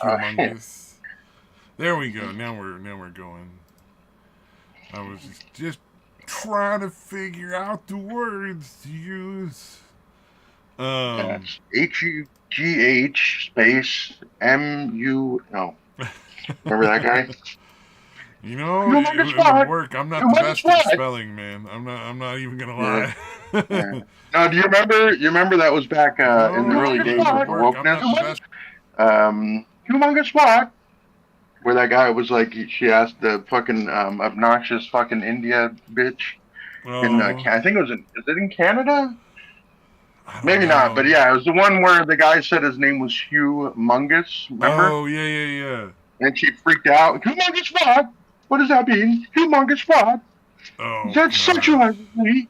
Humongous. There we go. Now we're going. I was just trying to figure out the words to use. Yes. HUGH space MU. No. Remember that guy? You know, Humongous it would what? work. I'm not the Humongous best at what? spelling, man. I'm not even gonna Yeah. lie. Yeah. No, do you remember? You remember that was back in No, the early it days of would work. I'm wokeness. not the best. Humongous what? Where that guy was like, she asked the fucking obnoxious fucking India bitch in Oh, I think it was is it in Canada? I don't Maybe not, but know. yeah, it was the one where the guy said his name was Humongous. Remember? Oh, yeah. And she freaked out. Humongous what? What does that mean? Humongous what? Oh That God. sexualizes me.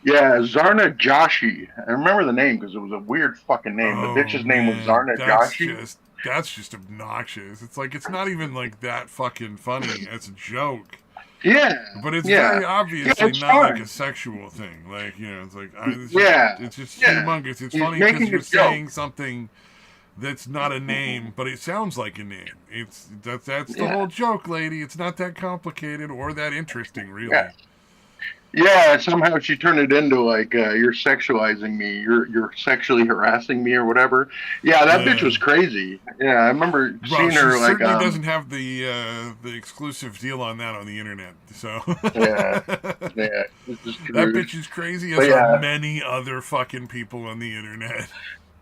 Yeah, Zarna Joshi. I remember the name because it was a weird fucking name. The Oh bitch's name was man, Zarna Joshi. that's just obnoxious. It's like it's not even like that fucking funny as a joke. Yeah, But it's yeah, very yeah. obviously It's not like a fun. sexual thing. Like, you know, it's like Yeah, it's just yeah. humongous. It's He's funny because making a you're joke. saying something that's not a name, but it sounds like a name. That's the Yeah, whole joke, lady. It's not that complicated or that interesting, yeah. really. Yeah, somehow she turned it into like you're sexualizing me, you're sexually harassing me or whatever. Yeah, that bitch Yeah. was crazy. Yeah, I remember Well, seeing she her like certainly doesn't have the exclusive deal on that on the internet. So yeah, yeah, it's just that crude. bitch is crazy, as But are yeah, many other fucking people on the internet.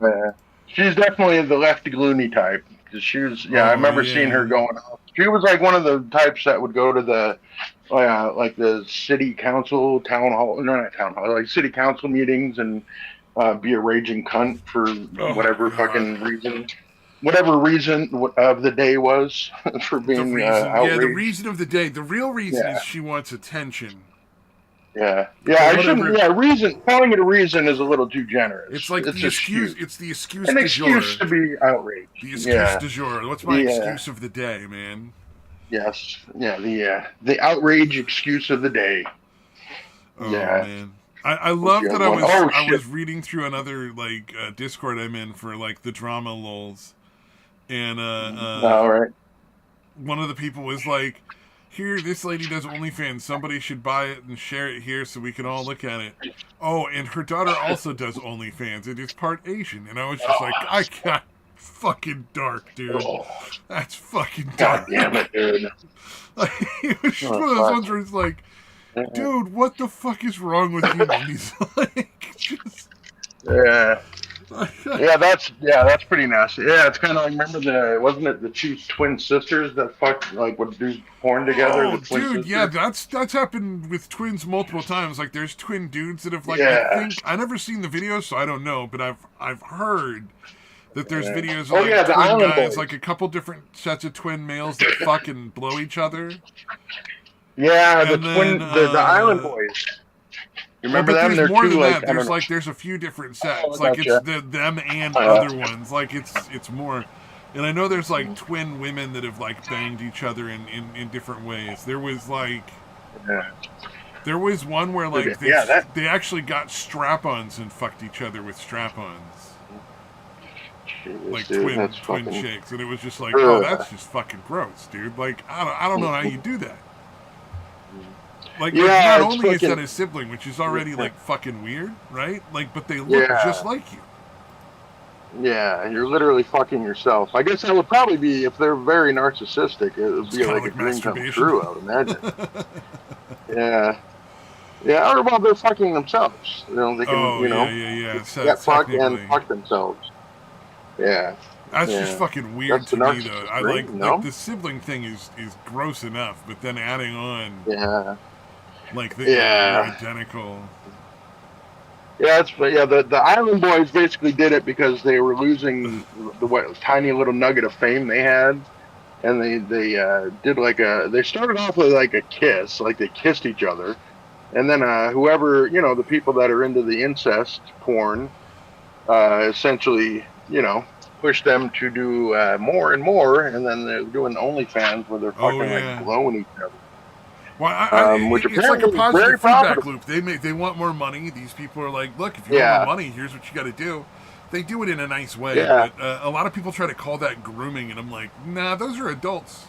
yeah. She's definitely the lefty loony type because she was. Yeah, I Oh remember seeing her yeah. going off. She was like one of the types that would go to the like the city council town hall, no, not town hall, like city council meetings and be a raging cunt for Oh whatever god. fucking reason, whatever reason of the day was for The being reason, yeah, the outraged. reason of the day. The real reason is Yeah, she wants attention. yeah, yeah. But I shouldn't. whatever. Yeah, reason calling it a reason is a little too generous. It's like It's the an excuse. excuse. It's the excuse An du excuse jour. to be outraged. The excuse Yeah, du jour. What's my the excuse of the day, man? yes, yeah, the outrage excuse of the day. Oh Yeah, man. I what's the love that other one? Oh I shit! was reading through another like Discord I'm in for like the drama lulls, and All right. one of the people was like, "Here, this lady does OnlyFans. Somebody should buy it and share it here so we can all look at it." Oh, and her daughter also does OnlyFans. It is part Asian, and I was just like, "I got fucking dark, dude. Oh, That's fucking God dark." damn it, dude. Like, it was just Oh, one of those fuck. ones where it's like, dude, what the fuck is wrong with you? And he's like, just, Yeah. Yeah, that's pretty nasty. Yeah, it's kind of like remember the wasn't it the two twin sisters that fucked like would do porn together? The oh, twin dude, yeah, sisters. that's happened with twins multiple times. Like, there's twin dudes that have like, Yeah. I never seen the video, so I don't know, but I've heard that there's Yeah. videos of Oh like yeah, the twin Island guys, Boys. like a couple different sets of twin males that fuck and blow each other, Yeah, and then the Island Boys. You well, remember but them? there's They're more two than like that. I don't There's a few different know. Oh, sets. I Like it's gotcha. them and Uh, other ones. Like it's more. And I know there's like twin women that have like banged each other in different ways. yeah. There was one where like Yeah, that. they actually got strap-ons and fucked each other with strap-ons, Jeez, like dude, that's twin fucking. chicks, and it was just like, oh, Ugh. that's just fucking gross, dude. Like I don't know how you do that. Like Yeah, not it's only is that fucking. a sibling, which is already like fucking weird, right? Like, but they look just Yeah, like you. yeah, you're literally fucking yourself. I guess that would probably be if they're very narcissistic. It would It's be kind of like a like dream come masturbation. true. I would imagine. Yeah, yeah. Or well, they're fucking themselves. You know, they can. Oh You know, yeah. So get fucked and technically, fuck themselves. Yeah, that's just yeah. fucking weird That's the to me, though. narcissist I dream. like No. the sibling thing is gross enough, but then adding on Yeah, like that you're yeah. identical. Yeah, yeah. The Island Boys basically did it because they were losing the what tiny little nugget of fame they had, and they did like they started off with like a kiss, like they kissed each other, and then whoever the people that are into the incest porn, essentially push them to do more and more, and then they're doing OnlyFans where they're Oh fucking like yeah. blowing each other, Well, which it's like a apparently is very positive feedback profitable. loop. They want more money. These people are like, look, if you want more Yeah, money, here's what you got to do. They do it in a nice way, Yeah. but a lot of people try to call that grooming, and I'm like, nah, those are adults.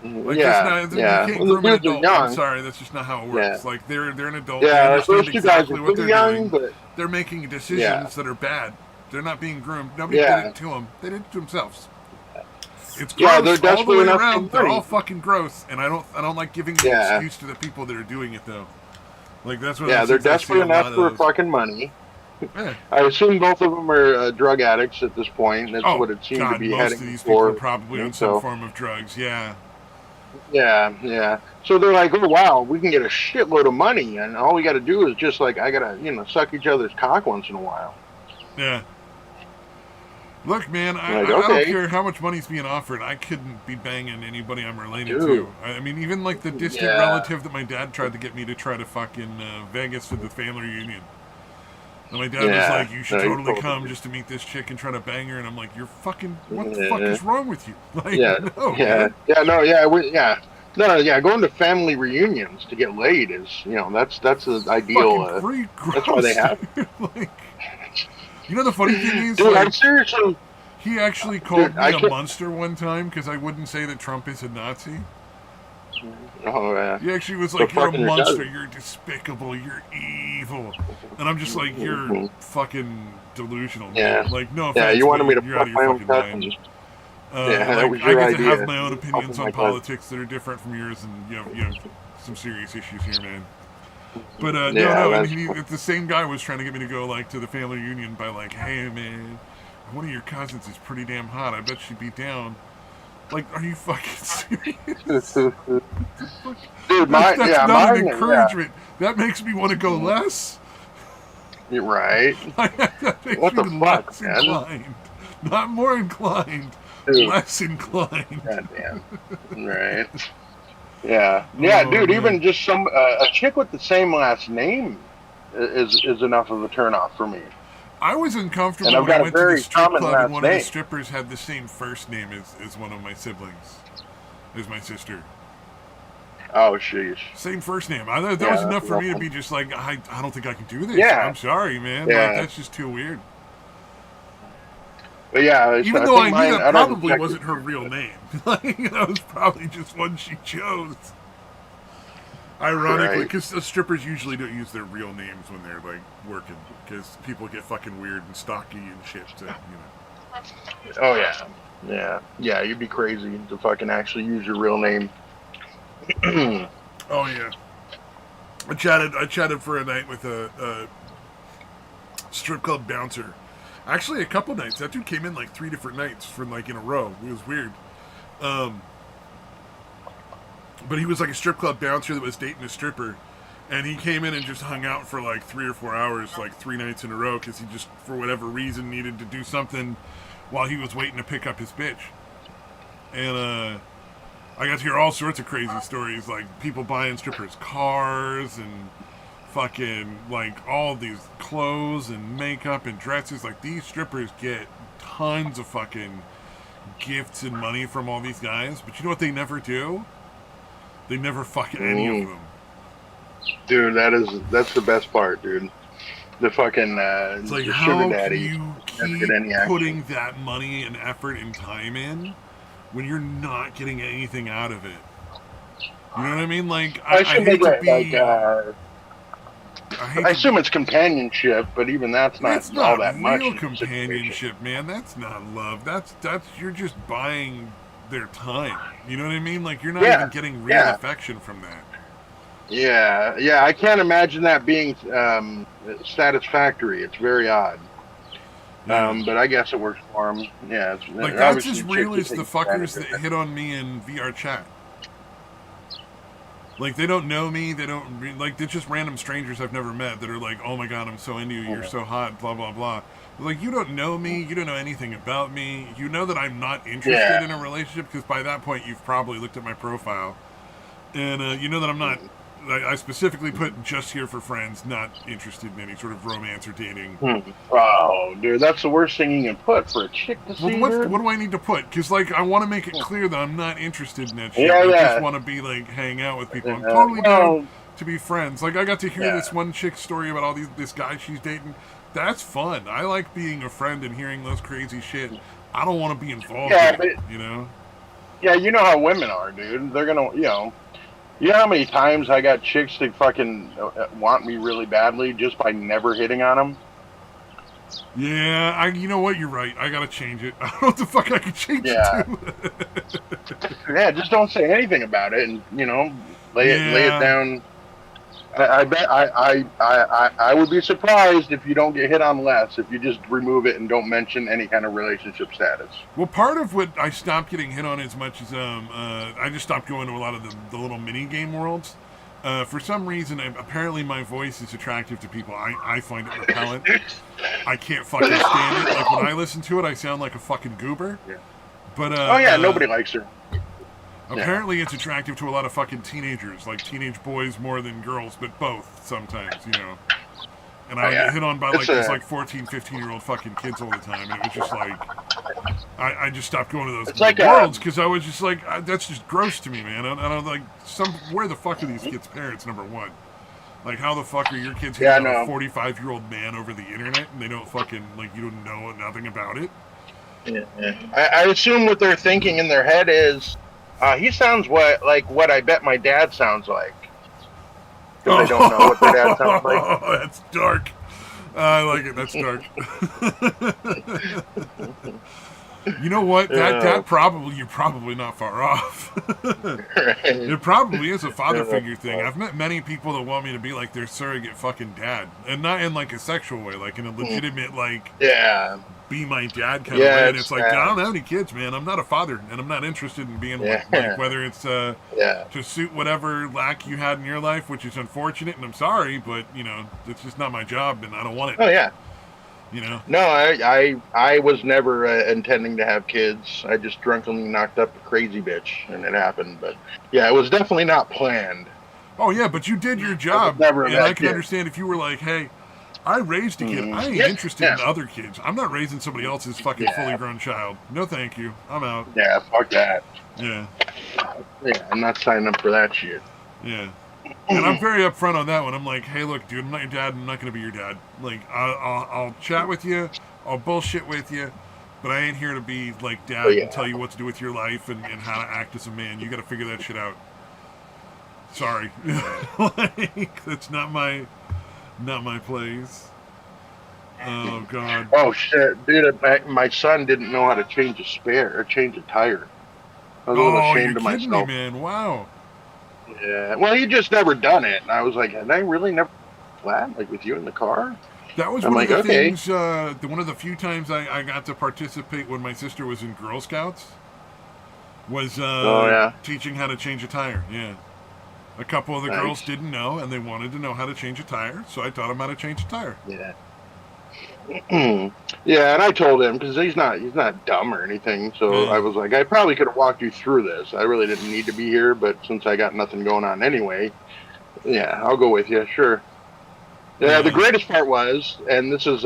Like, that's Yeah, not, you yeah. can't When the groom an dudes are adult. I'm young, sorry, that's just not how it yeah, works. Like, they're an adult. They yeah. Like understand those two guys are exactly what pretty they're young, doing. but They're making yeah, decisions that are bad. They're not being groomed. Nobody did yeah, it to them. They did it to themselves. It's yeah. They're gross all the desperate way enough for around. They're all money. fucking gross, and I don't like giving the Yeah, excuse to the people that are doing it though. Like, that's one of yeah. those They're things I see desperate a enough lot of for those. fucking money. Yeah. I assume both of them are drug addicts at this point. That's Oh what it seemed to God, be most of heading these people are for. probably on some So form of drugs. Yeah. yeah, yeah. So they're like, oh wow, we can get a shitload of money, and all we got to do is just like I gotta, suck each other's cock once in a while. Yeah. Look, man, I'm like, I don't okay, care how much money's being offered. I couldn't be banging anybody I'm related dude. to. I mean, even like the distant Yeah. relative that my dad tried to get me to try to fucking Vegas for the family reunion. And my dad was Yeah. like, you should No, you totally totally come did. just to meet this chick and try to bang her. And I'm like, you're fucking, what the fuck Yeah. is wrong with you? Like, Yeah. no, Yeah. man. Yeah. No. Yeah. Yeah. No. Yeah. Going to family reunions to get laid is, that's the ideal. Fucking pretty That's why they gross, have. dude. Like, you know, the funny thing is, Dude, like, I'm seriously. he actually Dude, called me I a can't. monster one time because I wouldn't say that Trump is a Nazi. Oh yeah. He actually was So like, you're a fucking your monster, cousin. you're despicable, you're evil. And I'm just like, you're Mhm. fucking delusional, Yeah. man. Like, no Yeah. offense, You but wanted me to you're out fuck of my your own fucking cousin. mind. Yeah, that Like, was I your get to have idea. my own Fucking opinions my on cousin. politics that are different from yours, and you have some serious issues here, man. But Yeah. no, and That's. the same guy was trying to get me to go like to the family reunion by like, hey man, one of your cousins is pretty damn hot. I bet she'd be down. Like, are you fucking serious? Dude, That's not an mine. Yeah. encouragement. That makes me want to go less. You're right. That makes What me the fuck, less man? inclined. Not more inclined. Dude. Less inclined. Goddamn. Right. Yeah. Yeah, Oh, dude. man. Even just some a chick with the same last name is enough of a turnoff for me. I was And uncomfortable I've when I got a went to the very strip common club and last one of the name. strippers had the same first name as one of my siblings, as my sister. Oh, sheesh. Same first name. That Yeah, was that's enough for me to awful. be just like, I don't think I can do this. Yeah. I'm sorry, man. Like, Yeah. that's just too weird. But yeah, Even I though I think knew mine. that I don't probably check wasn't her real name. Like, that was probably just one she chose. Ironically, Right. because strippers usually don't use their real names when they're like working, because people get fucking weird and stocky and shit. To, Oh yeah. Yeah. Yeah. You'd be crazy to fucking actually use your real name. Oh yeah. I chatted for a night with a strip club bouncer. Actually, a couple nights. That dude came in like 3 different nights from like in a row. It was weird. But he was like a strip club bouncer that was dating a stripper, and he came in and just hung out for like 3 or 4 hours, like 3 nights in a row, because he just, for whatever reason, needed to do something while he was waiting to pick up his bitch. And I got to hear all sorts of crazy stories, like people buying strippers cars and fucking like all these clothes and makeup and dresses. Like, these strippers get tons of fucking gifts and money from all these guys, but you know what they never do? They never fuck any of them. Dude, that's the best part, dude. The fucking It's like, the how sugar can daddy you never keep get any action. putting that money and effort and time in when you're not getting anything out of it? You know what I mean? Like, I hate to be... I assume it's companionship, but even that's not all that much. Real in the situation. companionship, man. That's not love. That's you're just buying their time. You know what I mean? Like, you're not even getting real affection from that. Yeah, yeah. I can't imagine that being satisfactory. It's very odd. Yeah. But I guess it works for them. Yeah, it's, Like, that's obviously as real chicks as the take fuckers advantage that hit on me in VR chat. Like, they don't know me, like, they're just random strangers I've never met that are like, oh my god, I'm so into you, you're so hot, blah, blah, blah. Like, you don't know me, you don't know anything about me, you know that I'm not interested in a relationship, because by that point you've probably looked at my profile. And you know that I'm not, I specifically put just here for friends, not interested in any sort of romance or dating. Oh, dude, that's the worst thing you can put for a chick to see. What do I need to put? Because, like, I want to make it clear that I'm not interested in that shit. Yeah, I yeah. just want to be, like, hang out with people. I'm totally down to be friends. Like, I got to hear this one chick's story about this guy she's dating. That's fun. I like being a friend and hearing those crazy shit. I don't want to be involved Yeah, in but it, you know? yeah, you know how women are, dude. They're gonna, you know how many times I got chicks that fucking want me really badly just by never hitting on them. Yeah, you know what? You're right. I gotta change it. I don't know what the fuck I can change it Yeah, to. yeah, just don't say anything about it, and lay it Yeah. down. I bet I would be surprised if you don't get hit on less if you just remove it and don't mention any kind of relationship status. Well, part of what I stopped getting hit on as much as I just stopped going to a lot of the little mini game worlds. For some reason, apparently my voice is attractive to people. I find it repellent. I can't fucking stand it. Like when I listen to it, I sound like a fucking goober. Yeah. But Oh yeah, nobody likes her. Yeah. apparently it's attractive to a lot of fucking teenagers, like teenage boys more than girls, but both sometimes, you know. And I would get hit on by like these like 14, 15-year-old fucking kids all the time, and it was just like I just stopped going to those like worlds because I was just like that's just gross to me, man. And I'm like, where the fuck are these kids' parents? Number one, like how the fuck are your kids hitting on a 45-year-old man over the internet and they don't fucking like you don't know nothing about it? Yeah. I assume what they're thinking in their head is, he sounds like what I bet my dad sounds like. Because they don't know what their dad sounds like. Oh, that's dark. I like it. That's dark. You know what? That probably you're probably not far off. It probably is a father figure thing. I've met many people that want me to be like their surrogate fucking dad, and not in like a sexual way, like in a legitimate like be my dad kind of way. And it's like, I don't have any kids, man. I'm not a father, and I'm not interested in being like whether it's to suit whatever lack you had in your life, which is unfortunate, and I'm sorry, but you know, it's just not my job, and I don't want it. Oh yeah. You know? No, I was never intending to have kids. I just drunkenly knocked up a crazy bitch, and it happened. But yeah, it was definitely not planned. Oh yeah, but you did your job, and I can understand if you were like, "Hey, I raised a kid. I ain't interested in other kids. I'm not raising somebody else's fucking fully grown child. No, thank you. I'm out." Yeah, fuck that. Yeah. Yeah, I'm not signing up for that shit. Yeah. And I'm very upfront on that one. I'm like, hey, look, dude, I'm not your dad. I'm not going to be your dad. Like, I'll chat with you. I'll bullshit with you. But I ain't here to be like dad and tell you what to do with your life and how to act as a man. You got to figure that shit out. Sorry. Like, that's not my place. Oh, God. Oh, shit. Dude, my son didn't know how to change a tire. I was a little ashamed of myself. You're kidding me, man. Wow. Yeah, well, he just never done it, and I was like, "Had I really never flat like with you in the car?" That was one of the things. One of the few times I got to participate when my sister was in Girl Scouts was teaching how to change a tire. Yeah, a couple of the girls didn't know, and they wanted to know how to change a tire, so I taught them how to change a tire. Yeah. Yeah, and I told him because he's not dumb or anything. So I was like, I probably could have walked you through this. I really didn't need to be here, but since I got nothing going on anyway, yeah, I'll go with you. Sure. Yeah, the greatest part was, and this is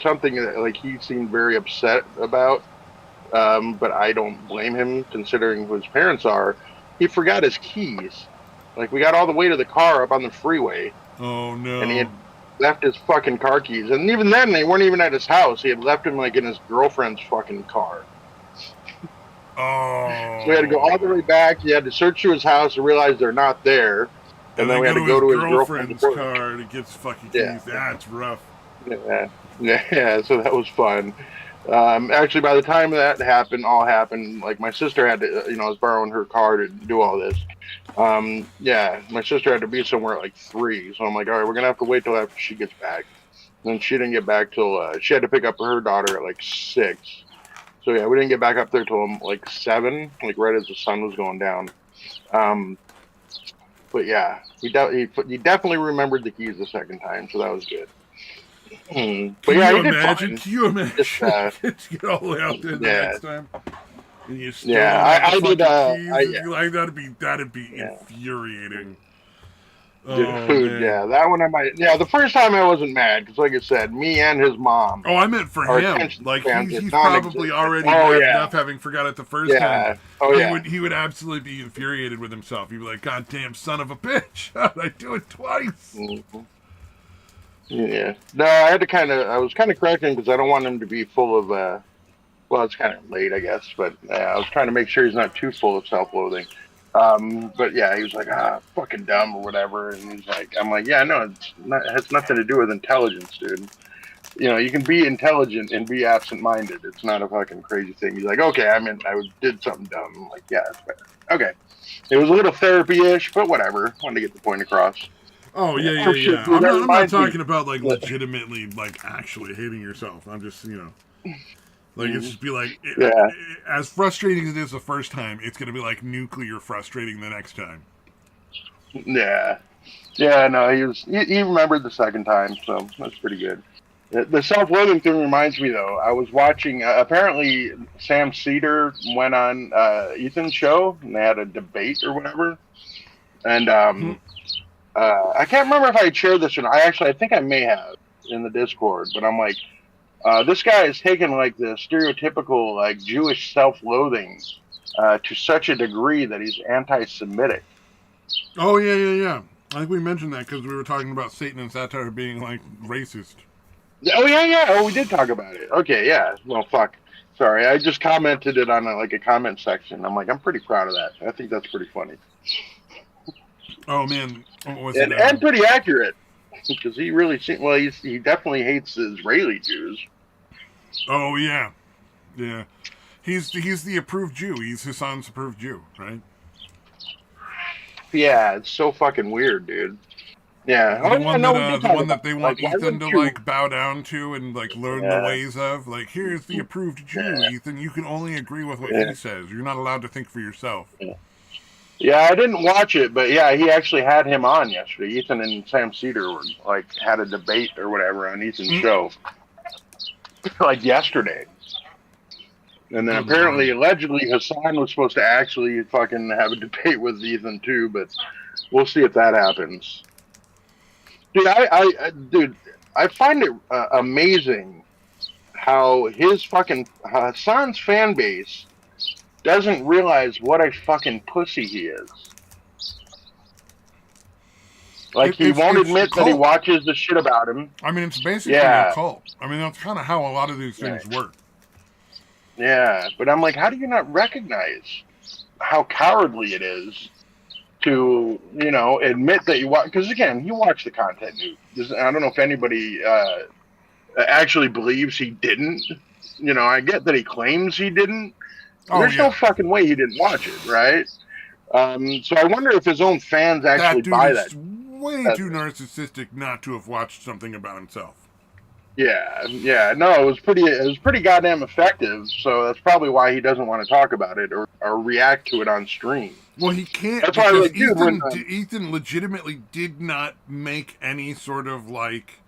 something that like he seemed very upset about, but I don't blame him considering who his parents are. He forgot his keys. Like we got all the way to the car up on the freeway. Oh no! And he had left his fucking car keys, and even then they weren't even at his house. He had left them like in his girlfriend's fucking car. Oh. So we had to go all the way back. He had to search through his house and realize they're not there. And then we had to go to his girlfriend's car to get his fucking keys. Yeah. That's rough. Yeah. So that was fun. Actually, by the time that all happened, like my sister had to, I was borrowing her car to do all this. My sister had to be somewhere at like 3, so I'm like, all right, we're gonna have to wait till after she gets back. And then she didn't get back till she had to pick up her daughter at like 6. So yeah, we didn't get back up there till like 7, like right as the sun was going down. But yeah, he definitely remembered the keys the second time, so that was good. But yeah, he did fine. Can you imagine? Get all the way out there the next time. And you still I did. That'd be infuriating. Dude, yeah, that one I might. Yeah, the first time I wasn't mad because, like I said, me and his mom. Oh, I meant for him. Like he's probably already mad enough having forgot it the first time. Oh yeah. He would absolutely be infuriated with himself. He'd be like, "God damn son of a bitch! How'd I do it twice?" Mm-hmm. Yeah. No, I was kind of correcting because I don't want him to be full of, well, it's kind of late, I guess, but I was trying to make sure he's not too full of self-loathing. But yeah, he was like, fucking dumb or whatever. And he's like, I'm like, yeah, no, it has nothing to do with intelligence, dude. You know, you can be intelligent and be absent-minded. It's not a fucking crazy thing. He's like, okay, I did something dumb. I'm like, yeah, it's fair. Okay. It was a little therapy-ish, but whatever. Wanted to get the point across. Oh yeah, Oh yeah, shit, yeah. dude, that I'm not reminds me. talking about like legitimately like actually hating yourself. I'm just like it's just be like Yeah, as frustrating as it is the first time, it's gonna be like nuclear frustrating the next time. yeah, yeah. No, he remembered the second time, so that's pretty good. The self-loathing thing reminds me though. I was watching. Apparently, Sam Cedar went on Ethan's show and they had a debate or whatever. And I can't remember if I shared this or not. I think I may have in the Discord, but I'm like, this guy has taken like the stereotypical like Jewish self-loathing to such a degree that he's anti-Semitic. Oh yeah, yeah, yeah. I think we mentioned that because we were talking about Satan and satire being like racist. Oh yeah, yeah. Oh, we did talk about it. Okay, yeah. Well, fuck. Sorry, I just commented it on like a comment section. I'm like, I'm pretty proud of that. I think that's pretty funny Oh man, what was it? and pretty accurate because he really seemed well. He definitely hates the Israeli Jews. Oh yeah, yeah. He's the approved Jew. He's Hassan's approved Jew, right? Yeah, it's so fucking weird, dude. Yeah. Oh yeah, no, we did The talk one about that they it. Like, want why Ethan wouldn't to you? like bow down to and like learn the Yeah, ways of. Like, here's the approved Jew, yeah, Ethan. You can only agree with what yeah. he says. You're not allowed to think for yourself. Yeah, yeah, I didn't watch it, but yeah, he actually had him on yesterday. Ethan and Sam Cedar were like had a debate or whatever on Ethan's Mm, show, like yesterday. And then good lord. apparently, allegedly, Hassan was supposed to actually fucking have a debate with Ethan too, but we'll see if that happens. Dude, dude, I find it amazing how his fucking Hassan's fan base doesn't realize what a fucking pussy he is. Like he won't It's a admit that he cult. watches the shit about him. I mean, it's basically a Yeah, cult. I mean, that's kind of how a lot of these right. things work. Yeah, but I'm like, how do you not recognize how cowardly it is to admit that you watch? Because again, you watch the content news. I don't know if anybody actually believes he didn't. I get that he claims he didn't. Oh There's no yeah, fucking way he didn't watch it, right? So I wonder if his own fans that actually dude buy that. is way that too narcissistic not to have watched something about himself. yeah, yeah. No, it was pretty goddamn effective. So that's probably why he doesn't want to talk about it or react to it on stream. Well, he can't That's why, because like, dude, when Ethan legitimately did not make any sort of like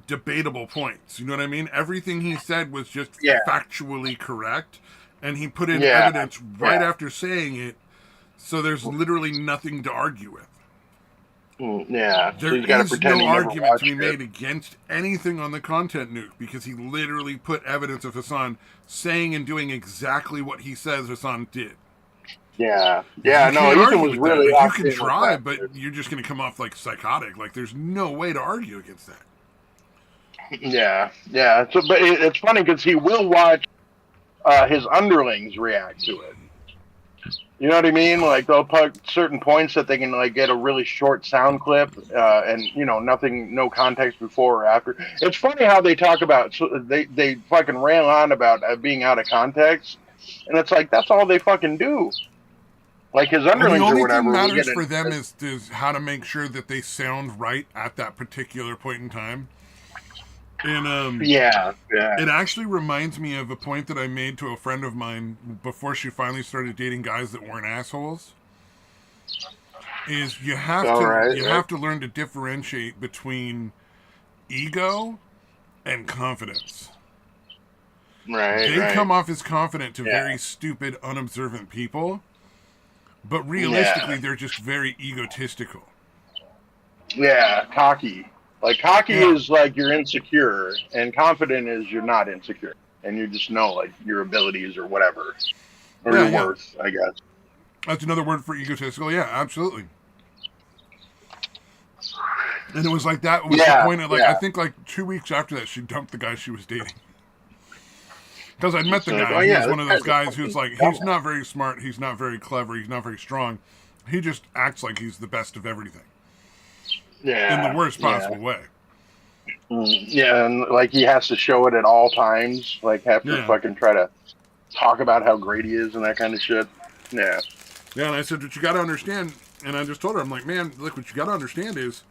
debatable points. You know what I mean? Everything he said was just yeah, factually correct, and he put in yeah, evidence right yeah, after saying it. So there's literally nothing to argue with. yeah. So There he's got to is pretend no he never argument to be watched it. made against anything on the content nuke because he literally put evidence of Hassan saying and doing exactly what he says Hassan did. Yeah, You yeah. No, can't Ethan argue was with that. really Like you locked can in with try, that, but dude. you're just going to come off like psychotic. Like there's no way to argue against that. Yeah, yeah. So, but it's funny because he will watch his underlings react to it. You know what I mean? Like they'll put certain points that they can like get a really short sound clip, and nothing, no context before or after. It's funny how they talk about they fucking rail on about being out of context, and it's like that's all they fucking do. Like his Well, the underlings or only thing whatever will matters get for it. them is how to make sure that they sound right at that particular point in time. And Yeah, yeah. it actually reminds me of a point that I made to a friend of mine before she finally started dating guys that weren't assholes. Is All right, you right, have to learn to differentiate between ego and confidence. right, They right. come off as confident to Yeah, very stupid, unobservant people, but yeah, realistically, they're just very egotistical. yeah. Cocky. Like cocky Yeah, is like you're insecure, and confident is you're not insecure, and you just know like your abilities or whatever, or yeah, your yeah. worth, I guess. That's another word for egotistical. Yeah, absolutely. And it was like that was the Yeah, point of like, I yeah. think like 2 weeks after that, she dumped the guy she was dating. Because I'd met It's the like, guy, oh and he yeah, was this one of those guy's a guys who's fucking like, he's dumbass. not very smart, he's not very clever, he's not very strong. He just acts like he's the best of everything in the Yeah, worst yeah. possible way. Yeah, and like he has to show it at all times. Like have to Yeah. fucking try to talk about how great he is and that kind of shit. Yeah. Yeah, and I said, what you got to understand, and I just told her, I'm like, man, look, what you got to understand is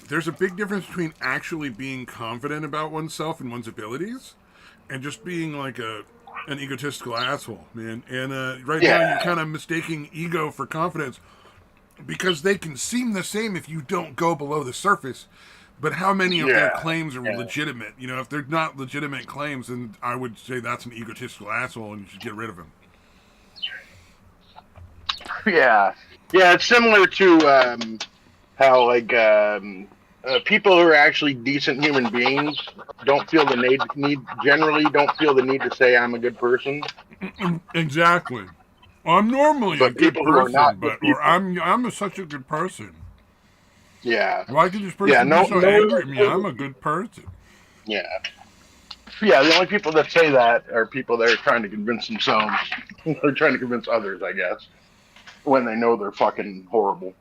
there's a big difference between actually being confident about oneself and one's abilities and just being like an egotistical asshole, man. And right now you're Yeah. kind of mistaking ego for confidence because they can seem the same if you don't go below the surface. But how many of their Yeah. claims are Yeah. legitimate? You know, if they're not legitimate claims, then I would say that's an egotistical asshole and you should get rid of him. Yeah. Yeah. It's similar to how like people who are actually decent human beings don't feel the need generally don't feel the need to say I'm a good person. Exactly. I'm normally a But good people who are person, not good but or people. I'm such a good person. Yeah. Why could this Yeah. person be No. so angry at me? I'm a good person. Yeah. Yeah. The only people that say that are people that are trying to convince themselves or trying to convince others, I guess, when they know they're fucking horrible.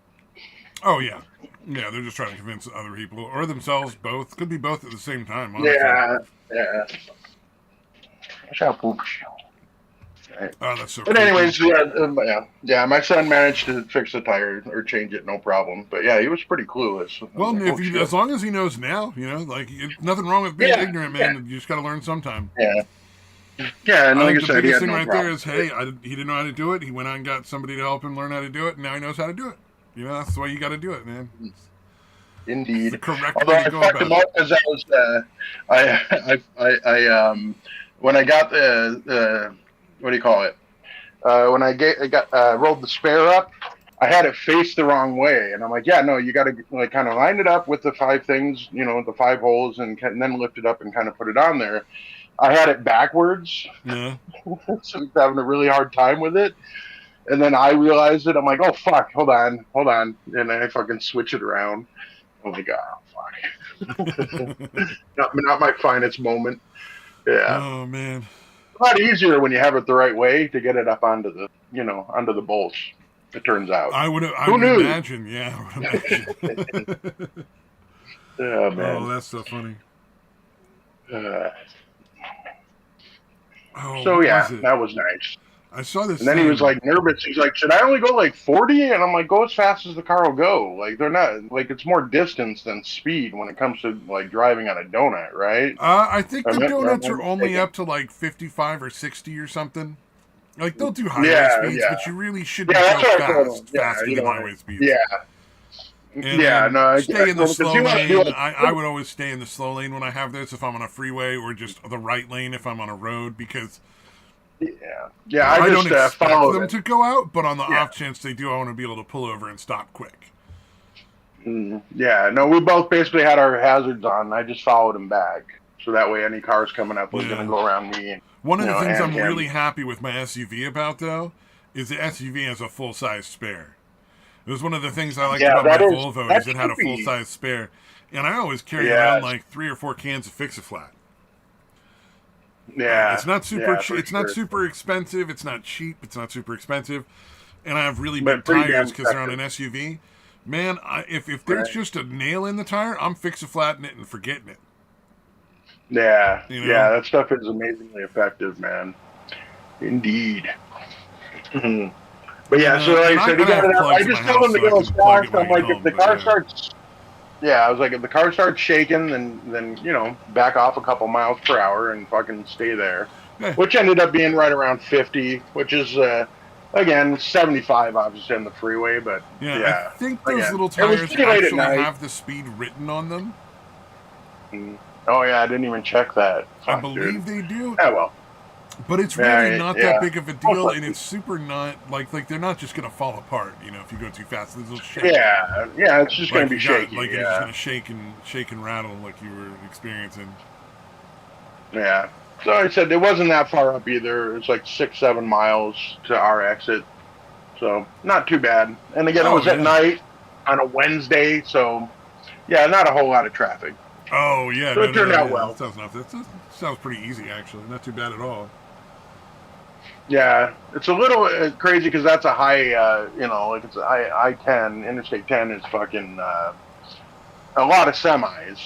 Oh yeah, yeah. They're just trying to convince other people or themselves. Both could be both at the same time. Honestly. Yeah. Yeah. Shampoo. Right. Oh, that's so But creepy. anyways, yeah, yeah. My son managed to fix the tire or change it, no problem. But yeah, he was pretty clueless. I was Well, like, if oh he, shit. as long as he knows now, you know, like nothing wrong with being Yeah, ignorant, yeah, man. You just got to learn sometime. yeah, yeah. And I like think I the said, he biggest had thing no right there problem. is, hey, he didn't know how to do it. He went out and got somebody to help him learn how to do it, and now he knows how to do it. You know, that's the way you got to do it, man. It's the Indeed. correct Although way to I go fucked about him it. up because I was, when I got the what do you call it? When I got rolled the spare up, I had it face the wrong way, and I'm like, yeah, no, you got to like kind of line it up with the five things, you know, the five holes, and then lift it up and kind of put it on there. I had it backwards, Yeah. so he's having a really hard time with it. And then I realized it. I'm like, oh fuck, hold on, and I fucking switch it around. I'm like, oh fuck, not my finest moment. Yeah, Oh man, a lot easier when you have it the right way to get it up onto the, onto the bolts. It turns out. I Who would knew? imagine. Yeah, I would imagine. Oh Oh, man. that's so funny. Uh, Oh, so what yeah, was it? that was nice. I saw And this then he was thing. like nervous. He's like, "Should I only go like 40?" And I'm like, "Go as fast as the car will go. Like they're not like it's more distance than speed when it comes to like driving on a donut, right?" I think the Am donuts I are only mistaken? up to like 55 or 60 or something. Like they'll do highway Yeah, speeds, yeah, but you really yeah. shouldn't go That's what I told him. fast, Yeah, faster you than know, highway speeds. yeah, And yeah. No, I stay in the told him because slow he wants to do lane. like, I would always stay in the slow lane when I have this if I'm on a freeway, or just the right lane if I'm on a road, because yeah, yeah. I I don't just expect followed them it. to go out, but on the Yeah. off chance they do, I want to be able to pull over and stop quick. Yeah, no, we both basically had our hazards on. I just followed him back, so that way any cars coming up was going to Yeah. go around me, and One of the things and I'm him. really happy with my SUV about, though, is the SUV has a full size spare. It was one of the things I liked Yeah, about my that is Volvo is that it had should a full be. size spare, and I always carry around Yes, like 3 or 4 cans of Fix-A-Flat. yeah, It's not super. yeah, for It's not sure, super expensive. It's not cheap. It's not super expensive, and I have really big but pretty tires damn because they're on effective, an SUV. Man, if there's right? just a nail in the tire, I'm Fix-A-Flatting it and forgetting it. Yeah, You yeah, know. that stuff is amazingly effective, man. Indeed. Mhm. But yeah, so like And I said, he I got have it up. I plugs in my just told house, him to so I go as can plug it fast. when I I'm get like, if home. the But car yeah, starts, yeah, I was like, if the car starts shaking, then back off a couple miles per hour and fucking stay there. yeah. Which ended up being right around 50, which is again 75 obviously on the freeway, but Yeah, I yeah, think those again, little it was tires pretty late at actually night. have the speed written on them. Mm. Oh yeah, I didn't even check that. I Fuck, dude. believe they do, Yeah, well, but it's really yeah, not that yeah. big of a Most deal, and likely. it's super not like they're not just gonna fall apart. You know, if you go too fast, they'll shake. Yeah, yeah, it's just gonna Like be you got shaky. like it is just Yeah, gonna shake and rattle like you were experiencing. yeah. So I said it wasn't that far up either. It's like 6, 7 miles to our exit, so not too bad. And again, it Oh was at yeah, night on a Wednesday, so Yeah, not a whole lot of traffic. Oh yeah, So no, it no, turned no, out yeah, that well. sounds enough. That sounds pretty easy actually, not too bad at all. Yeah, it's a little crazy because that's a high, like it's I-10, Interstate 10 is fucking a lot of semis.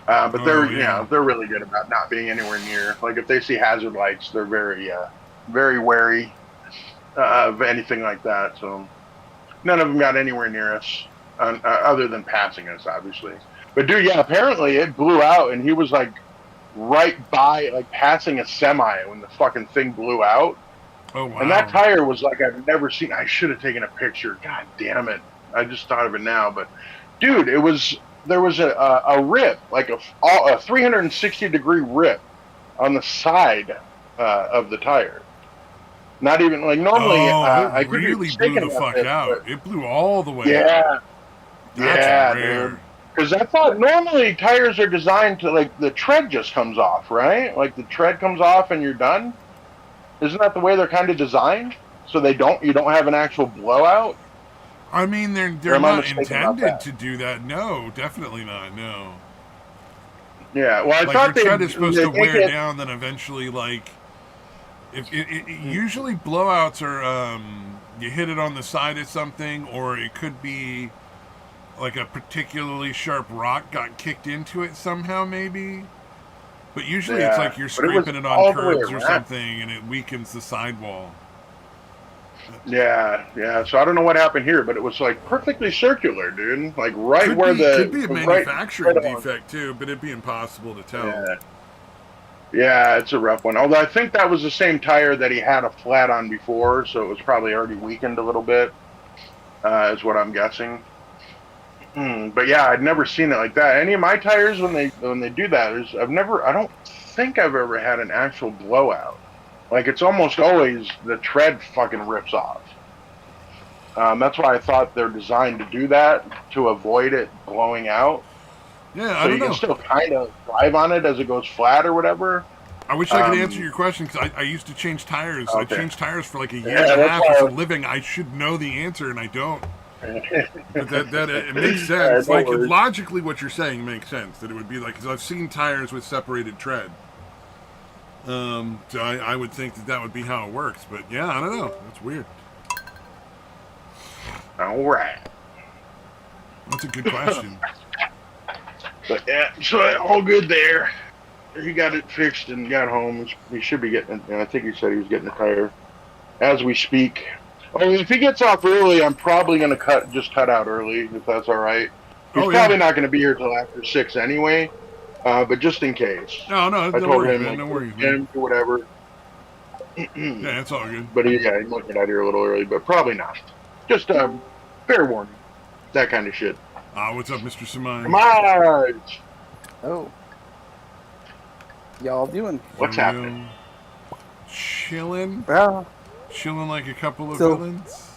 But Oh yeah. they're really good about not being anywhere near. Like if they see hazard lights, they're very wary of anything like that. So none of them got anywhere near us, other than passing us, obviously. But dude, yeah, apparently it blew out, and he was like right by, like passing a semi when the fucking thing blew out. Oh And that wow. tire was like I've never seen. I should have taken a picture. God damn it! I just thought of it now, but dude, there was a rip, like a 360-degree rip on the side of the tire. Not even like normally. Oh, it I could be really blew mistaken the about fuck this, but out. It blew all the way out. yeah, That's yeah, dude. rare. Because I thought normally tires are designed to like the tread just comes off, right? Like the tread comes off and you're done. Isn't that the way they're kind of designed? So you don't have an actual blowout? I mean, Or they're am I not mistaken about intended that? to do that. No, definitely not. No. Yeah. Well, I Like your thought tread is supposed they to make wear it. down, then eventually, like, if usually blowouts are you hit it on the side of something, or it could be like a particularly sharp rock got kicked into it somehow, maybe. But usually it's Yeah, like you're but it was scraping it on all the way curbs or around. something, and it weakens the sidewall. Yeah, yeah. So I don't know what happened here, but it was like perfectly circular, dude. Like right where Could be a right manufacturing on. defect too, but it'd be impossible to tell. Yeah, yeah. It's a rough one. Although I think that was the same tire that he had a flat on before, so it was probably already weakened a little bit. Is what I'm guessing. But yeah, I'd never seen it like that. Any of my tires when they do that is I don't think I've ever had an actual blowout. Like it's almost always the tread fucking rips off. That's why I thought they're designed to do that to avoid it blowing out. Yeah, I So don't you can know. still kind of drive on it as it goes flat or whatever. I wish I could answer your question because I used to change tires. I Okay. changed tires for like a year and Yeah, a that's half as a why. living. I should know the answer, and I don't. But that it makes Yeah, sense. no Like worries. logically, what you're saying makes sense. That it would be like because I've seen tires with separated tread. So I would think that would be how it works. But yeah, I don't know. That's weird. All right. That's a good question. But yeah, so all good there. He got it fixed and got home. He should be getting it. I think he said he was getting a tire as we speak. Oh, if he gets off early, I'm probably going to just cut out early, if that's all right. He's Oh probably yeah. not going to be here till after 6 anyway, but just in case. No, no I told worries, him, man. like, No worries, man. or whatever. Yeah, it's all good. But he might get out here a little early, but probably not. Just fair warning. That kind of shit. What's up, Mr. Samai? Marge! Oh, y'all doing? What's happening? Chilling, Well, chilling like a couple of So- villains.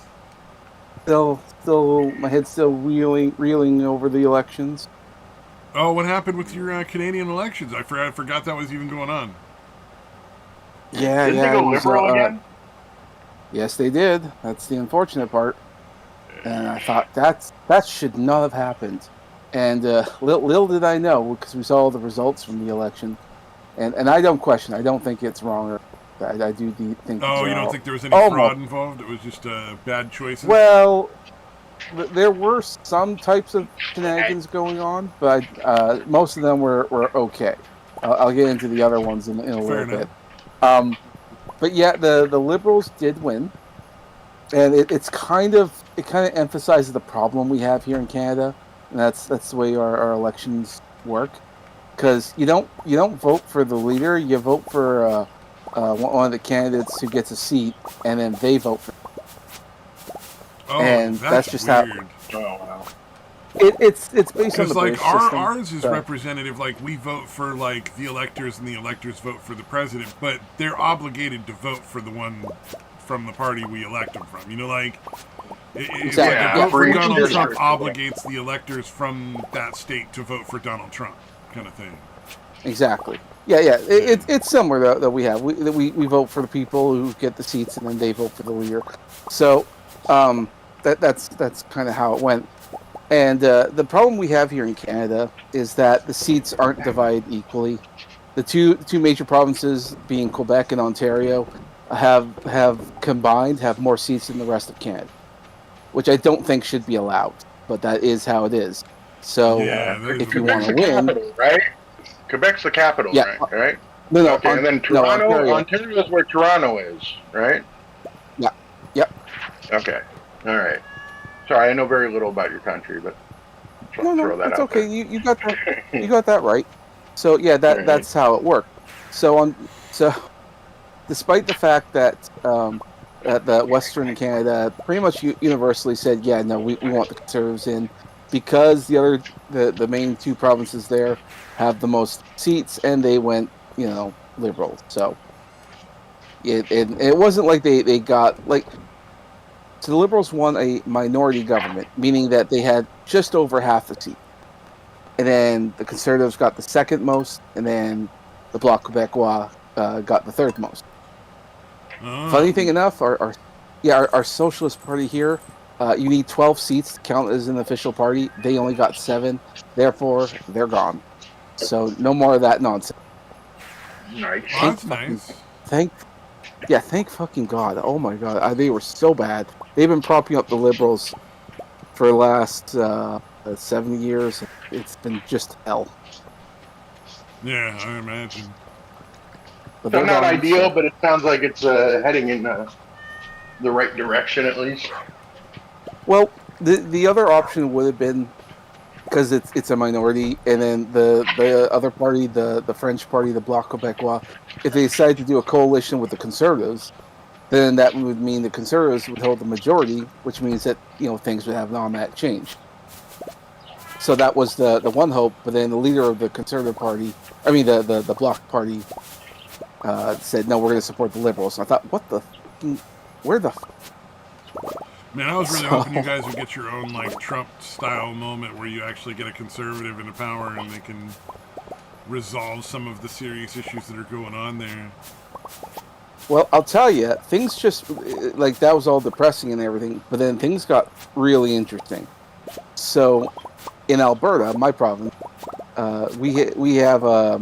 still, my head's still reeling over the elections. Oh, what happened with your Canadian elections? I forgot that was even going on. Yeah, Didn't yeah. they it go was, liberal again? Yes, they did. That's the unfortunate part. And I thought that should not have happened. And little did I know, because we saw the results from the election, and I don't question. I don't think it's wrong. Or I do think. Oh, it's you don't wrong. think there was any Almost. fraud involved? It was just bad choices? Well, there were some types of shenanigans going on, but most of them were okay. I'll get into the other ones in a little bit. But yeah, the Liberals did win, and it kind of emphasizes the problem we have here in Canada, and that's the way our elections work. Because you don't vote for the leader, you vote for one of the candidates who gets a seat, and then they vote for. Oh, and that's just how- weird. Oh, wow. It's based on Because the like British system. ours is so- representative. Like we vote for like the electors, and the electors vote for the president, but they're obligated to vote for the one from the party we elect them from. You know, like it's Exactly. like a Yeah, vote for for each Donald Trump district. obligates the electors from that state to vote for Donald Trump, kind of thing. Exactly. Yeah. It's similar though, that we have. We vote for the people who get the seats, and then they vote for the leader. So that's kind of how it went. And the problem we have here in Canada is that the seats aren't divided equally. The two major provinces, being Quebec and Ontario, have combined have more seats than the rest of Canada, which I don't think should be allowed. But that is how it is. So Yeah, that is if you want Quebec's to the win, capital, right? Quebec's the capital, yeah, right? Right. no, Okay, and then no, Toronto, Ontario, Ontario is where Toronto is, right? yeah, yep. Okay, all right. Sorry, I know very little about your country, but No, throw that that's out okay. there. You got that right. So yeah, All right. that's how it worked. So despite the fact that that Western Canada pretty much universally said, yeah, no, we want the Conservatives in because the main two provinces there have the most seats, and they went Liberal. So it wasn't like they got like. So the Liberals won a minority government, meaning that they had just over half the seats. And then the Conservatives got the second most, and then the Bloc Québécois got the third most. Funny Oh. thing enough, our Socialist Party here, you need 12 seats to count as an official party. They only got 7, therefore they're gone. So no more of that nonsense. Nice. Well, that's nice. Thank thank fucking God. Oh my God, they were so bad. They've been propping up the Liberals for the last 70 years. It's been just hell. Yeah, I imagine. But So they're not gone. ideal, So. but it sounds like it's heading in the right direction at least. Well, the other option would have been because it's a minority, and then the other party, the French party, the Bloc Québécois, if they decide to do a coalition with the Conservatives, then that would mean the Conservatives would hold the majority, which means that things would have an automatic change. So that was the one hope, but then the leader of the Conservative Party, I mean the Bloc Party, said no, we're going to support the Liberals. And I thought, what the, where the. Man, I was really So, hoping you guys would get your own like Trump-style moment where you actually get a conservative into power and they can resolve some of the serious issues that are going on there. well, I'll tell you, things just like that was all depressing and everything, but then things got really interesting. So, in Alberta, my province, we have a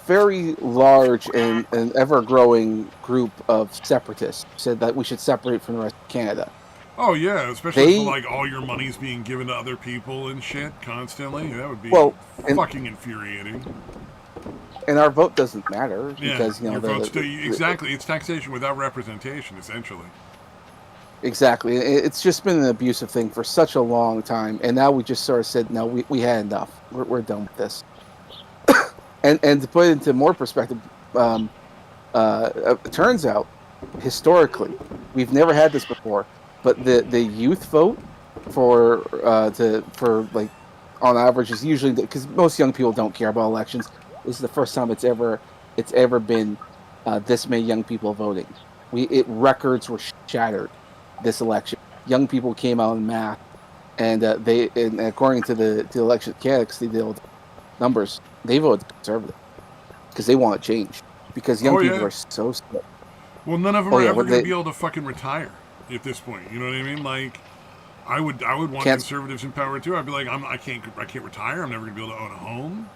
very large and ever growing group of separatists who said that we should separate from the rest of Canada. Oh yeah, especially for They like all your money's being given to other people and shit constantly. That would be well, and fucking infuriating. our vote doesn't matter Yeah, because your vote's still exactly. It's taxation without representation, essentially. exactly. It's just been an abusive thing for such a long time, and now we just sort of said, no, we had enough. We're done with this. And to put it into more perspective, it turns out historically we've never had this before, but the youth vote for like on average is usually because most young people don't care about elections. This is the first time it's ever been this many young people voting. Records were shattered this election. Young people came out in mass, and and according to the election candidates, they did all the numbers. They voted conservative because they want to change. Because young Oh people yeah. are so sick. Well, none of them Oh are yeah, ever what going to they be able to fucking retire at this point. You know what I mean? Like, I would want can't. conservatives in power too. I'd be like, I can't retire. I'm never going to be able to own a home.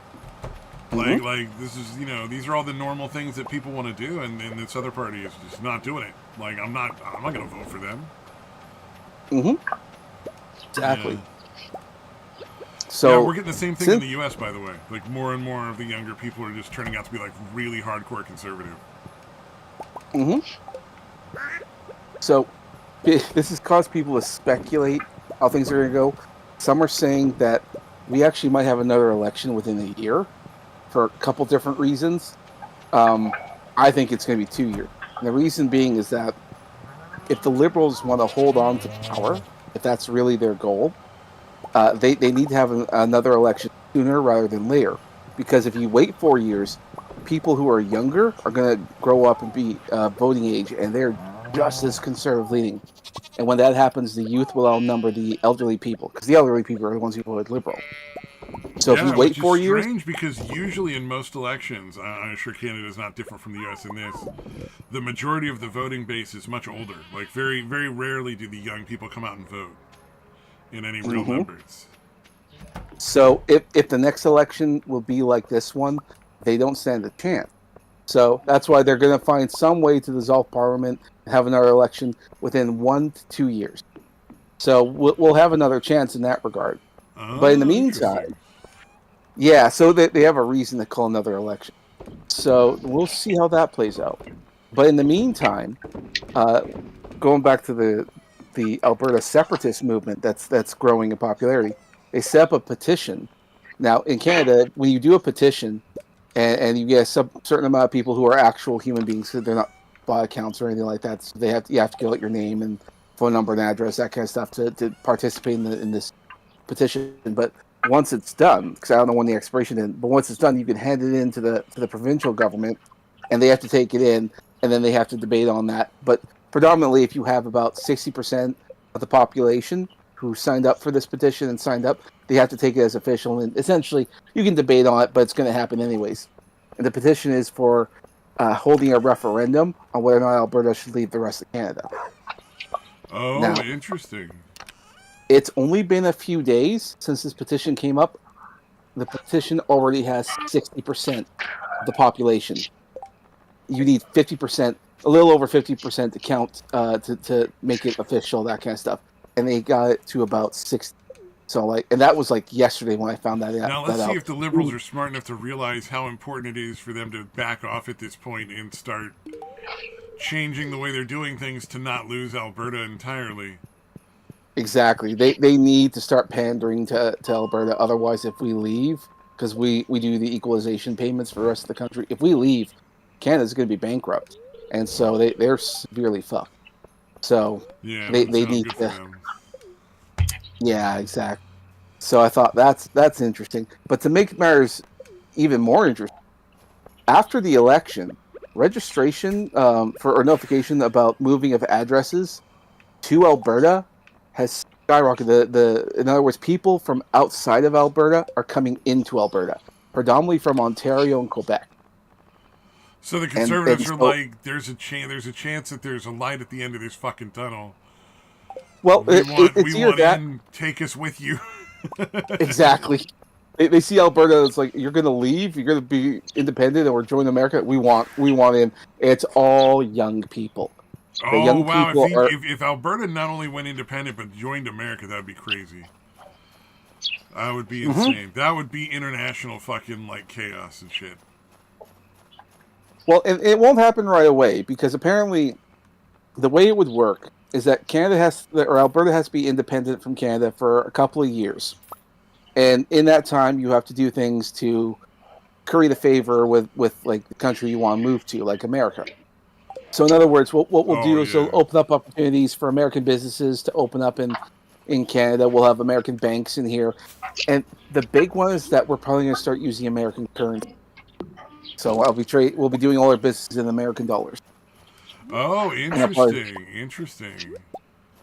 Mhm. Like this is these are all the normal things that people want to do, and this other party is just not doing it. Like I'm not going to vote for them. Mhm. Yeah. Exactly. Yeah, So we're getting the same thing in the U.S. by the way. Like more and more of the younger people are just turning out to be like really hardcore conservative. mhm. So this has caused people to speculate how things are going to go. Some are saying that we actually might have another election within a year for a couple different reasons. I think it's going to be 2 years. And the reason being is that if the Liberals want to hold on to power, if that's really their goal, they need to have another election sooner rather than later. Because if you wait 4 years, people who are younger are going to grow up and be voting age, and they're just as conservative leaning. And when that happens, the youth will outnumber the elderly people, because the elderly people are the ones who voted Liberal. So if you Yeah, wait which is 4 years, strange because usually in most elections, I'm sure Canada is not different from the U.S. in this. The majority of the voting base is much older. Like very, very rarely do the young people come out and vote in any real mhm. numbers. So if the next election will be like this one, they don't stand a chance. So that's why they're going to find some way to dissolve Parliament and have another election within 1 to 2 years. So we'll have another chance in that regard. But in the Oh, meantime, interesting. yeah, so they have a reason to call another election. So we'll see how that plays out. But in the meantime, going back to the Alberta separatist movement that's growing in popularity, they set up a petition. Now in Canada, when you do a petition and you get a certain amount of people who are actual human beings, so they're not bot accounts or anything like that, so you have to give out your name and phone number and address, that kind of stuff, to participate in this petition. But once it's done, because I don't know when the expiration is, but once it's done, you can hand it in to the provincial government, and they have to take it in, and then they have to debate on that. But predominantly, if you have about 60% of the population who signed up for this petition and signed up, they have to take it as official. And essentially, you can debate on it, but it's going to happen anyways. And the petition is for holding a referendum on whether or not Alberta should leave the rest of Canada. Oh, Now, interesting. it's only been a few days since this petition came up. The petition already has 60% of the population. You need 50%, a little over 50% to count to make it official, that kind of stuff. And they got it to about 60. So and that was yesterday when I found that out. Now let's see if the Liberals are smart enough to realize how important it is for them to back off at this point and start changing the way they're doing things to not lose Alberta entirely. Exactly. They need to start pandering to Alberta. Otherwise, if we leave, because we do the equalization payments for the rest of the country, if we leave, Canada's going to be bankrupt. And so they're severely fucked. So yeah, they need good to. for them. Yeah, exactly. So I thought that's interesting. But to make matters even more interesting, after the election, registration or notification about moving of addresses to Alberta has skyrocketed. In other words, people from outside of Alberta are coming into Alberta, predominantly from Ontario and Quebec. So the Conservatives are so, like, there's a chance that there's a light at the end of this fucking tunnel. Well, we want that. in, take us with you. Exactly. They see Alberta as like, you're going to leave, you're going to be independent or join America. We want in. It's all young people. The Oh, young wow. people If Alberta not only went independent but joined America, that would be crazy. That would be insane. That would be international fucking chaos and shit. Well, it won't happen right away because apparently the way it would work is that Alberta has to be independent from Canada for a couple of years. And in that time, you have to do things to curry the favor with the country you want to move to, like America. So in other words, what we'll do is we'll open up opportunities for American businesses to open up in Canada. We'll have American banks in here. And the big one is that we're probably going to start using American currency. So we'll be doing all our business in American dollars. Oh, interesting.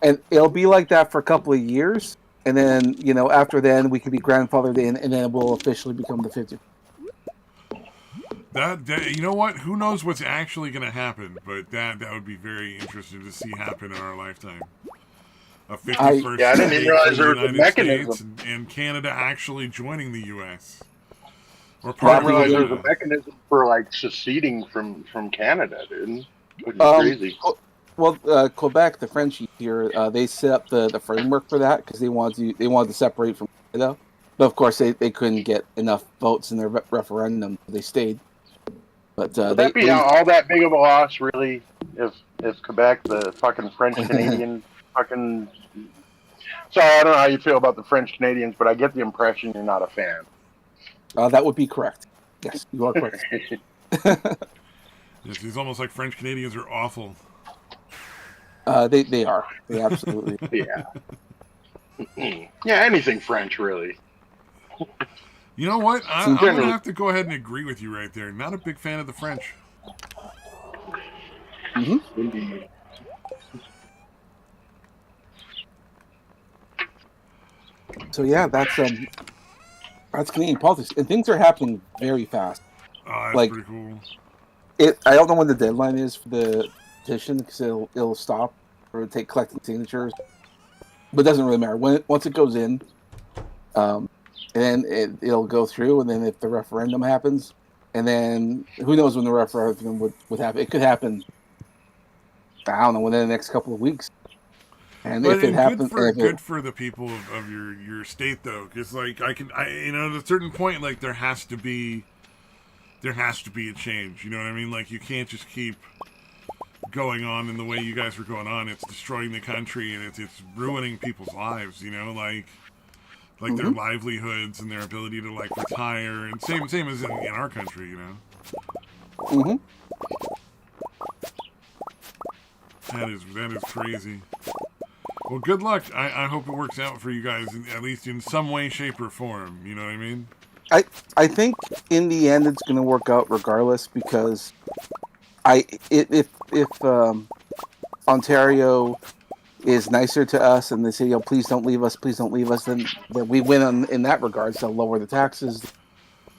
And it'll be like that for a couple of years. And then, after then, we can be grandfathered in, and then we'll officially become the 50. That you know what? Who knows what's actually going to happen? But that would be very interesting to see happen in our lifetime. A 51st I didn't even realize there was a mechanism. States and Canada actually joining the U.S. Or part I didn't realize there was a mechanism for seceding from Canada, dude. Which is crazy. Well, Quebec, the French here, they set up the framework for that because they wanted to separate from Canada. But of course, they couldn't get enough votes in their referendum. They stayed. But would that be all that big of a loss, really? If Quebec, the fucking French Canadian fucking. Sorry, I don't know how you feel about the French Canadians, but I get the impression you're not a fan. That would be correct. Yes, you are correct. It's almost like French Canadians are awful. They are. They absolutely. Yeah. Yeah, anything French, really. You know what? I'm going to have to go ahead and agree with you right there. Not a big fan of the French. Mm-hmm. So yeah, that's Canadian politics, and things are happening very fast. Oh, that's pretty cool. I don't know when the deadline is for the petition because it'll stop or take collecting signatures, but it doesn't really matter once it goes in. and then it'll go through, and then if the referendum happens, and then who knows when the referendum would happen? It could happen. I don't know, within the next couple of weeks. And But if it and happens, good for the people of your state though, because like at a certain point like there has to be a change. You know what I mean? Like you can't just keep going on in the way you guys are going on. It's destroying the country and it's ruining people's lives. You know, like their livelihoods and their ability to like retire and same as in our country. You know. Mm-hmm. That is crazy. Well, good luck. I hope it works out for you guys, at least in some way, shape, or form. You know what I mean? I think in the end it's going to work out regardless, because if Ontario is nicer to us and they say, "Yo, please don't leave us," then we win in that regard. So they'll lower the taxes.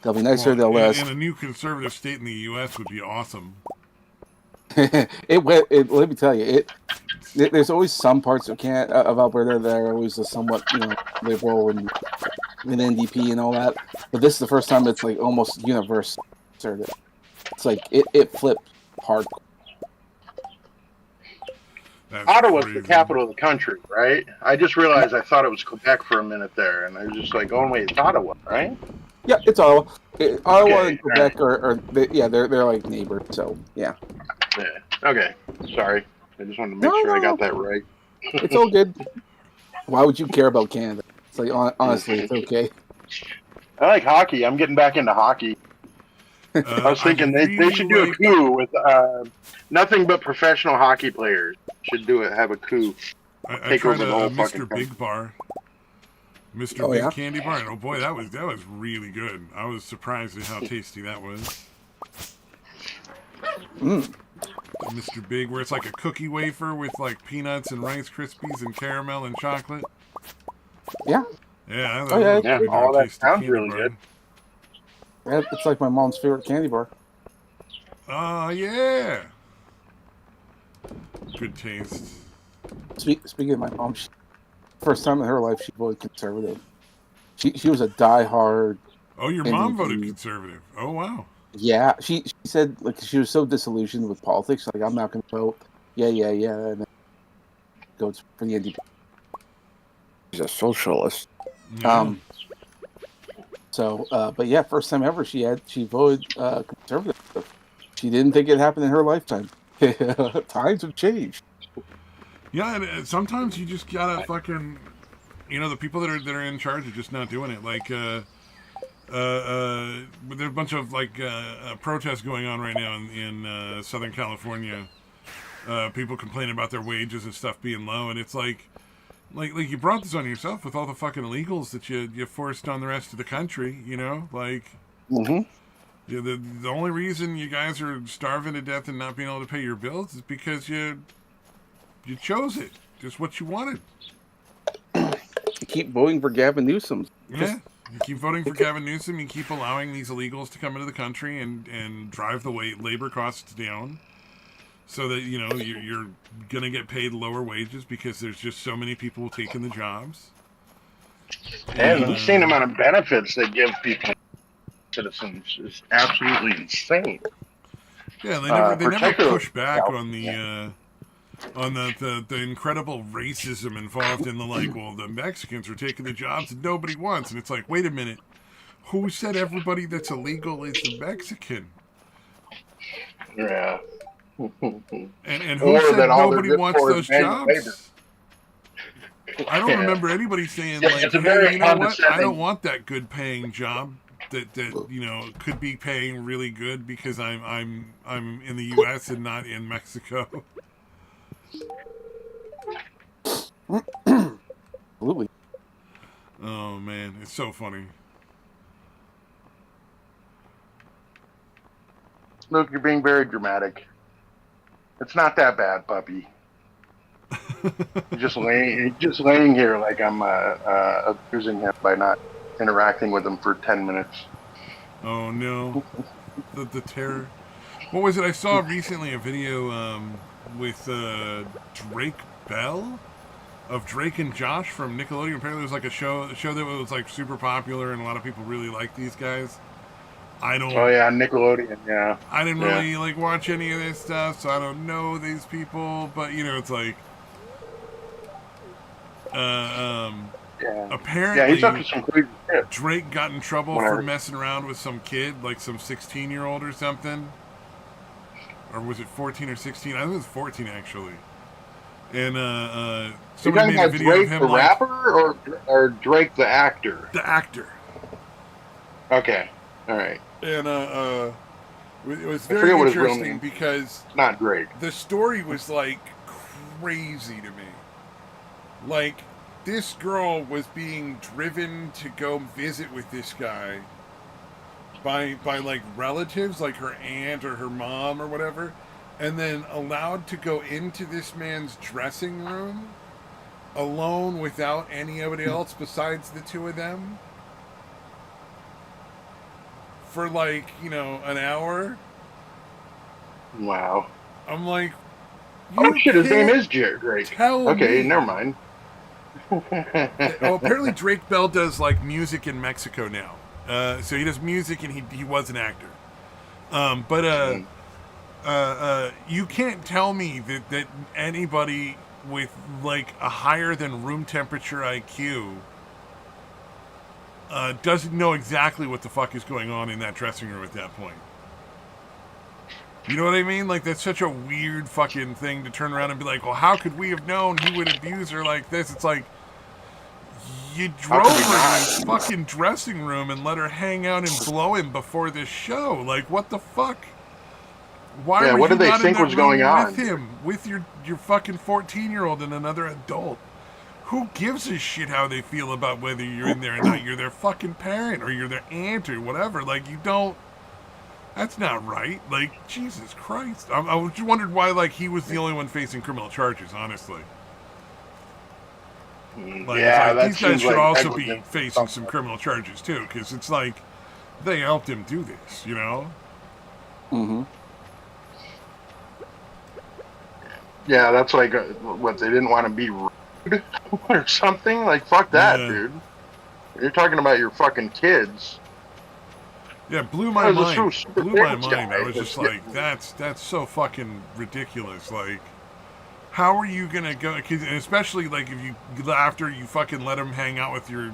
They'll be nicer. Well, They'll let us. and a new conservative state in the U.S. would be awesome. Let me tell you, there's always some parts of Alberta that are always a somewhat liberal and NDP and all that, but this is the first time it's like almost universal. It's like it flipped hard. Ottawa's the capital of the country, right? I just realized I thought it was Quebec for a minute there, and I was just like, "Oh wait, it's Ottawa, right?" Yeah, it's Ottawa. Ottawa Okay, and Quebec they're like neighbors. So yeah. Yeah. Okay. Sorry. I just wanted to make sure I got that right. It's all good. Why would you care about Canada? It's like honestly, it's okay. I like hockey. I'm getting back into hockey. I was thinking they should do a coup with nothing but professional hockey players. Should have a coup. Take over the whole Mr. Big Bar. Mr. Big Candy Bar. And oh boy, that was really good. I was surprised at how tasty that was. Mr. Big, where it's like a cookie wafer with like peanuts and Rice Krispies and caramel and chocolate. Yeah. Yeah. All that sounds really good. Yeah, it's like my mom's favorite candy bar. Oh, yeah. Good taste. Speaking of my mom, first time in her life, she voted conservative. She was a diehard. Oh, your mom voted conservative. Oh, wow. Yeah, she said like she was so disillusioned with politics. Like, I'm not going to vote. Yeah, and then goes for the NDP. She's a socialist. Yeah. But yeah, first time ever she voted conservative. She didn't think it happened in her lifetime. Times have changed. Yeah, and sometimes you just gotta fucking, the people that are in charge are just not doing it. Like, there's a bunch of like protests going on right now in Southern California. People complaining about their wages and stuff being low, and it's like you brought this on yourself with all the fucking illegals that you forced on the rest of the country. The only reason you guys are starving to death and not being able to pay your bills is because you chose it. Just what you wanted. You keep voting for Gavin Newsom. Yeah. You keep voting for Gavin Newsom. You keep allowing these illegals to come into the country and drive the labor costs down, so that you're gonna get paid lower wages because there's just so many people taking the jobs. And the insane amount of benefits they give people, citizens, is absolutely insane. Yeah, they never push back on the incredible racism involved in the Mexicans are taking the jobs that nobody wants, and it's like, wait a minute, who said everybody that's illegal is a Mexican? Yeah. And who said nobody wants those jobs? I don't remember anybody saying hey, you know what? I don't want that good paying job that could be paying really good because I'm in the U.S. and not in Mexico. Absolutely. Oh man, it's so funny. Luke, you're being very dramatic. It's not that bad, puppy. You're just laying here like I'm abusing him by not interacting with him for 10 minutes. Oh no, the terror. What was it? I saw recently a video with Drake Bell. of Drake and Josh from Nickelodeon. Apparently, it was like a show that was like super popular, and a lot of people really liked these guys. I don't. Oh yeah, Nickelodeon. Yeah. I didn't Yeah. really like watch any of this stuff, so I don't know these people. But you know, it's like, Yeah. apparently, Yeah, he's up to some crazy shit. Drake got in trouble for Whatever. messing around with some kid, like some 16-year-old or something. Or was it 14 or 16? I think it was 14 actually. And You somebody talking made a about video Drake of him the like rapper or Drake the actor? the actor. Okay. All right. And it was I very forget what his real interesting name. because It's not Drake. the story was like crazy to me. Like, this girl was being driven to go visit with this guy by like relatives, like her aunt or her mom or whatever, and then allowed to go into this man's dressing room alone without anybody else besides the two of them for like, you know, an hour. Wow. I'm like, Oh you shit, his name can't is Drake. tell Okay, me. never mind. Oh, apparently Drake Bell does like music in Mexico now. So he does music, and he was an actor. But you can't tell me that anybody with like a higher than room temperature IQ doesn't know exactly what the fuck is going on in that dressing room at that point. You know what I mean? Like, that's such a weird fucking thing to turn around and be like, well, how could we have known he would abuse her like this? It's like, you drove her to his fucking dressing room and let her hang out and blow him before this show. Like, what the fuck? Why Yeah, were what you did they not think in that was room going on? with him? With your fucking 14-year-old and another adult? Who gives a shit how they feel about whether you're in there or not? You're their fucking parent or you're their aunt or whatever. Like, you don't... That's not right. Like, Jesus Christ. I just wondered why, like, he was the only one facing criminal charges, honestly. Like, Yeah, it's like, that these guys seems should like also be negligence. facing some criminal charges, too, because it's like, they helped him do this, you know? Mm-hmm. Yeah, that's like what they didn't want to be rude or something. Like fuck that, Yeah. dude. You're talking about your fucking kids. Yeah, blew my That was a mind. super Blew my famous mind. guy. I was just like, that's so fucking ridiculous. Like, how are you gonna go? Cause, and especially like if you after you fucking let him hang out with your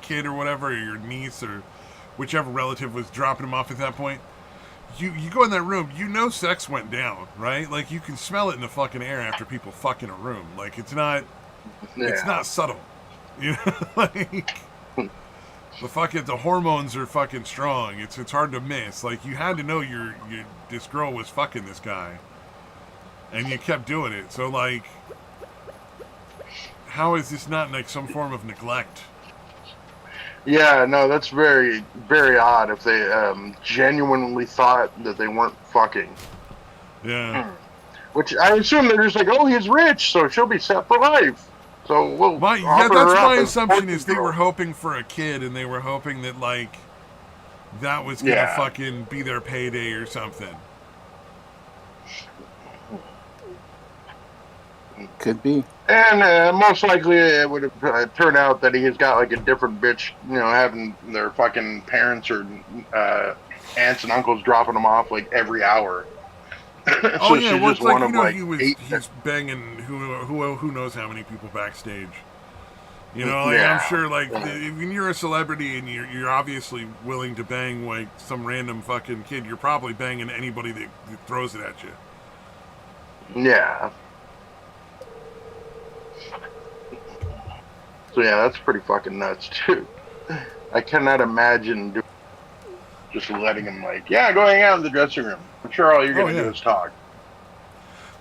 kid or whatever, or your niece or whichever relative was dropping him off at that point. You go in that room, you know sex went down, right? Like you can smell it in the fucking air after people fuck in a room. Like it's not subtle. You know, like the hormones are fucking strong. It's hard to miss. Like you had to know this girl was fucking this guy, and you kept doing it. So like, how is this not like some form of neglect? Yeah, no, that's very, very odd if they genuinely thought that they weren't fucking. Yeah. Which I assume they're just like, oh, he's rich, so she'll be set for life. So we'll That's my assumption is they were hoping for a kid, and they were hoping that like that was gonna fucking be their payday or something. Could be. And most likely it would have turned out that he has got like a different bitch, you know, having their fucking parents or aunts and uncles dropping them off like every hour. So Oh yeah, well, it's like, you know, like he's banging who knows how many people backstage. You know, like I'm sure, like when you're a celebrity and you're obviously willing to bang like some random fucking kid, you're probably banging anybody that throws it at you. Yeah. So yeah, that's pretty fucking nuts too. I cannot imagine just letting him like, yeah, go hang out in the dressing room. I'm sure all you're gonna do is talk.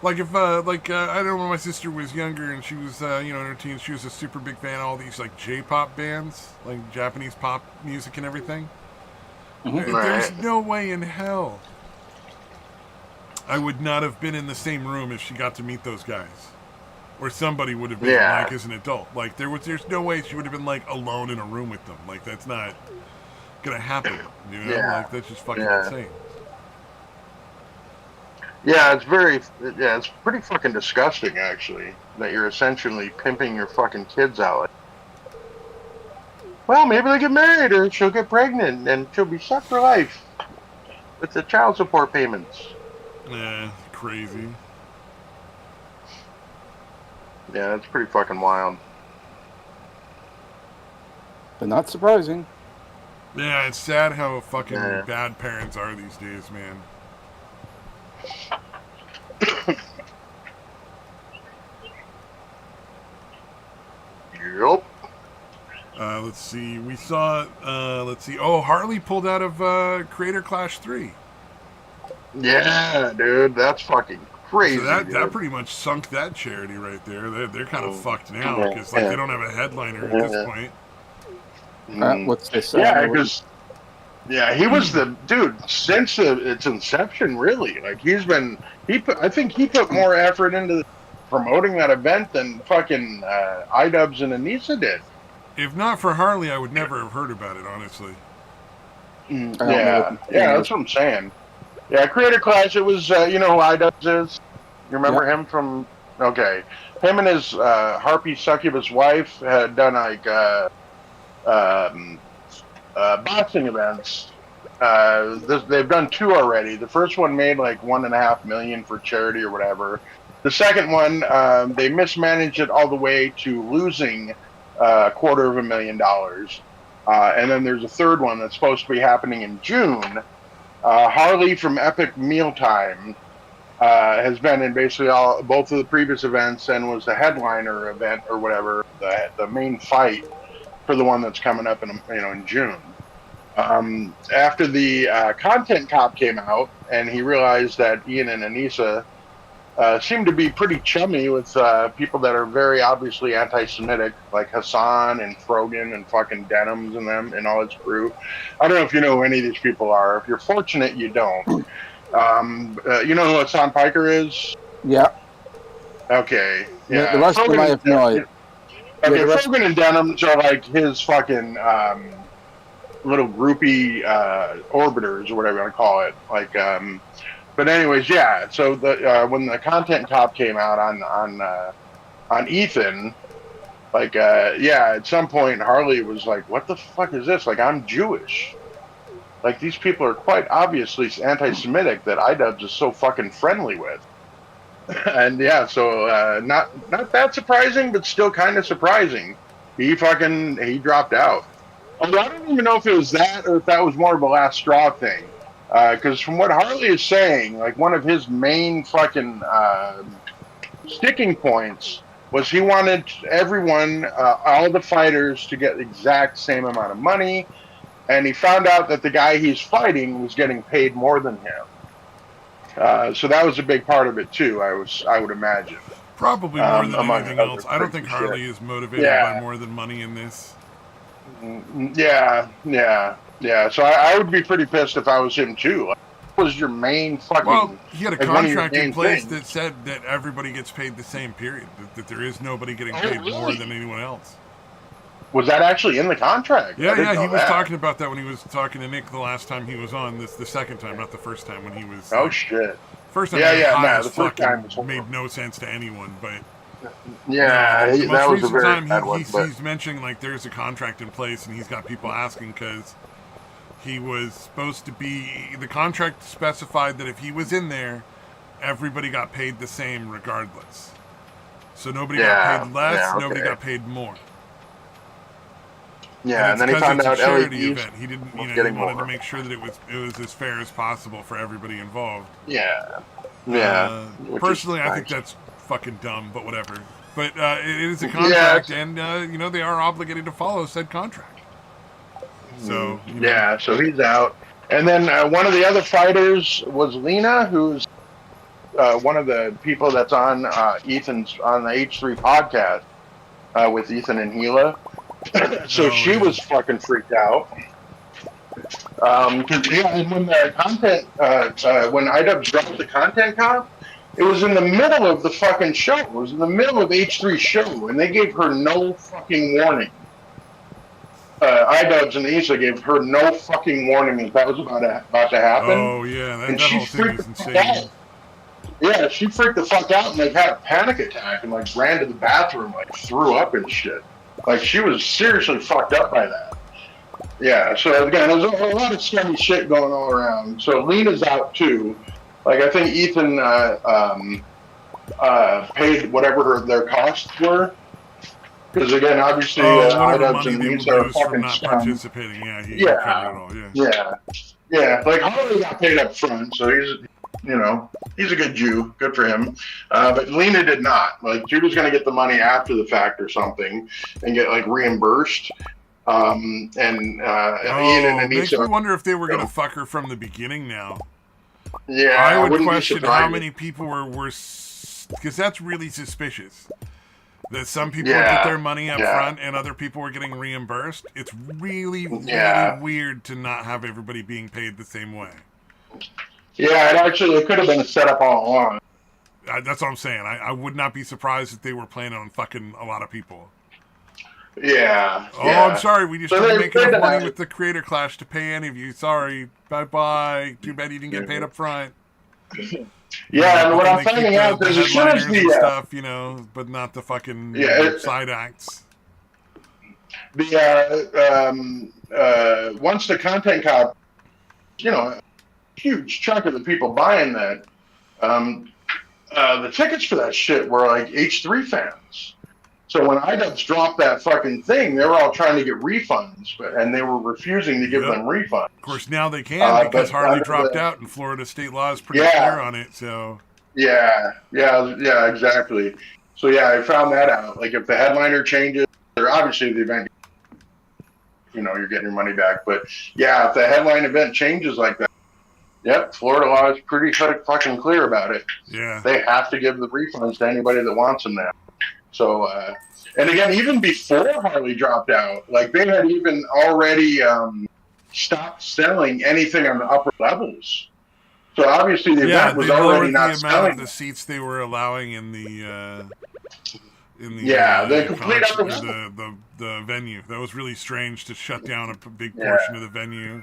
Like if I don't know, when my sister was younger and she was in her teens, she was a super big fan of all these like J-pop bands, like Japanese pop music and everything. Mm-hmm. There's no way in hell I would not have been in the same room if she got to meet those guys. Or somebody would have been like as an adult. Like there's no way she would have been like alone in a room with them. Like that's not gonna happen. You know? Like that's just fucking insane. Yeah, it's pretty fucking disgusting, actually, that you're essentially pimping your fucking kids out. Well, maybe they get married or she'll get pregnant and she'll be set for life with the child support payments. Crazy. Yeah, that's pretty fucking wild. But not surprising. Yeah, it's sad how fucking bad parents are these days, man. Yep. Let's see. We saw. Let's see. Oh, Harley pulled out of Creator Clash 3. Yeah, dude, that's fucking crazy. So that pretty much sunk that charity right there. They're kind of fucked now because like they don't have a headliner at this point. What's this? Yeah, because he was the dude since its inception. Really, like I think he put more effort into promoting that event than fucking iDubbbz and Anissa did. If not for Harley, I would never have heard about it, honestly. Yeah, that's what I'm saying. Yeah, Creator Clash, it was, you know who iDubbbz is? You remember him from, okay. Him and his Harpy Succubus wife had done, like, boxing events. They've done 2 already. The first one made, like, $1.5 million for charity or whatever. The second one, they mismanaged it all the way to losing $250,000. And then there's a third one that's supposed to be happening in June. Harley from Epic Mealtime has been in basically both of the previous events and was the headliner event or whatever, the main fight for the one that's coming up in June. After the Content Cop came out and he realized that Ian and Anissa seem to be pretty chummy with people that are very obviously anti-Semitic, like Hassan and Frogan and fucking Denims and them and all his crew. I don't know if you know who any of these people are. If you're fortunate, you don't. You know who Hassan Piker is? Yeah. Okay. Yeah. The rest of them I have no idea. Okay, Frogan and Denims are like his fucking little groupie orbiters or whatever you want to call it. Like, but anyways, yeah. So when the Content Cop came out on Ethan, like, at some point Harley was like, "What the fuck is this? Like, I'm Jewish. Like, these people are quite obviously anti-Semitic that iDubbbz is so fucking friendly with." And yeah, so not that surprising, but still kind of surprising. He dropped out. Although I don't even know if it was that or if that was more of a last straw thing. Because from what Harley is saying, like one of his main fucking sticking points was he wanted everyone, all the fighters, to get the exact same amount of money, and he found out that the guy he's fighting was getting paid more than him. So that was a big part of it too. I would imagine. Probably more than anything else. I don't think Harley is motivated by more than money in this. Yeah. So I would be pretty pissed if I was him too. Like, what was your main fucking? Well, he had a contract in place that said that everybody gets paid the same. Period. That there is nobody getting paid more than anyone else. Was that actually in the contract? Yeah. He was talking about that when he was talking to Nick the last time he was on. The second time, not the first time when he was. Oh shit. First time. The first time made no sense to anyone, but. Yeah, the most was a very time bad one. He's mentioning like there's a contract in place, and he's got people asking because he was supposed to be. The contract specified that if he was in there, everybody got paid the same regardless. So nobody got paid less, nobody got paid more. Yeah, and then he found out charity event. He didn't, he wanted to make sure that it was as fair as possible for everybody involved. Yeah. Personally, I think that's fucking dumb, but whatever. But it is a contract, and they are obligated to follow said contract. So so he's out. And then one of the other fighters was Lena, who's one of the people that's on Ethan's on the H3 podcast with Ethan and Gila. So she was fucking freaked out. And when the content, when iDubbbz dropped the Content Cop, it was in the middle of the fucking show. It was in the middle of H3's show, and they gave her no fucking warning. iDubbbz and Issa gave her no fucking warning that was about to happen. Oh yeah, that whole thing is insane. Yeah, she freaked the fuck out and like had a panic attack and like ran to the bathroom, like threw up and shit. Like she was seriously fucked up by that. Yeah, so again, there's a lot of scummy shit going all around. So Lena's out too. Like I think Ethan paid whatever their costs were. Because again, obviously, whatever iDubbbz money and they would Lisa are lose from fucking not scum. participating. Yeah, he Yeah, covered it all. Yeah. yeah. Like Harley got paid up front, so he's a good Jew. Good for him. But Lena did not. Like she was going to get the money after the fact or something and get like reimbursed. Ian and Anissa makes me wonder if they were going to fuck her from the beginning. Now, yeah, I would question how many people were because that's really suspicious. That some people would get their money up front and other people were getting reimbursed. It's really, really weird to not have everybody being paid the same way. Yeah, it could have been a setup all along. That's what I'm saying. I would not be surprised if they were planning on fucking a lot of people. Yeah. I'm sorry. We just didn't make enough money with the Creator Clash to pay any of you. Sorry. Bye-bye. Too bad you didn't get paid up front. Yeah, and what I'm finding out is as soon as the stuff, but not the fucking side acts. Once the content cop, a huge chunk of the people buying that, the tickets for that shit were like H3 fans. So when iDubbbz dropped that fucking thing, they were all trying to get refunds, and they were refusing to give them refunds. Of course, now they can because Harley dropped out, and Florida state law is pretty clear on it. So yeah, exactly. So I found that out. Like if the headliner changes, or obviously the event, you're getting your money back. But yeah, if the headline event changes like that, yep, Florida law is pretty fucking clear about it. Yeah, they have to give the refunds to anybody that wants them now. So, and again, even before Harley dropped out, like they had even already stopped selling anything on the upper levels. So obviously the event was already not selling. The amount of the seats they were allowing in the the complete upper level. The venue. That was really strange to shut down a big portion of the venue.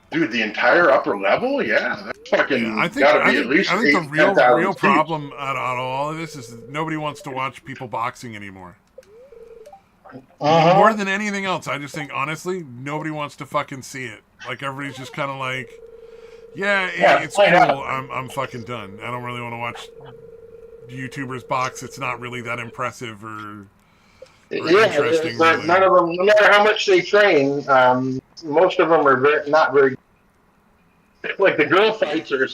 Dude, the entire upper level? Yeah, that's fucking gotta be at least 8,000 the real problem out of all of this is that nobody wants to watch people boxing anymore. More than anything else, I just think, honestly, nobody wants to fucking see it. Like, everybody's just kind of like, it's cool, I'm fucking done. I don't really want to watch YouTubers box. It's not really that impressive or interesting. Really. None of them, no matter how much they train, most of them are not very. Like the girl fights are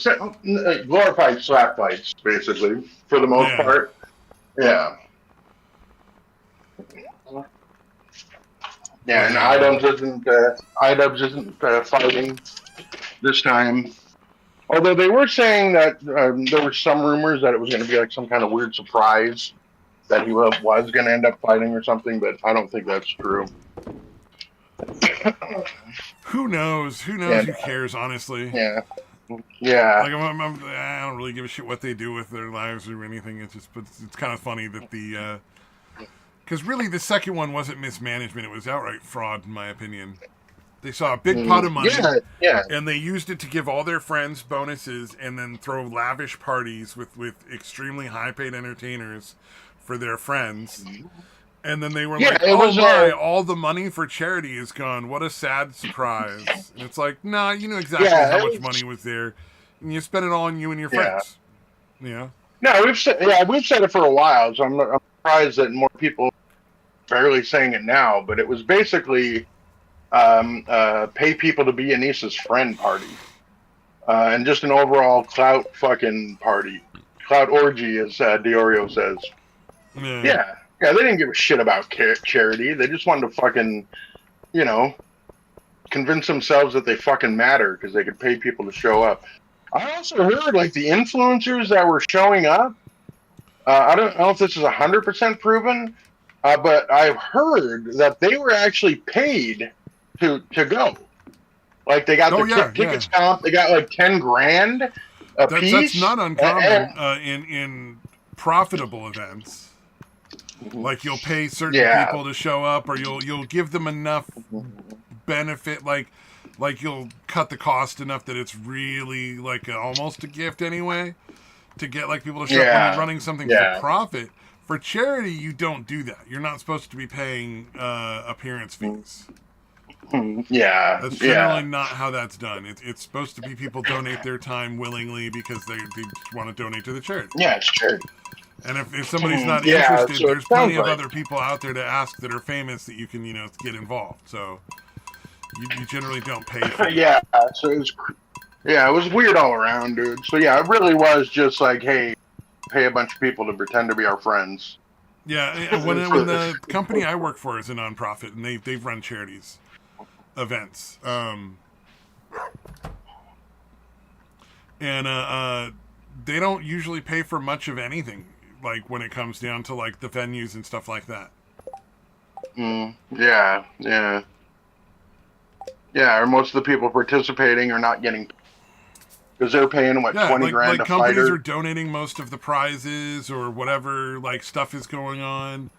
glorified slap fights, basically, for the most part. Yeah. Yeah, and iDubbbz isn't fighting this time. Although they were saying that there were some rumors that it was going to be like some kind of weird surprise that he was going to end up fighting or something, but I don't think that's true. Who knows? Who cares, honestly? Yeah. Like I don't really give a shit what they do with their lives or anything. It's just, but it's kind of funny that because really the second one wasn't mismanagement; it was outright fraud, in my opinion. They saw a big pot of money, and they used it to give all their friends bonuses, and then throw lavish parties with extremely high-paid entertainers for their friends. And then they were like, all the money for charity is gone. What a sad surprise. And it's like, nah, you know exactly how much money was there. And you spent it all on you and your friends. Yeah. No, we've said it for a while, so I'm surprised that more people are barely saying it now. But it was basically pay people to be Anissa's friend party. And just an overall clout fucking party. Clout orgy, as Diorio says. Yeah. Yeah, they didn't give a shit about charity. They just wanted to fucking, convince themselves that they fucking matter because they could pay people to show up. I also heard, like, the influencers that were showing up, I don't know if this is 100% proven, but I've heard that they were actually paid to go. Like, they got tickets comp, they got, like, 10 grand a piece. That's not uncommon in profitable events. Like you'll pay certain people to show up, or you'll give them enough benefit, like you'll cut the cost enough that it's really like almost a gift anyway. to get like people to show up when you're running something for Yeah. profit. For charity, you don't do that. You're not supposed to be paying appearance fees. Yeah. That's generally not how that's done. It's supposed to be people donate their time willingly because they just want to donate to the charity. Yeah, it's true. And if somebody's not Yeah, interested, so it there's plenty of sounds other people out there to ask that are famous that you can, get involved. So you generally don't pay for it. Yeah, so it was weird all around, dude. So yeah, it really was just like, hey, pay a bunch of people to pretend to be our friends. Yeah, when the company I work for is a nonprofit, and they've run charities events, and they don't usually pay for much of anything. Like when it comes down to like the venues and stuff like that. Yeah. Or most of the people participating are not getting, because they're paying $20 grand a companies fighter. are donating most of the prizes or whatever like stuff is going on.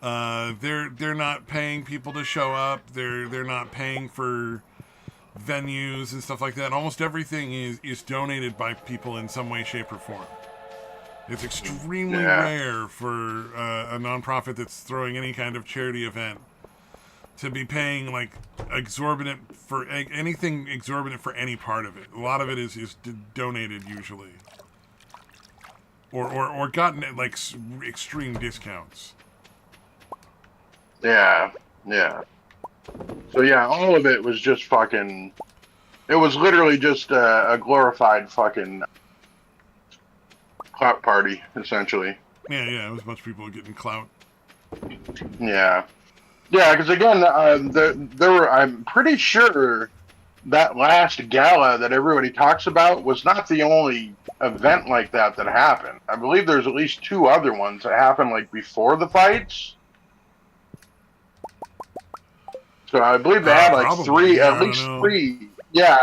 They're not paying people to show up. They're not paying for venues and stuff like that. Almost everything is donated by people in some way, shape, or form. It's extremely rare for a nonprofit that's throwing any kind of charity event to be paying like exorbitant for anything exorbitant for any part of it. A lot of it is donated usually, or gotten at like extreme discounts. Yeah. So yeah, all of it was just fucking. It was literally just a glorified fucking clout party, essentially. Yeah, it was a bunch of people getting clout. Yeah, because again, there were. I'm pretty sure that last gala that everybody talks about was not the only event like that happened. I believe there's at least 2 other ones that happened like before the fights. So I believe they had like probably. 3, Yeah, at least 3. Yeah,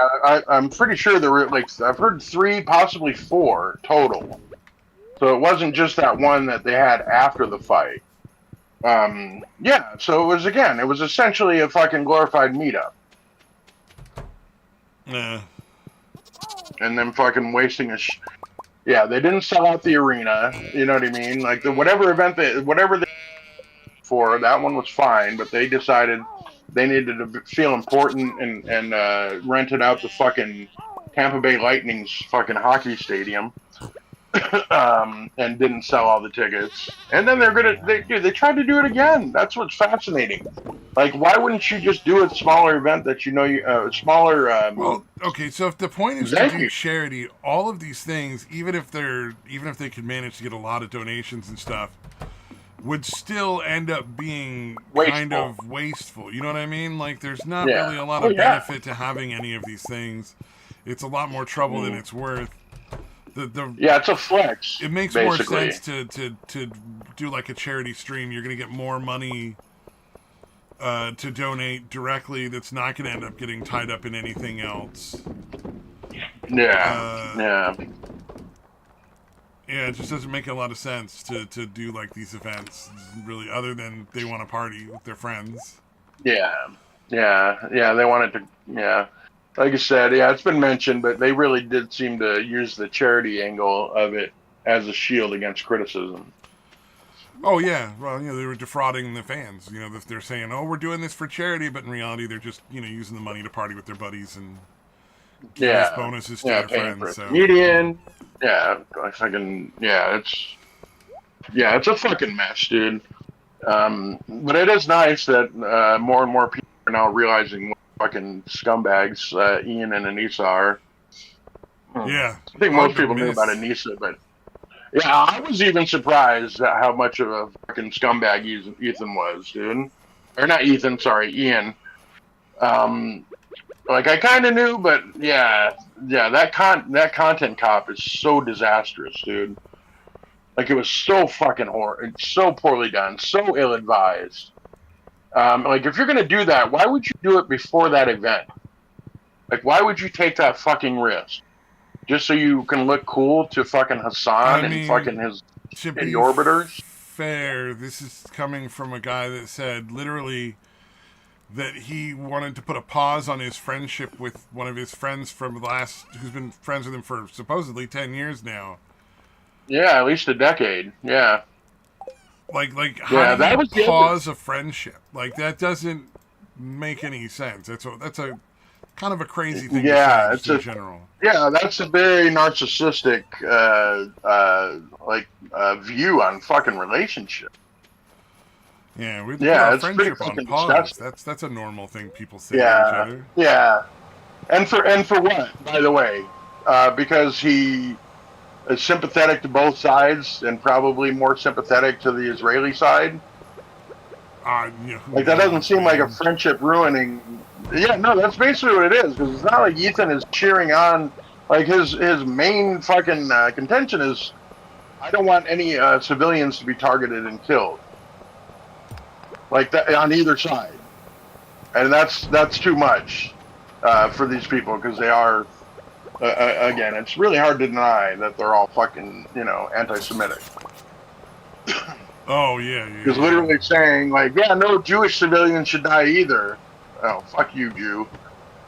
I'm pretty sure there were like, I've heard 3, possibly 4 total. So it wasn't just that one that they had after the fight. Yeah, so it was essentially a fucking glorified meetup. Yeah. And then fucking wasting yeah, they didn't sell out the arena, you know what I mean? Like whatever they for, that one was fine, but they decided they needed to feel important and rented out the fucking Tampa Bay Lightning's fucking hockey stadium. And didn't sell all the tickets. And then they tried to do it again. That's what's fascinating. Like, why wouldn't you just do a smaller event that smaller? Well, okay. So if the point is to do charity, all of these things, even if they could manage to get a lot of donations and stuff, would still end up being kind of wasteful. You know what I mean? Like, there's not really a lot of benefit to having any of these things. It's a lot more trouble than it's worth. It's a flex. It makes more sense to do like a charity stream. You're going to get more money to donate directly. That's not going to end up getting tied up in anything else. Yeah. Yeah, it just doesn't make a lot of sense to do like these events, really, other than they want to party with their friends. Yeah. They wanted to. Yeah. Like I said, it's been mentioned, but they really did seem to use the charity angle of it as a shield against criticism. Oh, yeah. Well, they were defrauding the fans. They're saying, oh, we're doing this for charity, but in reality, they're just, using the money to party with their buddies and give bonuses to their friends. So. Comedian. It's a fucking mess, dude. But it is nice that more and more people are now realizing fucking scumbags Ian and Anissa are. Yeah. I think most people knew about Anissa, but I was even surprised at how much of a fucking scumbag Ethan was, dude. Or not Ethan, sorry, Ian. Like I kind of knew, but that content cop is so disastrous, dude. Like it was so fucking horrible, so poorly done, so ill-advised. Like, if you're going to do that, why would you do it before that event? Like, why would you take that fucking risk? Just so you can look cool to fucking Hassan and fucking his shitty orbiters? Fair, this is coming from a guy that said, literally, that he wanted to put a pause on his friendship with one of his friends from who's been friends with him for supposedly 10 years now. Yeah, at least a decade. Yeah. Like Yeah, how do that you was the other. pause a friendship? Like that doesn't make any sense. That's a kind of a crazy thing to say Yeah, just it's in a general. yeah, that's a very narcissistic view on fucking relationship. Yeah, we had to put our Yeah, it's pretty friendship on fucking pause. disgusting. That's a normal thing people say to each Yeah, other. yeah, and for what? By the way, because he is sympathetic to both sides and probably more sympathetic to the Israeli side. Who Like that doesn't knows, seem like a man? friendship ruining. Yeah, no, that's basically what it is. Because it's not like Ethan is cheering on. Like his main fucking contention is, I don't want any civilians to be targeted and killed. Like that on either side, and that's too much for these people because they are. Again, it's really hard to deny that they're all fucking, anti-Semitic. Oh yeah, yeah, Because yeah. literally saying like, yeah, no Jewish civilians should die either. Oh, fuck you, Jew.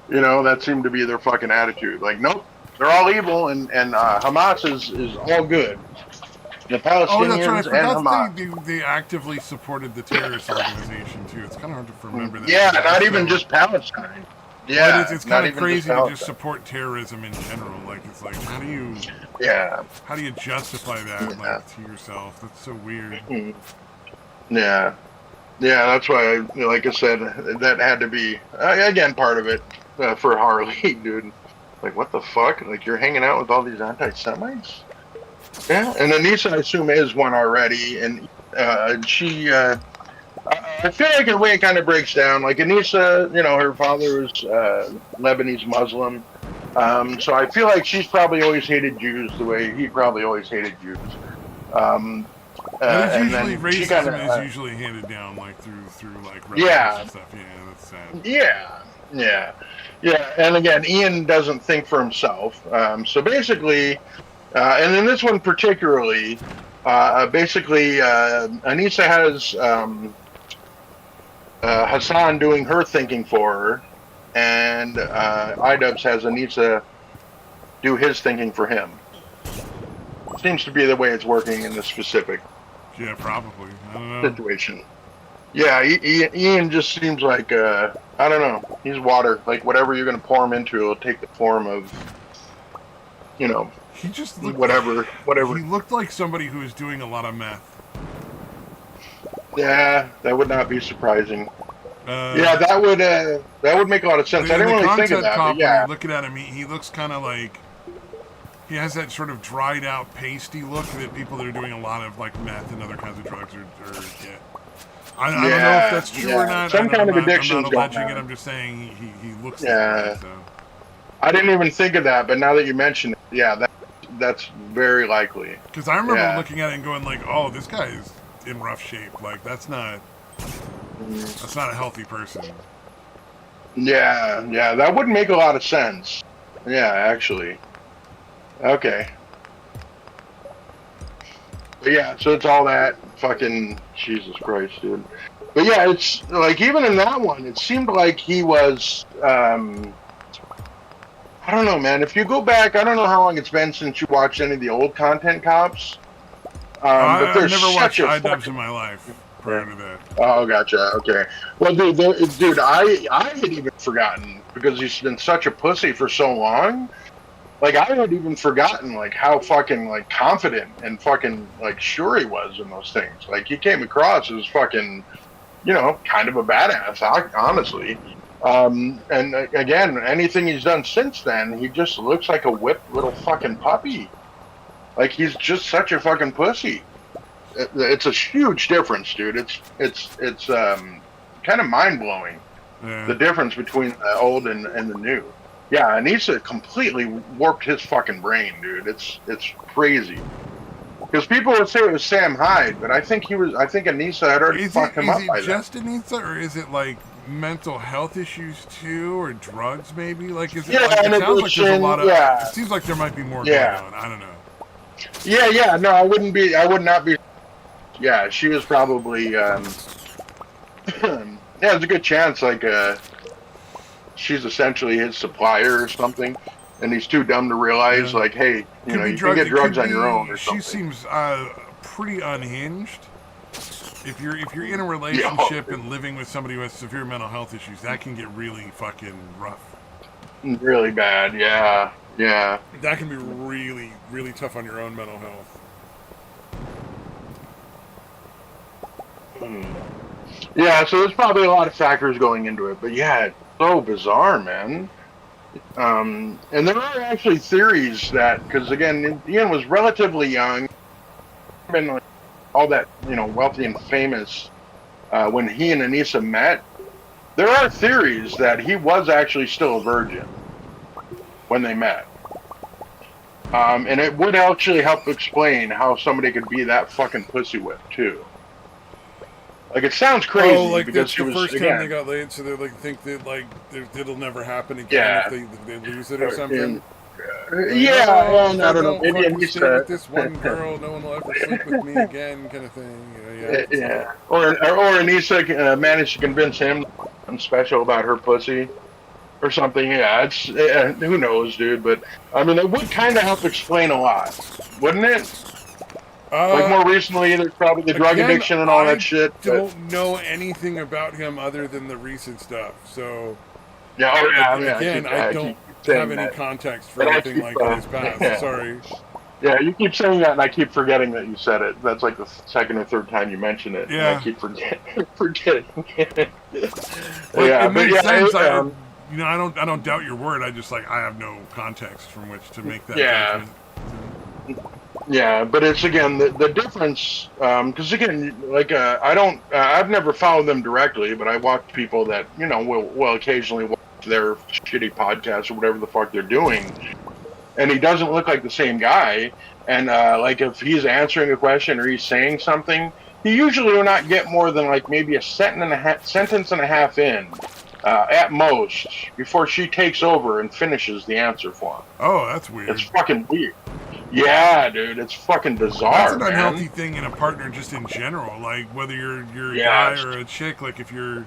That seemed to be their fucking attitude. Like, nope, they're all evil, and Hamas is all good. The Oh, that's right. I Palestinians and forgot that Hamas. they actively supported the terrorist organization too. It's kind of hard to remember that. Yeah, It's not even so, just Palestine. well, Yeah, it's kind not of even just crazy to just Palestine. support terrorism in general. Like it's like Yeah, how do you justify that yeah, like to yourself? That's so weird. mm, yeah, yeah. That's why, like I said, that had to be again part of it for Harley, dude. Like, what the fuck? Like, you're hanging out with all these anti-Semites? Yeah, and Anissa, I assume, is one already, and she. I feel like in a way it kind of breaks down. Like Anissa, her father was Lebanese Muslim, so I feel like she's probably always hated Jews the way he probably always hated Jews. Um, That is and usually then she kind racism of, is usually handed down like through like relatives yeah, and stuff. Yeah, that's sad. yeah, yeah, yeah. And again, Ian doesn't think for himself. So basically, and in this one particularly, basically, Anissa has Hassan doing her thinking for her, and Idubbbz has Anissa do his thinking for him. Seems to be the way it's working in this specific Yeah, probably. I don't know. situation. Yeah, Ian just seems like I don't know. He's water. Like whatever you're gonna pour him into, it'll take the form of, He just looked. whatever. He looked like somebody who was doing a lot of meth. Yeah, that would not be surprising. Yeah, Uh, that would make a lot of sense. I in didn't the really think of content that, but comp, when yeah, you're looking at him, he looks kind of like he has that sort of dried out, pasty look that people that are doing a lot of like meth and other kinds of drugs or get. I don't know if that's true or not. Some kind of I'm addiction's not going alleging it. on. I'm just saying he looks that Yeah, way. So. I didn't even think of that, but now that you mention it, yeah, that's very likely. Because I remember Yeah. looking at it and going like, "Oh, this guy is in rough shape. Like that's not a healthy person." Yeah, that would make a lot of sense. Yeah, actually. Okay. But yeah, so it's all that fucking Jesus Christ, dude. But yeah, it's like even in that one, it seemed like he was. I don't know, man. If you go back, I don't know how long it's been since you watched any of the old content cops. But I've there's never watched such a iDubbbz in fucking. my life prior to that. Oh, gotcha. Okay. Well, dude, I had even forgotten because he's been such a pussy for so long. Like I had even forgotten like how fucking like confident and fucking like sure he was in those things. Like he came across as fucking, kind of a badass, honestly. And again, anything he's done since then, he just looks like a whipped little fucking puppy. Like he's just such a fucking pussy. It's a huge difference, dude. It's kind of mind blowing Yeah. the difference between the old and the new. Yeah, Anissa completely warped his fucking brain, dude. It's crazy. Because people would say it was Sam Hyde, but I think Anissa had already fucked him up by Is it then. just Anissa, or is it like mental health issues too, or drugs maybe? Like, is it Yeah, like and it sounds like there's a lot of? yeah. It seems like there might be more Yeah. going on. I don't know. Yeah, no, I would not be. Yeah, she was probably. Yeah, there's a good chance. Like, she's essentially his supplier or something. and he's too dumb to realize, like, hey, you know, you can get drugs on your own or something. She seems pretty unhinged. If you're in a relationship and living with somebody who has severe mental health issues, that can get really fucking rough. Really bad, yeah. That can be really, really tough on your own mental health. Yeah, so there's probably a lot of factors going into it, but yeah, it's so bizarre, man. And there are actually theories that, because again, Ian was relatively young, been like all that, you know, wealthy and famous when he and Anissa met. There are theories that he was actually still a virgin when they met. And it would actually help explain how somebody could be that fucking pussy whipped, too. Like, it sounds crazy. Oh, like because that's the first time they got laid, so they like think that like it'll never happen again if they lose it or something. I don't know. Maybe Anissa with this one girl, no one will ever sleep with me again, kind of thing. Yeah. Or Anissa managed to convince him something special about her pussy or something. Yeah, it's who knows, dude. But I mean, it would kind of help explain a lot, wouldn't it? Like more recently, there's probably the drug addiction and all that shit. I don't know anything about him other than the recent stuff. So again, I don't have any context for anything like in his past. Yeah. Sorry. Yeah, you keep saying that, and I keep forgetting that you said it. That's like the second or third time you mention it. Yeah. And I keep forgetting. It makes sense. I don't doubt your word. I just I have no context from which to make that judgment. Yeah, but it's again the difference because again, I've never followed them directly, but I watch people that will occasionally watch their shitty podcasts or whatever the fuck they're doing, and he doesn't look like the same guy. And if he's answering a question or he's saying something, he usually will not get more than maybe a sentence and a half in. At most, before she takes over and finishes the answer for him. Oh, that's weird. It's fucking weird. Yeah, dude, it's fucking bizarre. That's an unhealthy thing in a partner, just in general. Like whether you're a guy or a chick. Like if your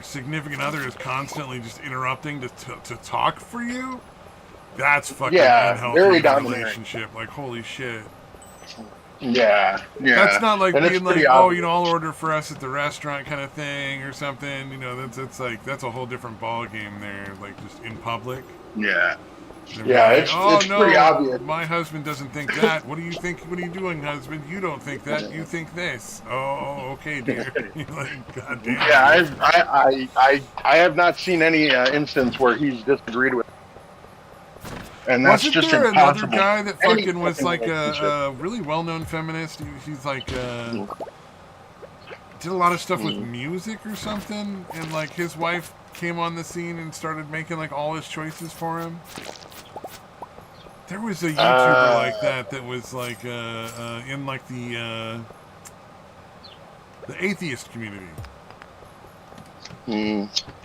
significant other is constantly just interrupting to talk for you, that's fucking unhealthy in a relationship. Like holy shit. Yeah. That's not like and being like, I'll order for us at the restaurant kind of thing or something. That's a whole different ball game there. Like just in public. Yeah. It's pretty obvious. My husband doesn't think that. What do you think? What are you doing, husband? You don't think that. You think this. Oh, okay, dear. God damn. Yeah, I have not seen any instance where he's disagreed with. And that's Wasn't just there impossible. Another guy that fucking was like a really well-known feminist? He's like did a lot of stuff with music or something, and like his wife came on the scene and started making like all his choices for him. There was a YouTuber like that was like in like the atheist community.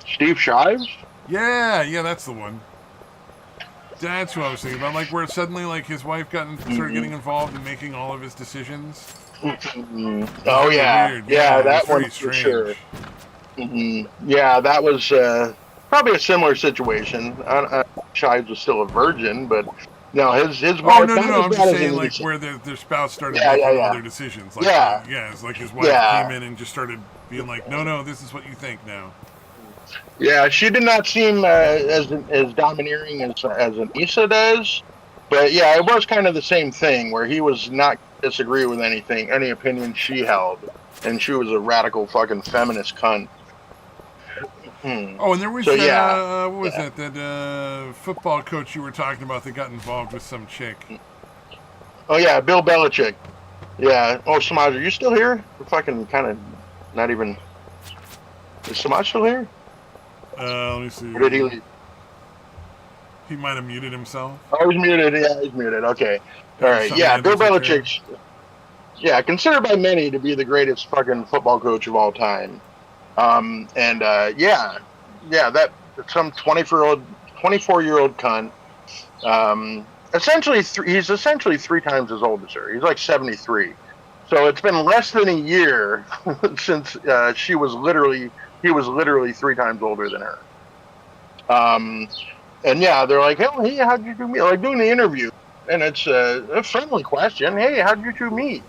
Steve Shives? Yeah, that's the one. That's who I was thinking about. Like where suddenly like his wife started getting involved in making all of his decisions. Oh yeah, weird. That one strange. for sure. Yeah, that was probably a similar situation. Shives was still a virgin, but no, his wife. Oh no! I'm just saying like where their spouse started making all their decisions. Like, it's like his wife came in and just started being like, no, this is what you think now. Yeah, she did not seem as domineering as Anissa does, but yeah, it was kind of the same thing where he was not disagree with any opinion she held, and she was a radical fucking feminist cunt. Oh, and there was what was that football coach you were talking about that got involved with some chick? Oh yeah, Bill Belichick. Yeah. Oh, Samaj, are you still here? We're fucking kind of not even. Is Samaj still here? Let me see. Or did he leave? He might have muted himself. Oh, he's muted. Yeah, he's muted. Okay. All right. Yeah, Bill Belichick. Yeah, considered by many to be the greatest fucking football coach of all time. That some 24-year-old cunt. He's essentially 3 times as old as her. He's like 73. So it's been less than a year since he was literally 3 times older than her. And yeah, they're like, hey, how'd you two meet? Like doing the interview, and it's a friendly question. Hey, how'd you two meet?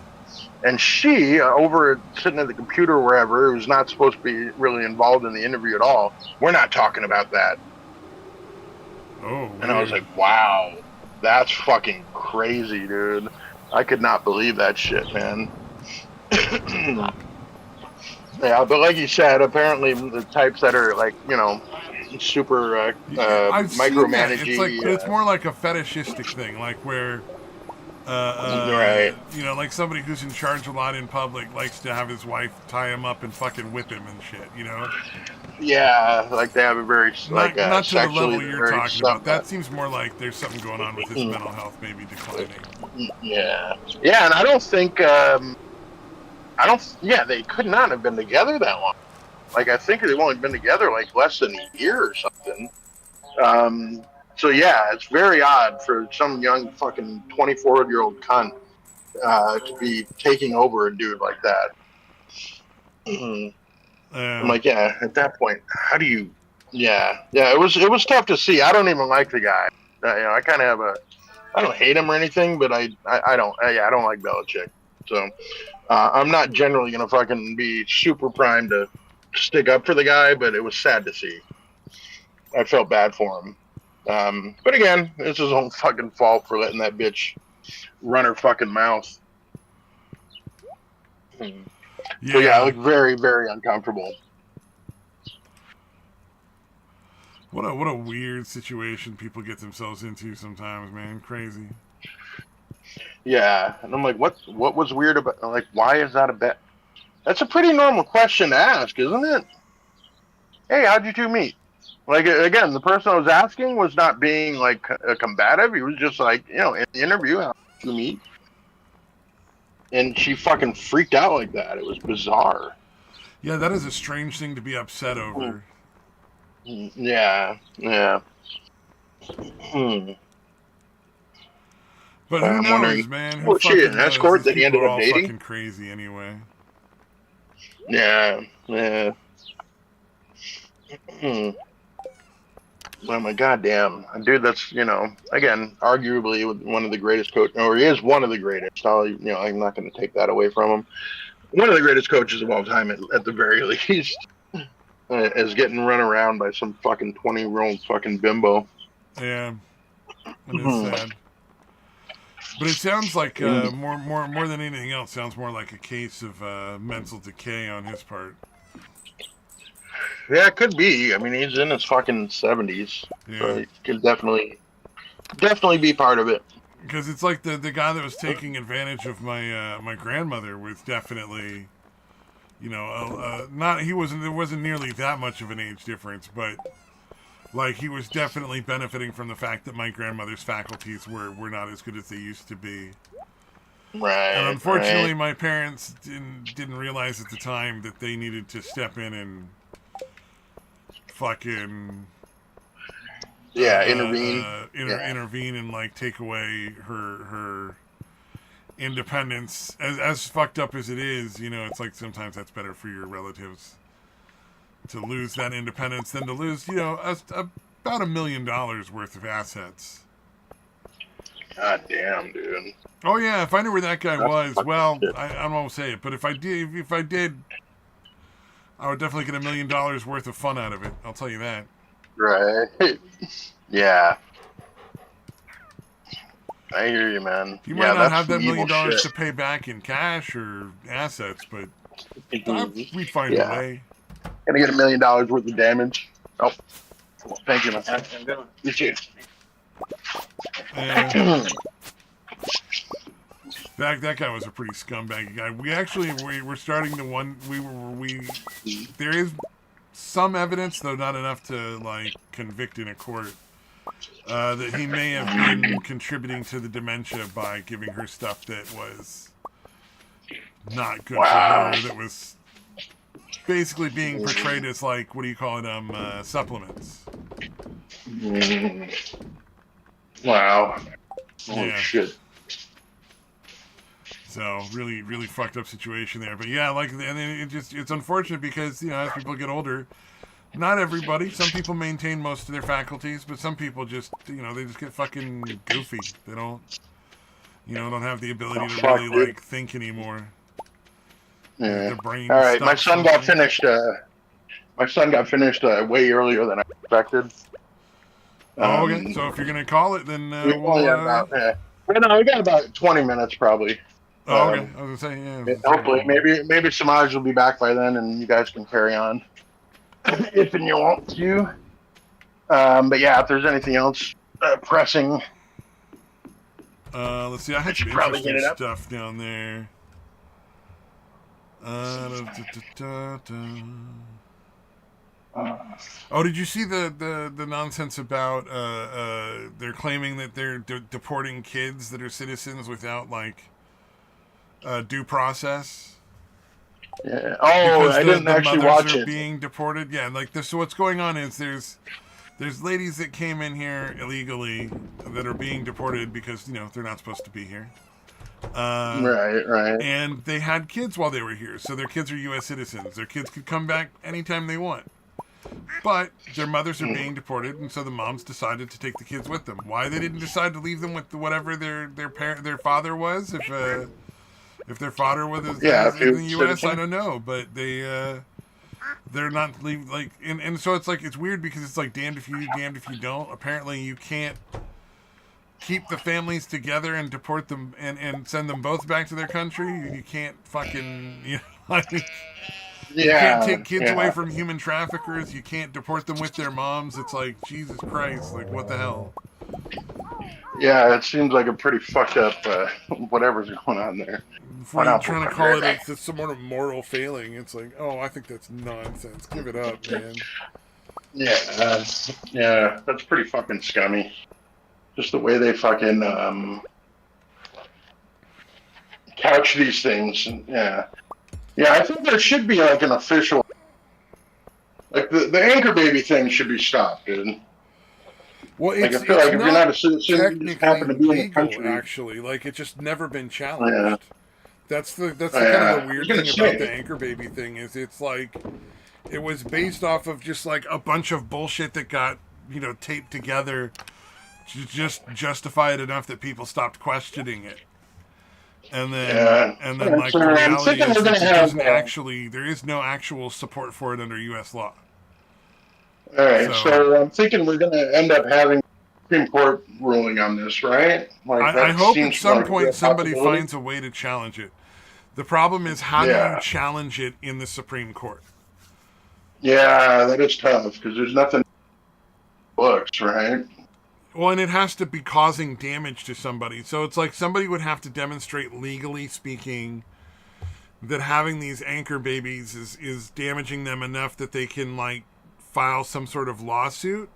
And she, over sitting at the computer or wherever, who's not supposed to be really involved in the interview at all, we're not talking about that. Oh, And I was weird. like, wow, that's fucking crazy, dude. I could not believe that shit, man. Yeah, but like you said, apparently the types that are like, super I've seen that. It's like, micromanaging. but it's more like a fetishistic thing, like where, Right. like somebody who's in charge a lot in public likes to have his wife tie him up and fucking whip him and shit. Yeah, like they have a very Not to the sexually level you're very talking about. That seems more like there's something going on with his mental health, maybe declining. yeah, yeah, and I don't think yeah, they could not have been together that long. Like I think they've only been together like less than a year or something. So yeah, it's very odd for some young fucking 24-year-old cunt to be taking over a dude like that. I'm like, yeah, at that point, how do you? Yeah, yeah, it was tough to see. I don't even like the guy. I kind of have I don't hate him or anything, but I don't. Yeah, I don't like Belichick. So I'm not generally gonna fucking be super primed to stick up for the guy, but it was sad to see. I felt bad for him. But again, it's his own fucking fault for letting that bitch run her fucking mouth. So yeah, I look very, very uncomfortable. What a weird situation people get themselves into sometimes, man. Crazy. Yeah, and I'm like, what was weird about? Like, why is that a bet? That's a pretty normal question to ask, isn't it? Hey, how'd you two meet? Like again, the person I was asking was not being like combative. He was just like, in the interview, how'd you meet? And she fucking freaked out like that. It was bizarre. Yeah, that is a strange thing to be upset over. Yeah, yeah. But who I'm knows, wondering, man? Who was she fucking an knows? escort These that he people ended are up all dating? fucking crazy anyway. Yeah, yeah. Oh my goddamn, dude! That's again, arguably one of the greatest coach, or he is one of the greatest. I'm not going to take that away from him. One of the greatest coaches of all time, at the very least, is getting run around by some fucking 20-year-old fucking bimbo. Yeah, it is sad. But it sounds like more than anything else, sounds more like a case of mental decay on his part. Yeah, it could be. I mean, he's in his fucking 70s, so it could definitely be part of it. Because it's like the guy that was taking advantage of my grandmother was definitely, not there wasn't nearly that much of an age difference, but like he was definitely benefiting from the fact that my grandmother's faculties were not as good as they used to be. Right. And unfortunately, my parents didn't realize at the time that they needed to step in and fucking intervene and like take away her independence. As fucked up as it is, it's like sometimes that's better for your relatives to lose that independence than to lose, about $1 million worth of assets. God damn, dude. Oh yeah, if I knew where that guy was, well, I won't say it, but if I did, I would definitely get $1 million worth of fun out of it. I'll tell you that. Right. Yeah. I hear you, man. You might not have that $1 million to pay back in cash or assets, but we'd find a way. Gonna get $1 million worth of damage. Oh, thank you, man. You too. That guy was a pretty scumbag guy. We're starting to there is some evidence, though not enough to like convict in a court, that he may have been contributing to the dementia by giving her stuff that was not good for her. That was basically being portrayed as like, what do you call it? Supplements. Wow. Holy shit. So really, really fucked up situation there. But yeah, and it's unfortunate because as people get older, Not everybody. Some people maintain most of their faculties, but some people just, they just get fucking goofy. They don't, don't have the ability to really, dude. like, think anymore. Yeah. Their brain All right, my stops son got functioning. finished. My son got finished way earlier than I expected. Okay. So if you're gonna call it, then we only had about. No, we got about 20 minutes probably. okay. I was gonna say, yeah. Hopefully, maybe Samaj will be back by then, and you guys can carry on if and you want to. But yeah, if there's anything else pressing, let's see. I had some probably get interesting it up. stuff down there. Oh, did you see the nonsense about they're claiming that they're deporting kids that are citizens without like due process? Yeah. Oh, I didn't actually watch it. Being deported. Yeah, like this. So what's going on is there's ladies that came in here illegally that are being deported because they're not supposed to be here. Right. And they had kids while they were here, so their kids are U.S. citizens. Their kids could come back anytime they want. But their mothers are being deported, and so the moms decided to take the kids with them. Why they didn't decide to leave them with whatever their father was, if their father was in the U.S., I don't know. But they're not leave and so it's weird because it's like damned if you do, damned if you don't. Apparently, you can't keep the families together and deport them and send them both back to their country. You can't fucking you can't take kids away from human traffickers. You can't deport them with their moms. It's like, Jesus Christ, like what the hell? Yeah, it seems like a pretty fucked up whatever's going on there. Before you're trying to call it it's some sort of moral failing, it's like, oh, I think that's nonsense. Give it up, man. Yeah, that's pretty fucking scummy. Just the way they fucking couch these things. Yeah, I think there should be like an official, like the anchor baby thing should be stopped, dude. Well, I feel like if you're not a citizen, you just happen to be in the legal, country. actually, like it's just never been challenged. Yeah. That's the kind of the weird thing about the anchor baby thing is it's like it was based off of just like a bunch of bullshit that got taped together to just justify it enough that people stopped questioning it. And then, like the reality is that there is no actual support for it under U.S. law. All right, so I'm thinking we're going to end up having a Supreme Court ruling on this, right? Like I hope at some point somebody finds a way to challenge it. The problem is how do you challenge it in the Supreme Court? Yeah, that is tough because there's nothing books, right? Well, and it has to be causing damage to somebody. So it's like somebody would have to demonstrate, legally speaking, that having these anchor babies is damaging them enough that they can, like, file some sort of lawsuit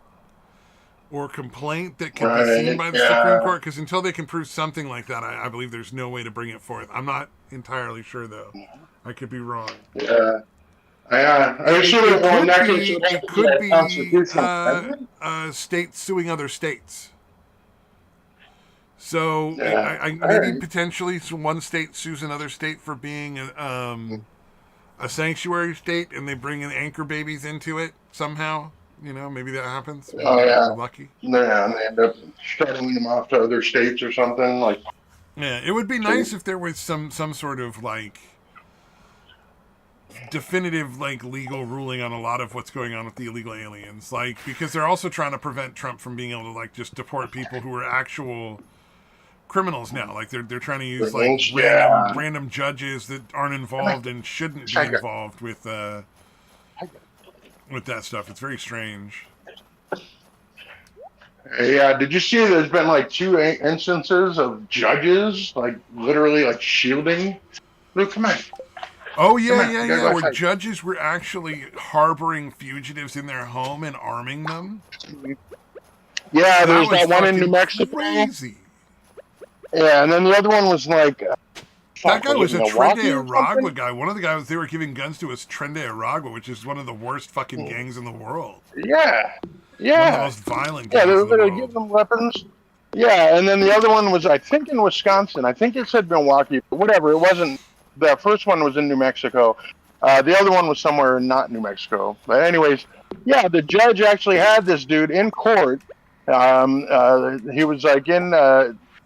or complaint that can be seen by the Supreme Court. Because until they can prove something like that, I believe there's no way to bring it forth. I'm not entirely sure, though. I could be wrong. Yeah. It could be states suing other states. So maybe potentially one state sues another state for being a sanctuary state, and they bring in anchor babies into it somehow. Maybe that happens. Maybe we're lucky. Yeah, and they end up shuttling them off to other states or something like. Yeah, it would be nice if there was some sort of like definitive like legal ruling on a lot of what's going on with the illegal aliens, like because they're also trying to prevent Trump from being able to like just deport people who are actual criminals now. Like they're trying to use like random judges that aren't involved and shouldn't be involved with that stuff. It's very strange. Yeah, did you see there's been like 2 instances of judges like literally like shielding? Look, come on. Oh, yeah. Where judges were actually harboring fugitives in their home and arming them. Yeah, there's that one in New Mexico. Crazy. Yeah, and then the other one was like... that guy was a Tren de Aragua guy. One of the guys they were giving guns to was Tren de Aragua, which is one of the worst fucking gangs in the world. Yeah. One of the most violent gangs in the world. They were giving them weapons. Yeah, and then the other one was, I think, in Wisconsin. I think it said Milwaukee, but whatever. It wasn't... The first one was in New Mexico. The other one was somewhere not New Mexico. But anyways, Yeah, the judge actually had this dude in court. He was like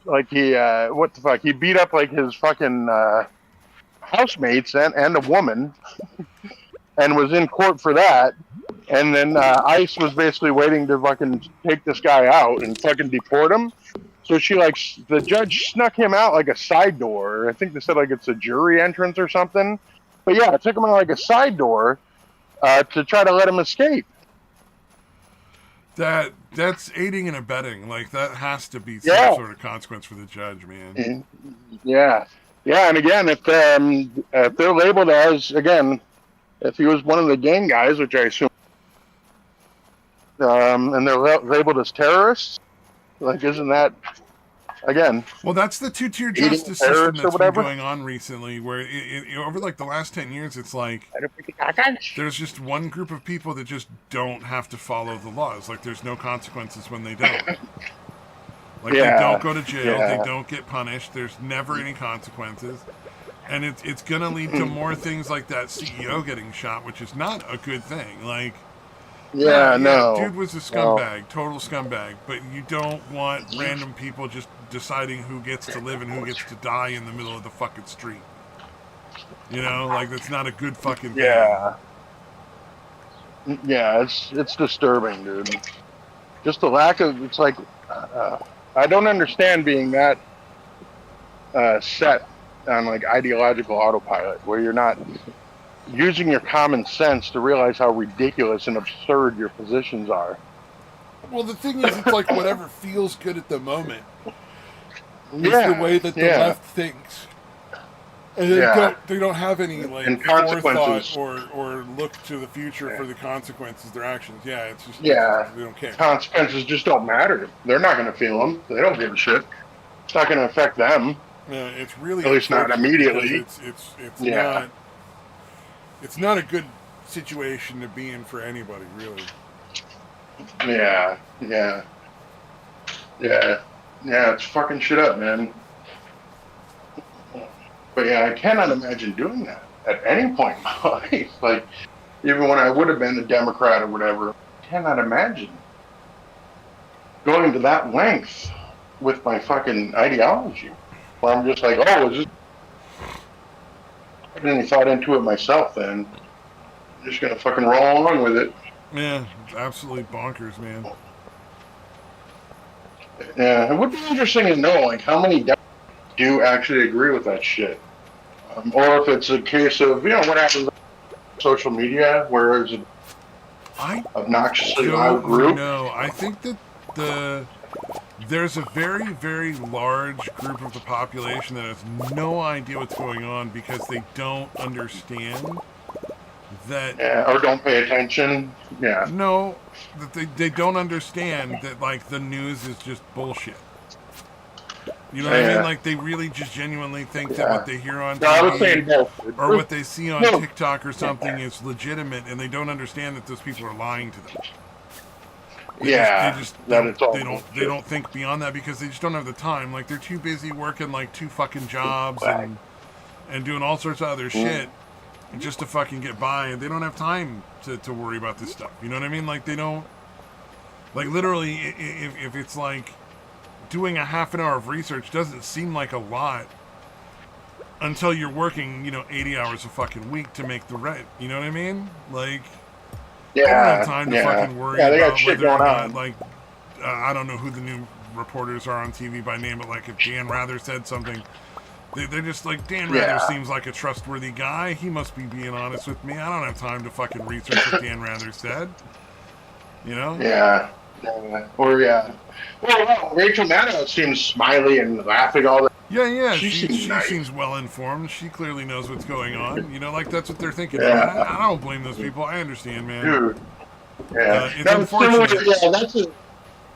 like what the fuck? He beat up like his fucking housemates and a woman, and was in court for that. And then ICE was basically waiting to fucking take this guy out and fucking deport him. So the judge snuck him out like a side door. I think they said like it's a jury entrance or something. But yeah, it took him out like a side door to try to let him escape. That's aiding and abetting. Like that has to be some sort of consequence for the judge, man. Yeah, yeah. And again, if they're labeled as, again, if he was one of the gang guys, which I assume, and they're labeled as terrorists, like, isn't that, again? Well, that's the two-tier justice system that's been going on recently, where over like the last 10 years, it's like there's just one group of people that just don't have to follow the laws. Like there's no consequences when they don't. Like they don't go to jail, they don't get punished. There's never any consequences, and it's gonna lead to more things like that CEO getting shot, which is not a good thing. Like. No. Dude was a scumbag, total scumbag. But you don't want random people just deciding who gets to live and who gets to die in the middle of the fucking street. You know, like that's not a good fucking thing. Yeah, it's disturbing, dude. Just the lack of, it's like, I don't understand being that set on like ideological autopilot, where you're not using your common sense to realize how ridiculous and absurd your positions are. Well, the thing is, it's like whatever feels good at the moment is the way that the left thinks. And they don't have any like forethought or look to the future for the consequences of their actions. Yeah, it's just they don't care. Consequences just don't matter. They're not going to feel them. They don't give a shit. It's not going to affect them. Yeah, it's really, at least not immediately. It's not a good situation to be in for anybody, really. Yeah. It's fucking shit up, man. But yeah, I cannot imagine doing that at any point in my life. Like, even when I would have been a Democrat or whatever, I cannot imagine going to that length with my fucking ideology. Where I'm just like, I didn't even thought into it myself then. I'm just gonna fucking roll along with it. Yeah, it's absolutely bonkers, man. Yeah, it would be interesting to know, like, how many do actually agree with that shit. Or if it's a case of, what happens on social media, where it's an obnoxiously loud group. No, I think that there's a very, very large group of the population that has no idea what's going on because they don't understand that... Yeah, or don't pay attention. Yeah. No, that they don't understand that, like, the news is just bullshit. You know what I mean? Like, they really just genuinely think that what they hear on TV or what they see on TikTok or something is legitimate, and they don't understand that those people are lying to them. They don't think beyond that because they just don't have the time. Like, they're too busy working, like, 2 fucking jobs and doing all sorts of other shit just to fucking get by, and they don't have time to worry about this stuff. You know what I mean? Like, they don't... Like, literally, if it's like... Doing a half an hour of research doesn't seem like a lot until you're working, 80 hours a fucking week to make the rent. You know what I mean? Like, I don't have time to fucking worry about whether or not, like, I don't know who the new reporters are on TV by name, but, like, if Dan Rather said something, they're just like, Dan Rather seems like a trustworthy guy. He must be being honest with me. I don't have time to fucking research what Dan Rather said. You know? Yeah. Well, Rachel Maddow seems smiley and laughing all the time. Yeah. She seems well informed. She clearly knows what's going on. Like, that's what they're thinking. Yeah. I don't blame those people. I understand, man. Dude. Yeah. It's unfortunate.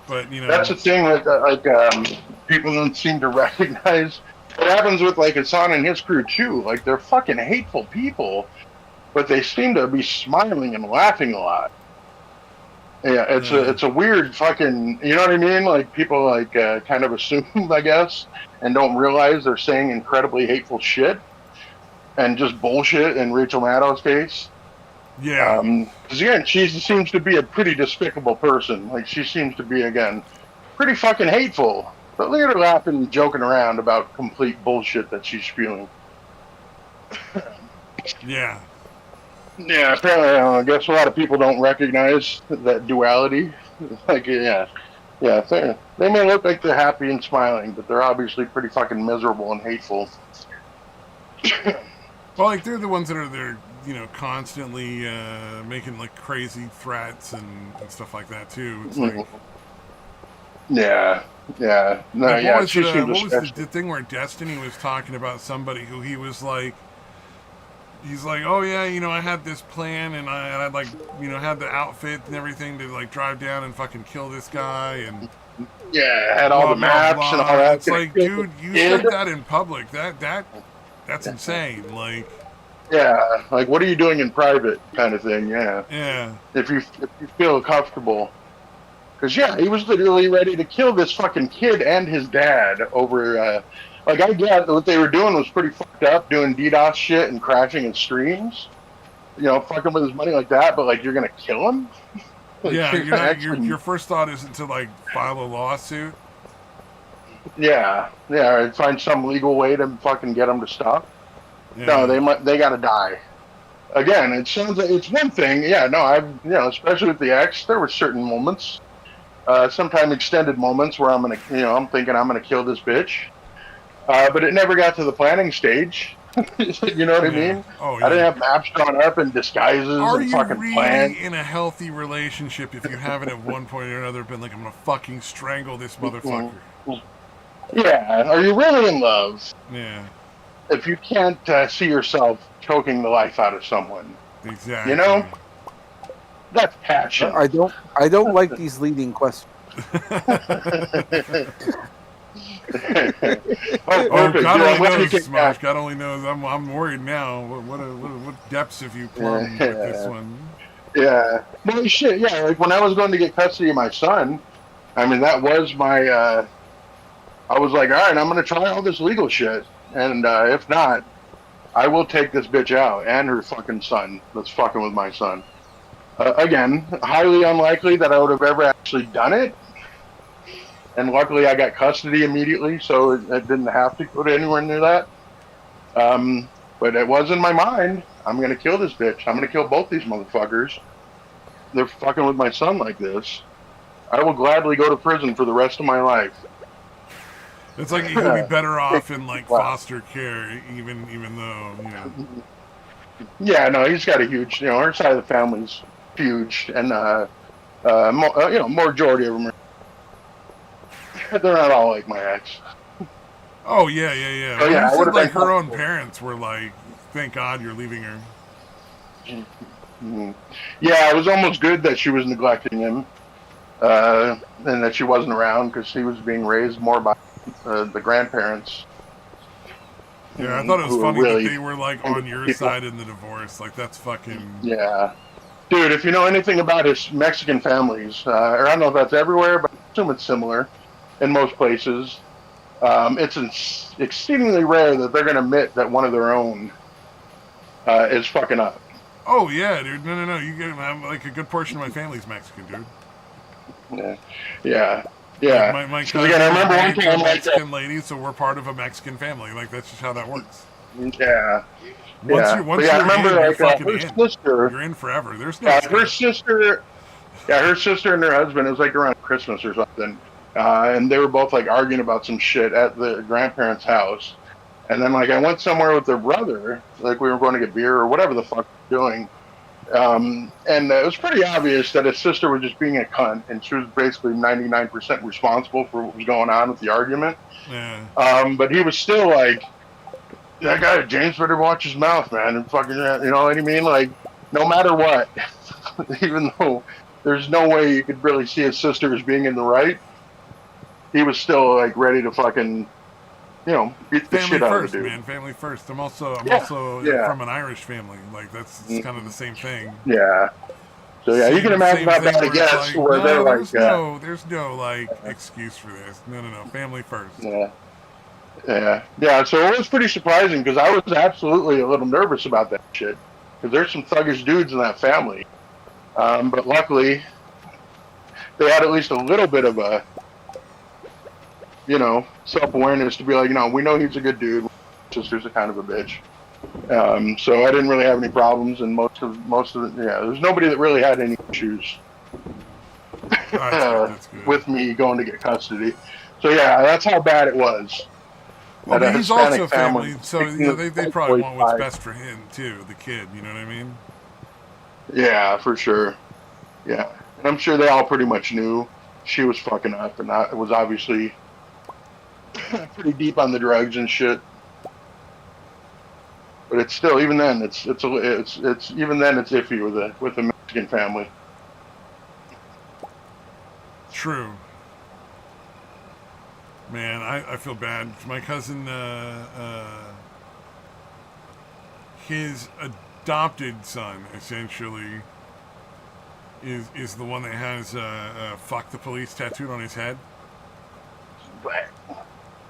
That's the thing that people don't seem to recognize. What happens with, like, Hassan and his crew too? Like, they're fucking hateful people, but they seem to be smiling and laughing a lot. Yeah, it's a weird fucking, you know what I mean? Like, people, like, kind of assume, I guess, and don't realize they're saying incredibly hateful shit and just bullshit in Rachel Maddow's case. Yeah. Because again, she seems to be a pretty despicable person. Like she seems to be again pretty fucking hateful. But look at her laughing and joking around about complete bullshit that she's spewing. Yeah. Yeah, apparently, I guess a lot of people don't recognize that duality. Like, yeah, they may look like they're happy and smiling, but they're obviously pretty fucking miserable and hateful. Well, like they're the ones that are constantly making like crazy threats and stuff like that too. It's like, yeah, no, like yeah, she seems what was especially. the thing where Destiny was talking about somebody who he was like, he's like, oh yeah, I had this plan and I like, had the outfit and everything to like drive down and fucking kill this guy and Yeah, had all blah the blah maps and all blah. that. It's like, dude, you said that in public. That's insane. Like, Yeah, like what are you doing in private, kind of thing. Yeah, yeah, if you feel comfortable, because yeah, he was literally ready to kill this fucking kid and his dad over. Like I get what they were doing was pretty fucked up, doing DDoS shit and crashing his streams. Fucking with his money like that. But like, you're gonna kill him? Like, yeah. you're You're gonna not. actually, Your first thought isn't to like file a lawsuit. yeah, and find some legal way to fucking get him to stop. Yeah. No, they gotta die. Again, it sounds like it's one thing. Yeah, no, especially with the X, there were certain moments, sometimes extended moments where I'm thinking I'm gonna kill this bitch. But it never got to the planning stage. You know what I mean? Oh, yeah. I didn't have maps drawn up and disguises Are and you fucking really plans. in a healthy relationship if you haven't at one point or another been like, I'm gonna fucking strangle this motherfucker? Yeah, are you really in love? Yeah. If you can't see yourself choking the life out of someone, Exactly. That's passion. I don't like these leading questions. Oh, God only knows, Smosh. God only knows. I'm worried now. What depths have you plumbed with this one? Yeah. No shit. Yeah. Like when I was going to get custody of my son, I mean that was my. I was like, all right, I'm gonna try all this legal shit, and if not, I will take this bitch out and her fucking son that's fucking with my son. Again, highly unlikely that I would have ever actually done it. And luckily, I got custody immediately, so it didn't have to go to anywhere near that. But it was in my mind. I'm going to kill this bitch. I'm going to kill both these motherfuckers. They're fucking with my son like this. I will gladly go to prison for the rest of my life. It's like you could be better off in like foster care, even though, Yeah, no, he's got a huge, our side of the family's huge, and majority of them are. They're not all like my ex. Oh yeah. Oh, Well, yeah, you said like her own parents were like, "Thank God you're leaving her." Mm-hmm. Yeah, it was almost good that she was neglecting him, and that she wasn't around because he was being raised more by the grandparents. Yeah, I thought it was funny that they were like on your side in the divorce. Like that's fucking. Yeah, dude. If you know anything about his Mexican families, or I don't know if that's everywhere, but I assume it's similar in most places. It's exceedingly rare that they're going to admit that one of their own is fucking up. Oh yeah, dude. No. You get like a good portion of my family's Mexican, dude. Yeah. Like my cousin again, I remember one time Mexican lady, so we're part of a Mexican family. Like that's just how that works. Yeah. Once you're I remember in, you're fucking her in. Sister. You're in forever. There's no. Her sister. Yeah, her sister and her husband. It was like around Christmas or something. And they were both like arguing about some shit at the grandparents' house. And then like I went somewhere with their brother, like we were going to get beer or whatever the fuck we were doing. And it was pretty obvious that his sister was just being a cunt, and she was basically 99% responsible for what was going on with the argument. Yeah. But he was still like, that guy James better watch his mouth, man, and fucking, you know what I mean? Like, no matter what, even though there's no way you could really see his sister as being in the right, he was still like ready to fucking, beat the shit out of the dude. Man, family first. I'm also from an Irish family. Like that's kind of the same thing. Yeah. So yeah, you can imagine how bad it gets where they're like, there's no like excuse for this. No, family first. Yeah. So it was pretty surprising because I was absolutely a little nervous about that shit. because there's some thuggish dudes in that family. But luckily, they had at least a little bit of a, self-awareness to be like, we know he's a good dude. Sister's a kind of a bitch. So I didn't really have any problems, and most of it, there's nobody that really had any issues That's good. with me going to get custody. So yeah, that's how bad it was. Well, but he's also a family, so they probably want what's 5. best for him too, the kid. You know what I mean? Yeah, for sure. Yeah, and I'm sure they all pretty much knew she was fucking up, and I was obviously pretty deep on the drugs and shit. But it's still, even then, it's even then it's iffy with the Mexican family. True. Man, I feel bad. My cousin, his adopted son, essentially, is the one that has "fuck the police" tattooed on his head.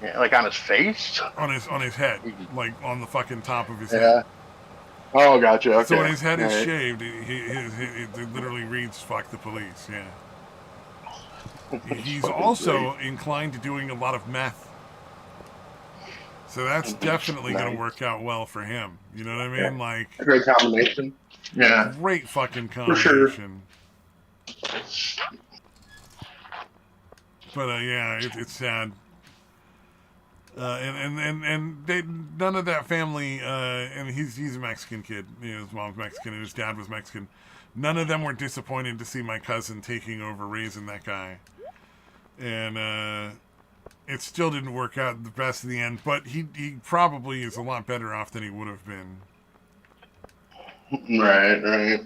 Yeah, like on his face? On his head, like on the fucking top of his Yeah. head. Oh, gotcha. Okay. So when his head is shaved, it literally reads "fuck the police." Yeah. He's also inclined to doing a lot of meth. So that's definitely going to work out well for him. You know what I mean? Like, a great combination. Yeah. Great fucking combination. For sure. But yeah, it's sad. And they, none of that family, and he's a Mexican kid. His mom's Mexican and his dad was Mexican. None of them were disappointed to see my cousin taking over raising that guy. And it still didn't work out the best in the end, but he probably is a lot better off than he would have been. Right.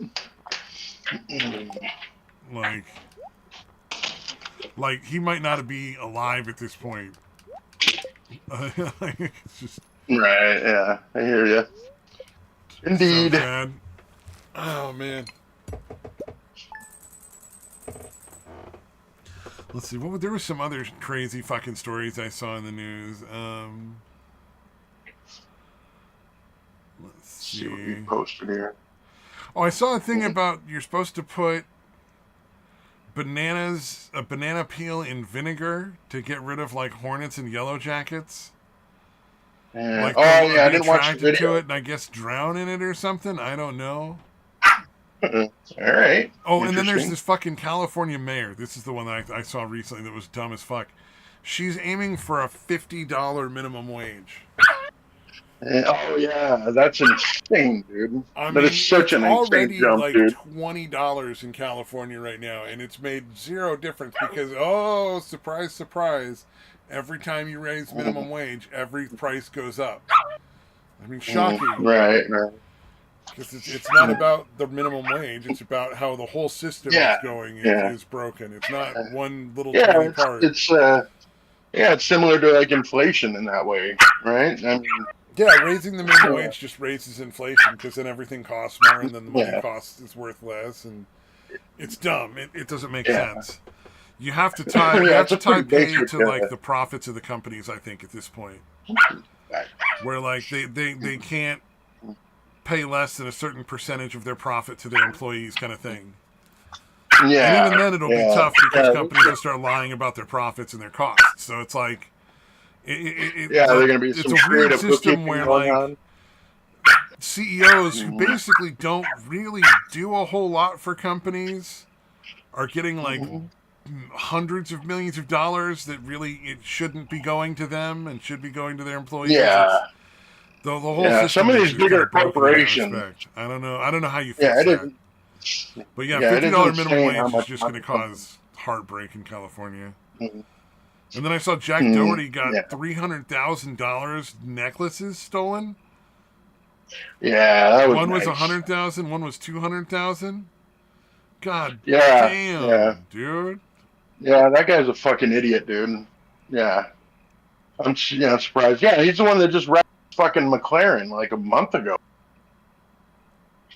Like he might not be alive at this point. It's just right. Yeah, I hear you. Indeed. So sad. Oh man. Let's see. There were some other crazy fucking stories I saw in the news. Let's see what you posted here. Oh, I saw a thing about you're supposed to put a banana peel in vinegar to get rid of like hornets and yellow jackets. Like, I didn't watch the video. To it, and I guess drown in it or something. I don't know. All right. Oh, and then there's this fucking California mayor. This is the one that I saw recently that was dumb as fuck. She's aiming for a $50 minimum wage. Oh yeah, that's insane, dude. That is such an insane jump, like dude. $20 in California right now, and it's made zero difference because surprise, surprise, every time you raise minimum wage, every price goes up. I mean, shocking. Right. Because it's not about the minimum wage; it's about how the whole system is going is broken. It's not one little tiny part. It's similar to like inflation in that way, right? I mean. Yeah, raising the minimum wage just raises inflation because then everything costs more and then the money cost is worth less, and it's dumb. It doesn't make sense. You have to tie pay to like the profits of the companies, I think, at this point. Where like they can't pay less than a certain percentage of their profit to their employees kind of thing. Yeah. And even then it'll be tough because companies will start lying about their profits and their costs. So it's like they're going to be some it's a weird creative system where like CEOs who basically don't really do a whole lot for companies are getting like hundreds of millions of dollars that really it shouldn't be going to them and should be going to their employees. Yeah. The whole system some of these bigger corporations. I don't know how you fix that. But $50 minimum wage is just going to cause heartbreak in California. And then I saw Jack Doherty got $300,000 necklaces stolen. Yeah, that was one was nice. $100,000, one was $200,000. God damn, dude. Yeah, that guy's a fucking idiot, dude. Yeah, I'm surprised. Yeah, he's the one that just wrecked fucking McLaren like a month ago.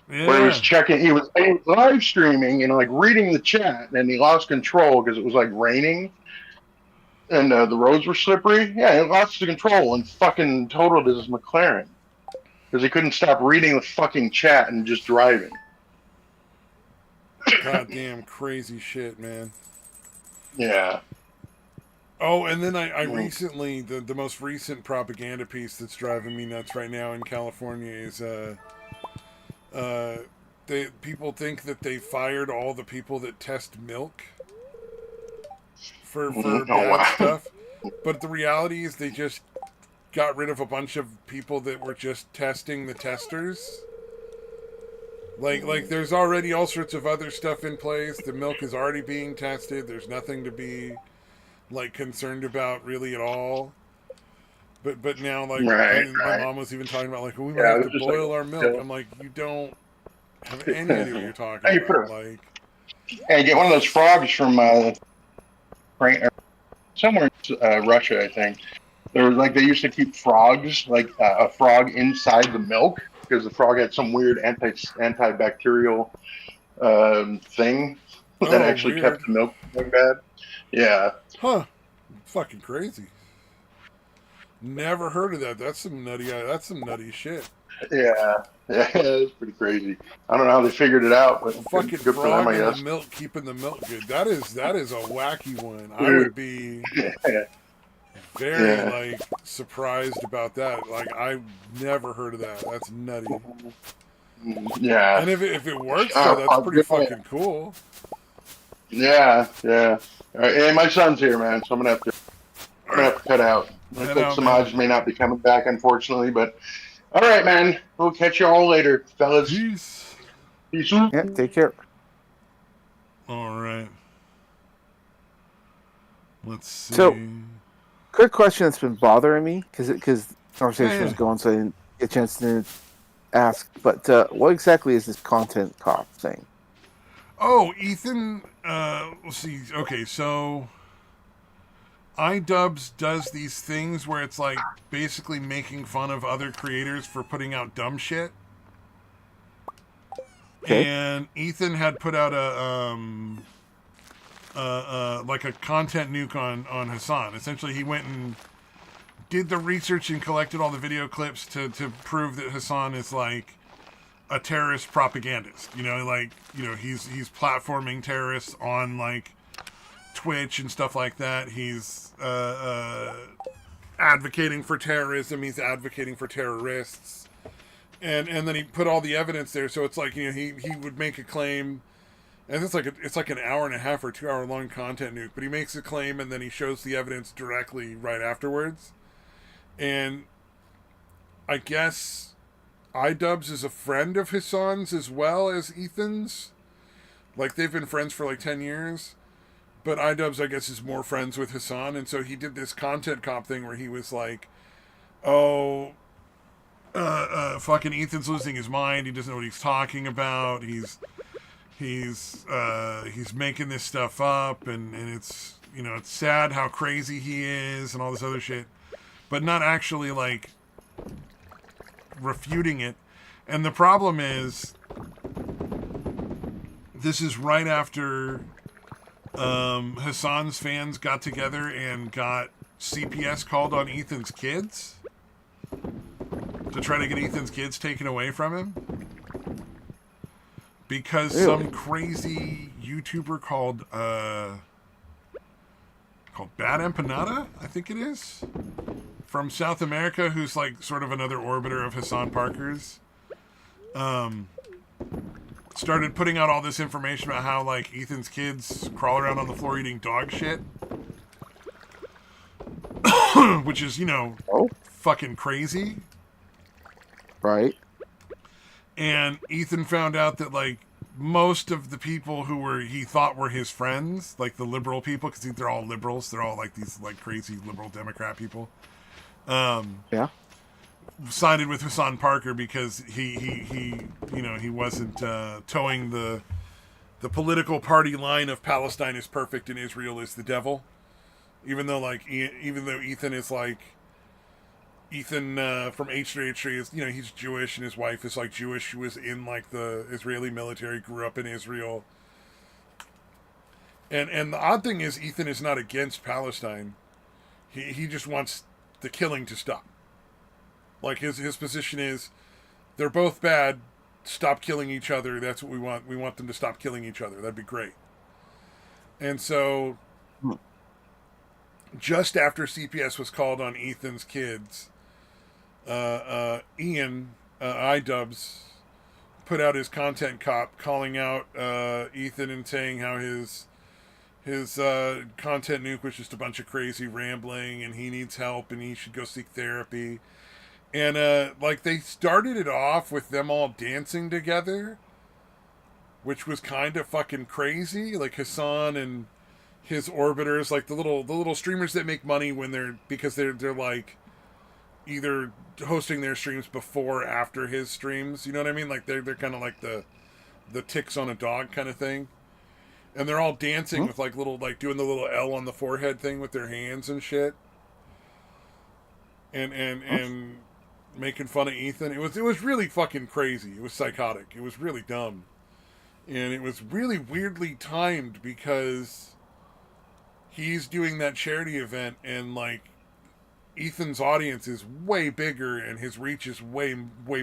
Yeah. Where he was live streaming and like reading the chat, and he lost control because it was like raining. And the roads were slippery. Yeah, he lost the control and fucking totaled his McLaren. because he couldn't stop reading the fucking chat and just driving. Goddamn crazy shit, man. Yeah. Oh, and then I recently, the most recent propaganda piece that's driving me nuts right now in California is people think that they fired all the people that test milk for Oh bad wow. stuff, but the reality is they just got rid of a bunch of people that were just testing the testers. Like there's already all sorts of other stuff in place. The milk is already being tested. There's nothing to be like concerned about really at all. But now like Right. my Right. mom was even talking about like, well, we might Yeah. It have was to just like. boil our milk. I'm like, you don't have any idea what you're talking Hey, you put about. a. Like, Hey, get one of those frogs from somewhere in Russia, I think. There was like they used to keep frogs, like a frog inside the milk, because the frog had some weird antibacterial thing that oh, actually kept weird, the milk from going bad. Yeah, huh? Fucking crazy. Never heard of that. That's some nutty. That's some nutty shit. yeah, yeah. It's pretty crazy. I don't know how they figured it out, but A fucking good for them, frog I in the guess. milk, keeping the milk good. That is a wacky one. I Dude. would be Yeah, very yeah. like surprised about that. Like I've never heard of that. That's nutty. Yeah. And if it works though, that's pretty fucking cool. Yeah, yeah. All right. Hey, my son's here, man. So I'm gonna have to cut out. Looks Head like out, man. Samaj may not be coming back, unfortunately. But all right, man. We'll catch you all later, fellas. Peace. Peace. Yeah, take care. All right. Let's see. So, quick question that's been bothering me because the conversation was Yeah. going, so I didn't get a chance to ask. But what exactly is this content cop thing? Oh, Ethan. Let's see. Okay, so iDubbbz does these things where it's like basically making fun of other creators for putting out dumb shit. Okay. And Ethan had put out like a content nuke on Hassan. Essentially, he went and did the research and collected all the video clips to prove that Hassan is like a terrorist propagandist. You know, like, you know, he's platforming terrorists on like Twitch and stuff like that. He's advocating for terrorism. He's advocating for terrorists. And then he put all the evidence there. So it's like, you know, he would make a claim, and it's like an hour and a half or 2 hour long content nuke. But he makes a claim and then he shows the evidence directly right afterwards. And I guess iDubbbz is a friend of Hassan's as well as Ethan's. Like they've been friends for like 10 years. But iDubbbz, I guess, is more friends with Hassan. And so he did this content cop thing where he was like, oh, fucking Ethan's losing his mind. He doesn't know what he's talking about. He's making this stuff up, and it's, you know, it's sad how crazy he is and all this other shit, but not actually like refuting it. And the problem is, this is right after Hassan's fans got together and got CPS called on Ethan's kids to try to get Ethan's kids taken away from him because some crazy YouTuber called Bad Empanada, I think it is, from South America, who's like sort of another orbiter of Hassan Parker's, started putting out all this information about how like Ethan's kids crawl around on the floor eating dog shit, which is, you know, fucking crazy. Right. And Ethan found out that like most of the people he thought were his friends, like the liberal people, because they're all liberals, they're all like these like crazy liberal Democrat people, Yeah. sided with Hassan Parker because he you know, he wasn't towing the political party line of Palestine is perfect and Israel is the devil, even though Ethan is like, Ethan from H3H3 is, you know, he's Jewish and his wife is like Jewish. She was in like the Israeli military, grew up in Israel. And the odd thing is Ethan is not against Palestine. He just wants the killing to stop. Like his position is They're both bad. Stop killing each other. That's what we want. We want them to stop killing each other. That'd be great. And so, just after CPS was called on Ethan's kids, Ian iDubbbz put out his content cop calling out Ethan and saying how his content nuke was just a bunch of crazy rambling and he needs help and he should go seek therapy. And like they started it off with them all dancing together, which was kind of fucking crazy. Like Hassan and his orbiters, like the little streamers that make money when they're like either hosting their streams before or after his streams. You know what I mean? Like they're kind of like the ticks on a dog kind of thing. And they're all dancing with like doing the little L on the forehead thing with their hands and shit. And making fun of Ethan. It was really fucking crazy. It was psychotic. It was really dumb. And it was really weirdly timed because he's doing that charity event and like Ethan's audience is way bigger and his reach is way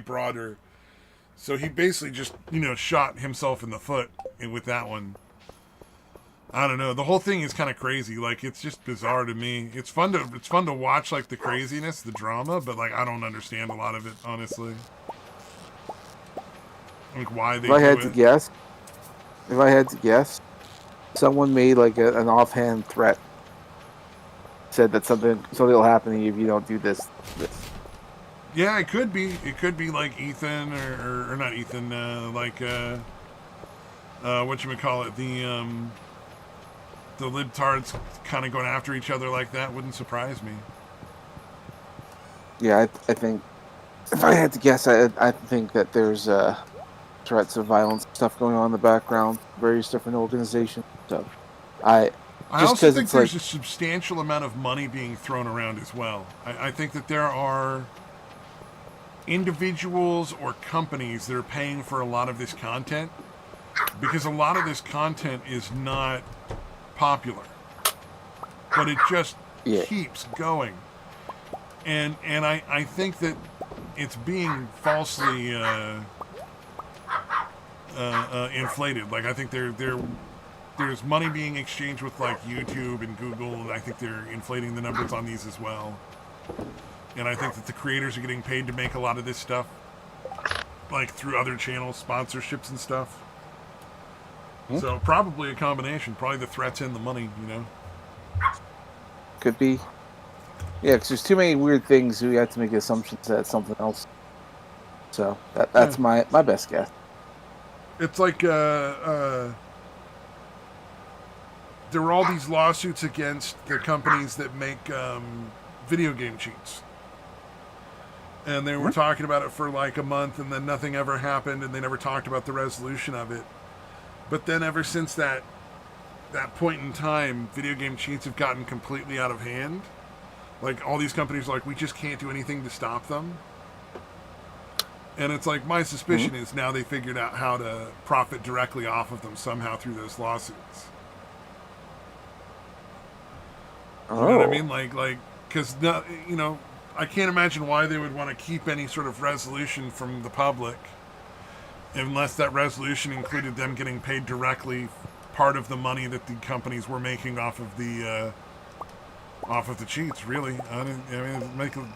broader. So he basically just, shot himself in the foot with that one. I don't know. The whole thing is kind of crazy. Like it's just bizarre to me. It's fun to watch like the craziness, the drama, but like I don't understand a lot of it, honestly. Like why they If I had to guess, someone made like an offhand threat. Said that something will happen to you if you don't do this. Yeah, it could be. It could be like Ethan or not Ethan. Whatchamacallit, the libtards kind of going after each other like that wouldn't surprise me. Yeah, I think if I had to guess, I think that there's threats of violence stuff going on in the background, various different organizations. So I also think there's a substantial amount of money being thrown around as well. I think that there are individuals or companies that are paying for a lot of this content because a lot of this content is not popular, but it just keeps going. And I think that it's being falsely inflated. Like I think there's money being exchanged with like YouTube and Google, and I think they're inflating the numbers on these as well. And I think that the creators are getting paid to make a lot of this stuff, like through other channels, sponsorships and stuff. So probably a combination. Probably the threats and the money, Could be. Yeah, because there's too many weird things. We have to make assumptions that it's something else. So that's my best guess. It's like there were all these lawsuits against the companies that make video game cheats. And they were talking about it for like a month, and then nothing ever happened, and they never talked about the resolution of it. But then ever since that point in time, video game cheats have gotten completely out of hand. Like, all these companies are like, we just can't do anything to stop them. And it's like, my suspicion is now they figured out how to profit directly off of them somehow through those lawsuits. You know what I mean? Like, because, I can't imagine why they would want to keep any sort of resolution from the public unless that resolution included them getting paid directly part of the money that the companies were making off of the cheats. Really, it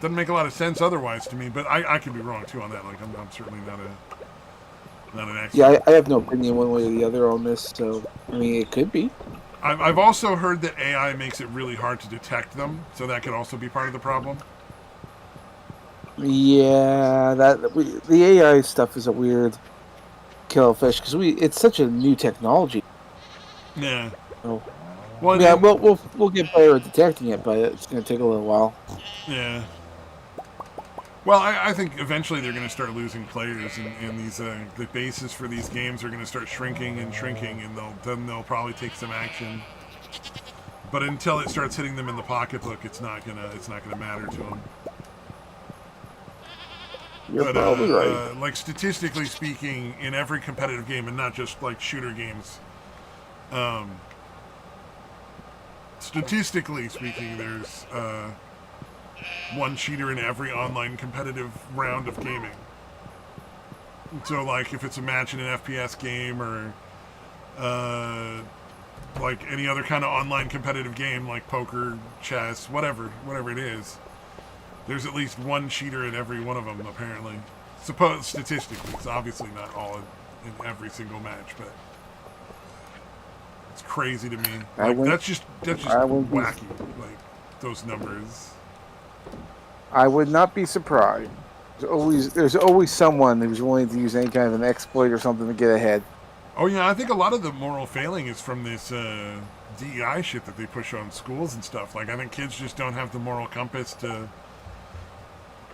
doesn't make a lot of sense otherwise to me. But I could be wrong too on that. Like I'm certainly not an expert. Yeah, I have no opinion one way or the other on this. So I mean, it could be. I've also heard that AI makes it really hard to detect them, so that could also be part of the problem. Yeah, the AI stuff is a weird kill fish because it's such a new technology. Yeah. So, well, yeah, we'll get better at detecting it, but it's going to take a little while. Yeah. Well, I think eventually they're going to start losing players, and these the bases for these games are going to start shrinking, and then they'll probably take some action. But until it starts hitting them in the pocketbook, it's not gonna matter to them. You're probably right. Like statistically speaking, in every competitive game, and not just like shooter games, statistically speaking, there's one cheater in every online competitive round of gaming. So, like, if it's a match in an FPS game or like any other kind of online competitive game, like poker, chess, whatever it is, there's at least one cheater in every one of them, apparently. Suppose statistically, it's obviously not all in every single match, but it's crazy to me. Like that's just wacky. Like those numbers. I would not be surprised. There's always someone who's willing to use any kind of an exploit or something to get ahead. Oh yeah, I think a lot of the moral failing is from this DEI shit that they push on schools and stuff. Like I think kids just don't have the moral compass to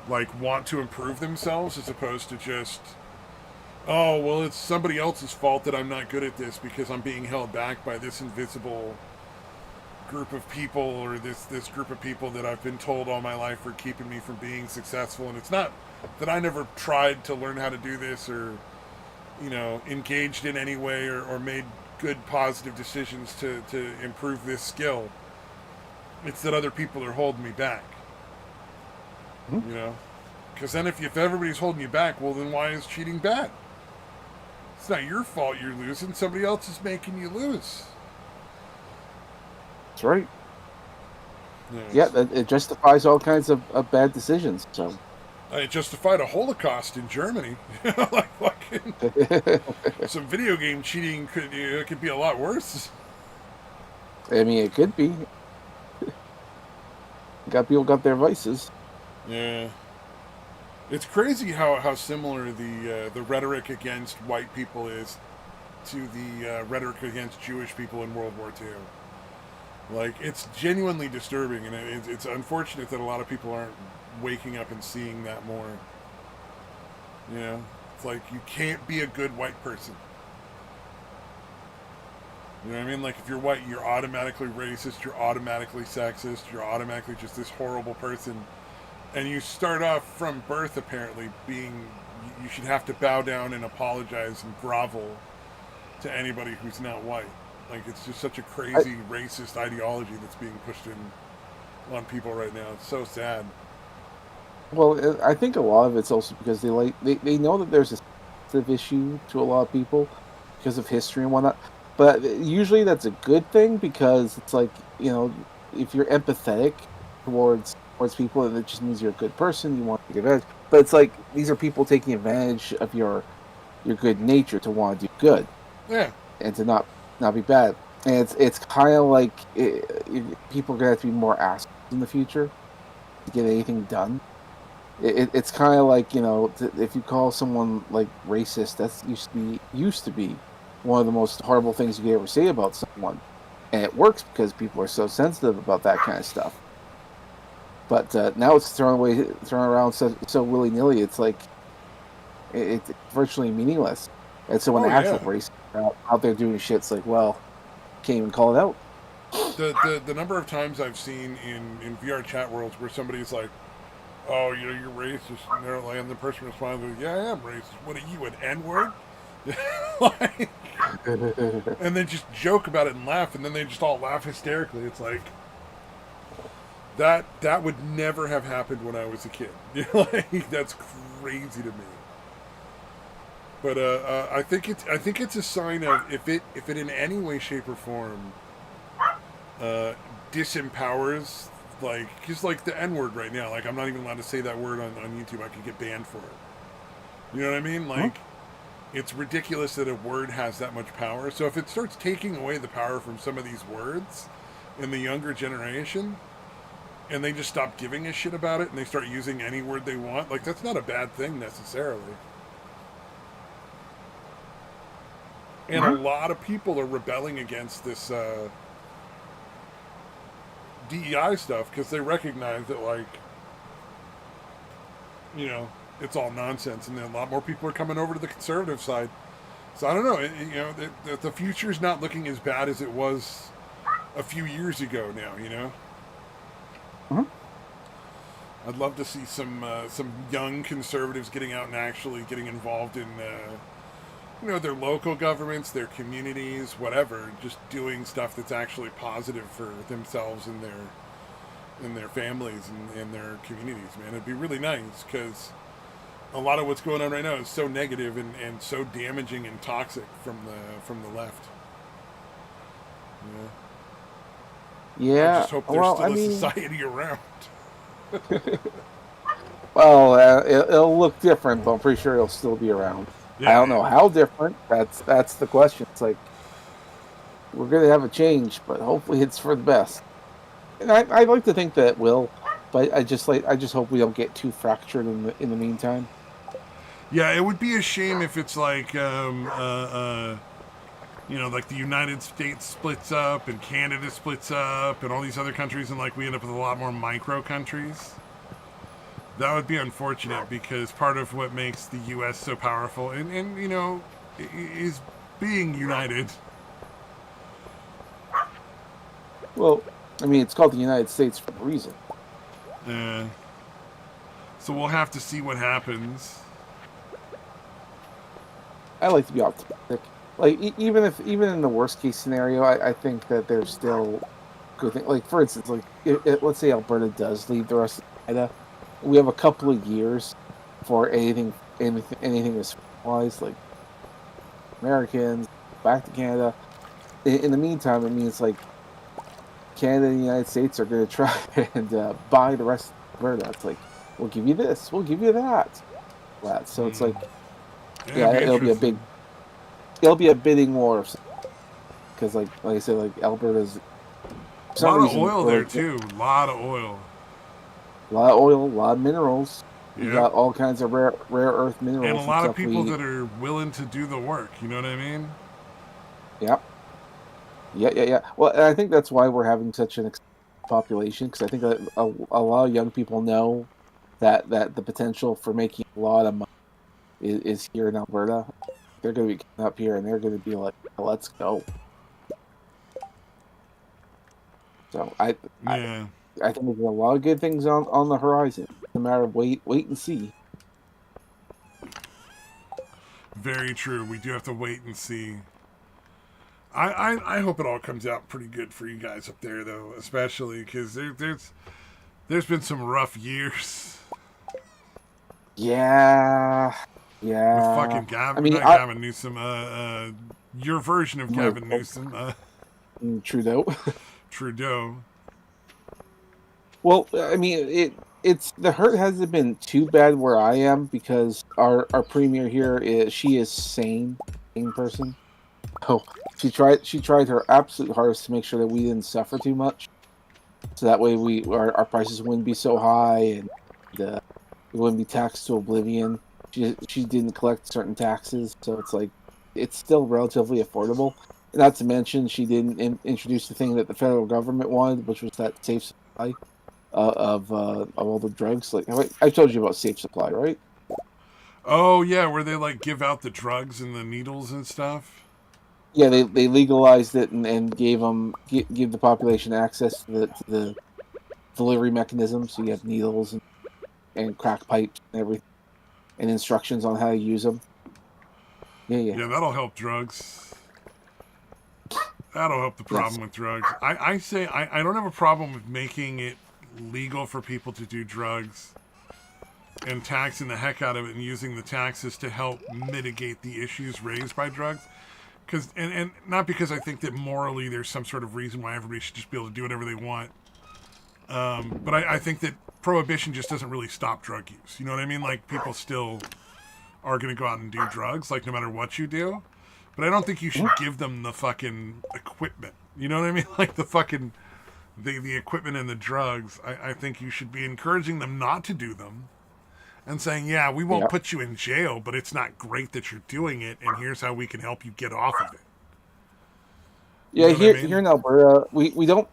like want to improve themselves, as opposed to just, oh well, it's somebody else's fault that I'm not good at this because I'm being held back by this invisible group of people, or this group of people that I've been told all my life are keeping me from being successful. And it's not that I never tried to learn how to do this, or engaged in any way, or made good positive decisions to improve this skill. It's that other people are holding me back. Because then if everybody's holding you back, well then why is cheating bad? It's not your fault you're losing. Somebody else is making you lose. That's right. Yeah, it justifies all kinds of bad decisions. So it justified a Holocaust in Germany. Like fucking some video game cheating could be a lot worse. I mean, it could be. People got their vices. Yeah. It's crazy how similar the rhetoric against white people is to the rhetoric against Jewish people in World War II. Like, it's genuinely disturbing, and it's unfortunate that a lot of people aren't waking up and seeing that more. It's like, you can't be a good white person. You know what I mean? Like, if you're white, you're automatically racist, you're automatically sexist, you're automatically just this horrible person. And you start off from birth, apparently, being, you should have to bow down and apologize and grovel to anybody who's not white. Like, it's just such a crazy racist ideology that's being pushed on people right now. It's so sad. Well, I think a lot of it's also because they know that there's a sensitive issue to a lot of people because of history and whatnot. But usually that's a good thing, because it's like, if you're empathetic towards people, and it just means you're a good person, you want to take advantage. But it's like, these are people taking advantage of your good nature to want to do good. Yeah. And to not be bad. And it's kind of like people are going to have to be more assholes in the future to get anything done. It's kind of like, if you call someone like racist, that's used to be one of the most horrible things you could ever say about someone. And it works because people are so sensitive about that kind of stuff. But now it's thrown around so willy-nilly, it's like it's virtually meaningless. And so when the actual racists are out there doing shit, it's like, well, can't even call it out. The number of times I've seen in VR chat worlds where somebody's like, oh, you're racist, and the person responds with, yeah, I am racist. What are you, an N-word? Like, and then just joke about it and laugh, and then they just all laugh hysterically. It's like, that would never have happened when I was a kid. Like, that's crazy to me. But I think it's a sign of, if it in any way, shape, or form disempowers, like, just like the N-word right now. Like, I'm not even allowed to say that word on YouTube. I could get banned for it. You know what I mean? Like, it's ridiculous that a word has that much power. So if it starts taking away the power from some of these words in the younger generation, and they just stop giving a shit about it, and they start using any word they want, like, that's not a bad thing necessarily. And a lot of people are rebelling against this DEI stuff because they recognize that, like, it's all nonsense, and then a lot more people are coming over to the conservative side. So I don't know, the future's not looking as bad as it was a few years ago now. I'd love to see some young conservatives getting out and actually getting involved in their local governments, their communities, whatever, just doing stuff that's actually positive for themselves and their families and their communities, man. It'd be really nice, because A lot of what's going on right now is so negative and so damaging and toxic from the left. Yeah. I Yeah. just hope there's Well, still a society around. well, it'll look different, but I'm pretty sure it'll still be around. I Yeah, don't know how different. That's the question. It's like we're gonna have a change, but hopefully it's for the best. And I'd like to think that it will, but I just hope we don't get too fractured in the meantime. yeah. It would be a shame if it's like like the United States splits up and Canada splits up and all these other countries, and like we end up with a lot more micro countries. That would be unfortunate because part of what makes the U.S. so powerful and is being united. Well, I mean, it's called the United States for a reason. Uh, so we'll have to see what happens. I like to be optimistic. Like even in the worst case scenario, I think that there's still good things. Like for instance, like let's say Alberta does leave the rest of Canada, we have a couple of years for anything is finalized, like Americans back to Canada. In the meantime, it means like Canada and the United States are going to try and buy the rest of Alberta. It's like we'll give you this, we'll give you that. So it's like Yeah, yeah, it'd be interesting. it'll be a bidding war because like I said, like Alberta's for A some lot of reason oil we're there like too. A lot of oil. a lot of oil, a lot of minerals. We Yep. got all kinds of rare earth And a minerals and lot of stuff. people that are willing to do the work. You know what I mean? Yeah, yeah. Well, and I think that's why we're having such an population because I think that a lot of young people know that the potential for making a lot of money is here in Alberta. They're going to be coming up here and they're going to be like, let's go. So Yeah. I think there's a lot of good things on the horizon. It's a matter of wait and see. Very true. We do have to wait and see. I hope it all comes out pretty good for you guys up there, though, especially because there's been some rough years Yeah, with yeah. fucking I Gavin, mean, not Gavin Newsom, your version of my Gavin Newsom, Trudeau. Trudeau. Well, I mean, it's the hurt hasn't been too bad where I am because our premier here she is sane person. Oh, she tried her absolute hardest to make sure that we didn't suffer too much, so that way our prices wouldn't be so high and we wouldn't be taxed to oblivion. She didn't collect certain taxes, so it's like it's still relatively affordable. Not to mention, she didn't introduce the thing that the federal government wanted, which was that safe supply of all the drugs. Like I told you about safe supply, right? Oh yeah, where they like give out the drugs and the needles and stuff. Yeah, they legalized it and give the population access to the delivery mechanism. So you have needles and crack pipes and everything, and instructions on how to use them. Yeah. Yeah, that'll help drugs. That'll help the Yes. problem with drugs. I say I don't have a problem with making it legal for people to do drugs and taxing the heck out of it and using the taxes to help mitigate the issues raised by drugs. Because and not because I think that morally there's some sort of reason why everybody should just be able to do whatever they want. But I think that prohibition just doesn't really stop drug use. You know what I mean? Like people still are going to go out and do drugs, like no matter what you do. But I don't think you should give them the fucking equipment. You know what I mean? Like the fucking the equipment and the drugs. I think you should be encouraging them not to do them and saying, yeah, we won't put you in jail, but it's not great that you're doing it, and here's how we can help you get off of it. Yeah, You know what I mean? here in Alberta, we don't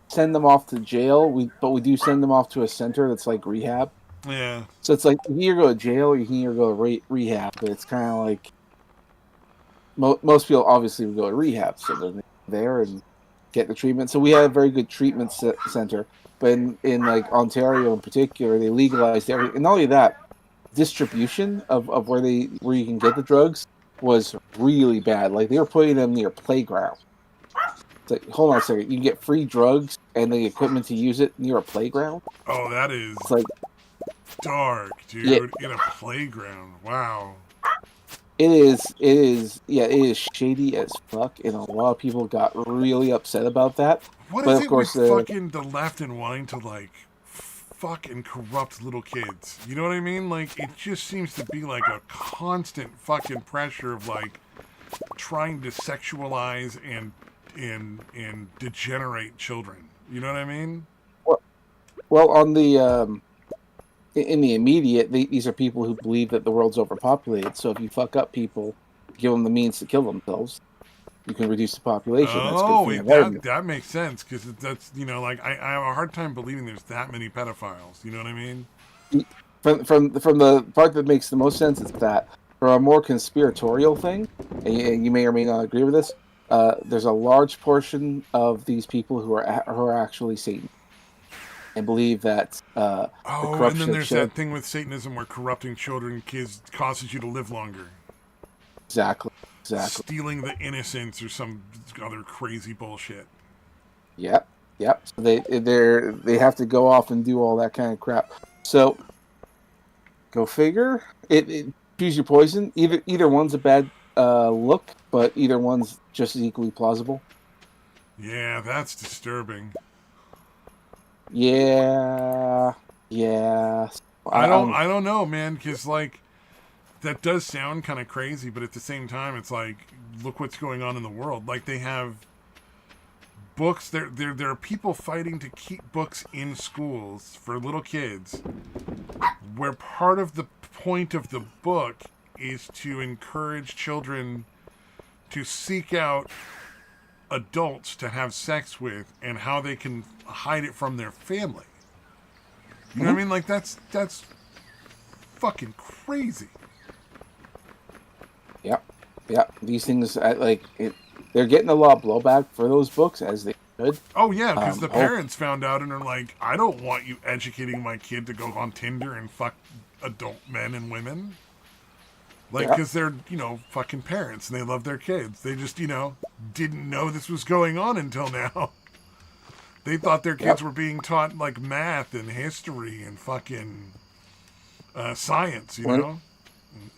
send them off to jail. But we do send them off to a center that's like rehab. Yeah. So it's like you can either go to jail or you can either go to rehab. But it's kind of like most people obviously would go to rehab, so they're there and get the treatment. So we have a very good treatment center. But in like Ontario in particular, they legalized everything. And not only that, distribution of where you can get the drugs was really bad. Like they were putting them near playground. It's like, hold on a second, you can get free drugs and the equipment to use it near a playground. Oh, that is It's like dark, Yeah, dude. In a playground. Wow. it is. Yeah, it is shady as fuck, and a lot of people got really upset about that. What But is of it with course, fucking the left and wanting to, like, fucking corrupt little kids? You know what I mean? Like, it just seems to be like a constant fucking pressure of, like, trying to sexualize and degenerate children. You know what I mean? well, on the in the immediate, these are people who believe that the world's overpopulated. So if you fuck up people, give them the means to kill themselves, you can reduce the population. That's good Oh, for the wait, environment. that makes sense because that's like I have a hard time believing there's that many pedophiles. You know what I mean? From the part that makes the most sense is that for a more conspiratorial thing, and you may or may not agree with this, there's a large portion of these people who are actually Satan and believe that the Oh, and then corruption of there's children. that thing with Satanism where corrupting children kids causes you to live longer. Exactly. Stealing the innocence or some other crazy bullshit. Yep. So they have to go off and do all that kind of crap. So go figure. Choose your poison. Either one's a bad look, but either one's just as equally plausible. Yeah, that's disturbing. Yeah. I don't know, man, because like that does sound kind of crazy, but at the same time, it's like look what's going on in the world. Like they have books. There are people fighting to keep books in schools for little kids, where part of the point of the book is to encourage children to seek out adults to have sex with and how they can hide it from their family. You know what I mean? Like that's fucking crazy. Yep. These things, they're getting a lot of blowback for those books, as they should. Oh yeah, because the parents found out and are like, I don't want you educating my kid to go on Tinder and fuck adult men and women. Like, because they're, fucking parents and they love their kids. They just, didn't know this was going on until now. They thought their kids were being taught, like, math and history and fucking science, you know?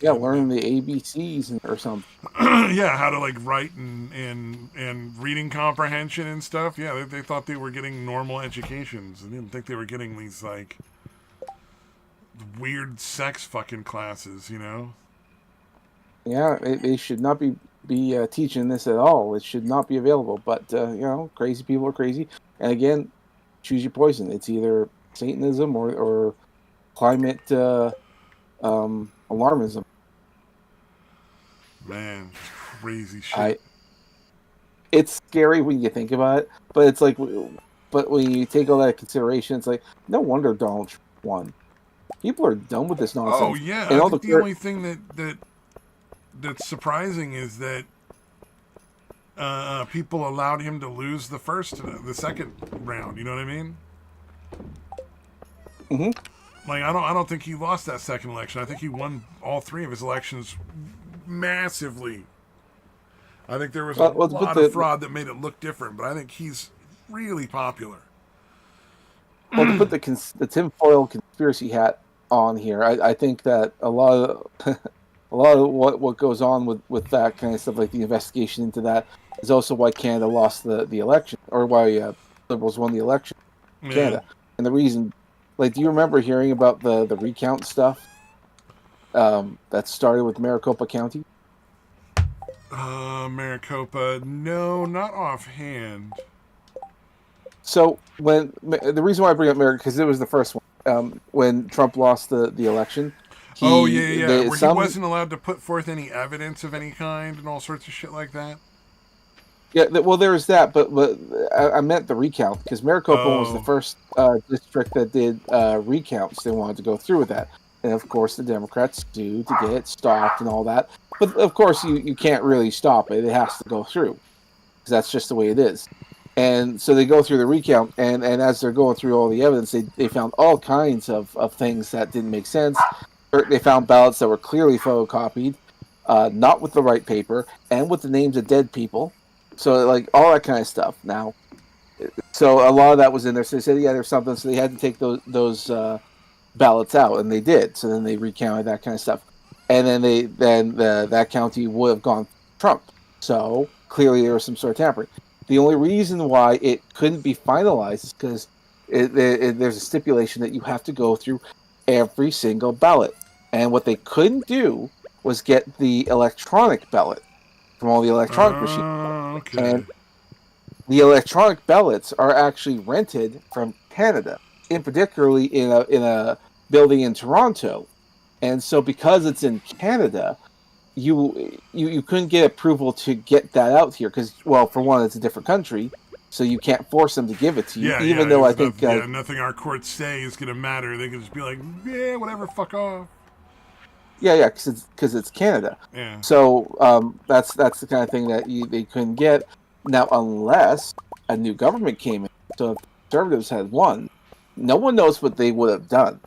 Yeah, learning the ABCs or something. Yeah, how to, like, write and reading comprehension and stuff. Yeah, they thought they were getting normal educations. They didn't think they were getting these, like, weird sex fucking classes, Yeah, they should not be teaching this at all. It should not be available. But crazy people are crazy. And again, choose your poison. It's either Satanism or climate alarmism. Man, crazy shit. It's scary when you think about it, but it's like, but when you take all that into consideration, it's like no wonder Donald Trump won. People are done with this nonsense. Oh yeah, and I think the only thing that's surprising is that people allowed him to lose the second round. You know what I mean? Mm-hmm. Like I don't think he lost that second election. I think he won all three of his elections massively. I think there was a lot of fraud that made it look different, but I think he's really popular. Well, to put the tinfoil conspiracy hat on here, I think that a lot of what goes on with that kind of stuff, like the investigation into that, is also why Canada lost the election, or why Liberals won the election in Canada. And the reason, like, do you remember hearing about the recount stuff that started with Maricopa County? Maricopa, no, not offhand. So the reason why I bring up Maricopa, because it was the first one when Trump lost the election. Where he wasn't allowed to put forth any evidence of any kind and all sorts of shit like that. Yeah, well, there was that, but I meant the recount, because Maricopa was the first district that did recounts. They wanted to go through with that, and of course the Democrats do to get it stopped and all that. But of course you can't really stop it; it has to go through, because that's just the way it is. And so they go through the recount, and as they're going through all the evidence, they found all kinds of things that didn't make sense. They found ballots that were clearly photocopied, not with the right paper, and with the names of dead people. So, like, all that kind of stuff. Now, so a lot of that was in there. So they said, yeah, there's something. So they had to take those ballots out, and they did. So then they recounted that kind of stuff, and then that county would have gone Trump. So clearly there was some sort of tampering. The only reason why it couldn't be finalized is because there's a stipulation that you have to go through every single ballot, and what they couldn't do was get the electronic ballot from all the electronic machines. Okay. And the electronic ballots are actually rented from Canada, in particularly in a building in Toronto. And so because it's in Canada, you couldn't get approval to get that out here because, well, for one, it's a different country, so you can't force them to give it to you. Even though I think nothing our courts say is going to matter. They can just be like, yeah, whatever, fuck off. Yeah, because it's Canada. Yeah. So that's the kind of thing that they couldn't get now unless a new government came in. So if the Conservatives had won, no one knows what they would have done,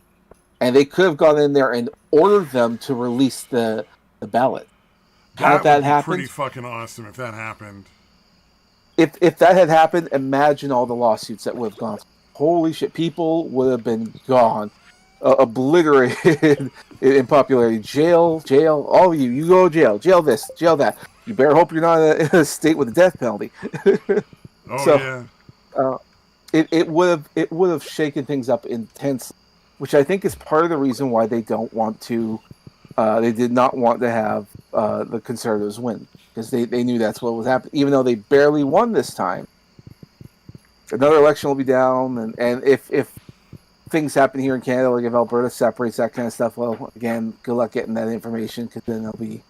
and they could have gone in there and ordered them to release the ballot. That would be happened, pretty fucking awesome if that happened. If that had happened, imagine all the lawsuits that would have gone. Holy shit, people would have been gone. Obliterated in popularity. Jail, all of you go to jail this, jail that. You better hope you're not in a state with a death penalty. It would have shaken things up intensely, which I think is part of the reason why they don't want to. They did not want to have the Conservatives win because they knew that's what was happening. Even though they barely won this time, another election will be down, and if things happen here in Canada, like if Alberta separates, that kind of stuff, well, again, good luck getting that information because then it'll be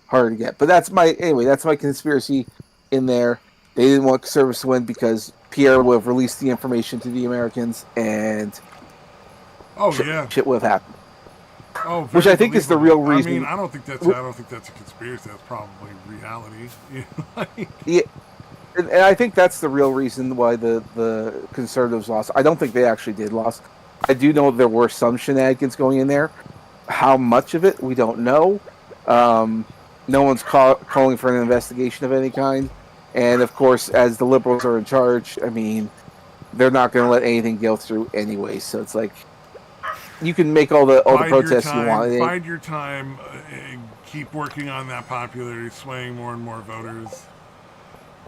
harder to get. But that's my conspiracy in there. They didn't want Conservatives to win because Pierre would have released the information to the Americans, and shit would have happened. Which I think is the real reason. I mean, I don't think that's a conspiracy. That's probably reality. Yeah. And I think that's the real reason why the Conservatives lost. I don't think they actually did lose. I do know there were some shenanigans going in there. How much of it, we don't know. No one's calling for an investigation of any kind. And, of course, as the Liberals are in charge, I mean, they're not going to let anything go through anyway. So it's like, you can make all the protests you want. Bide your time. Keep working on that popularity, swaying more and more voters.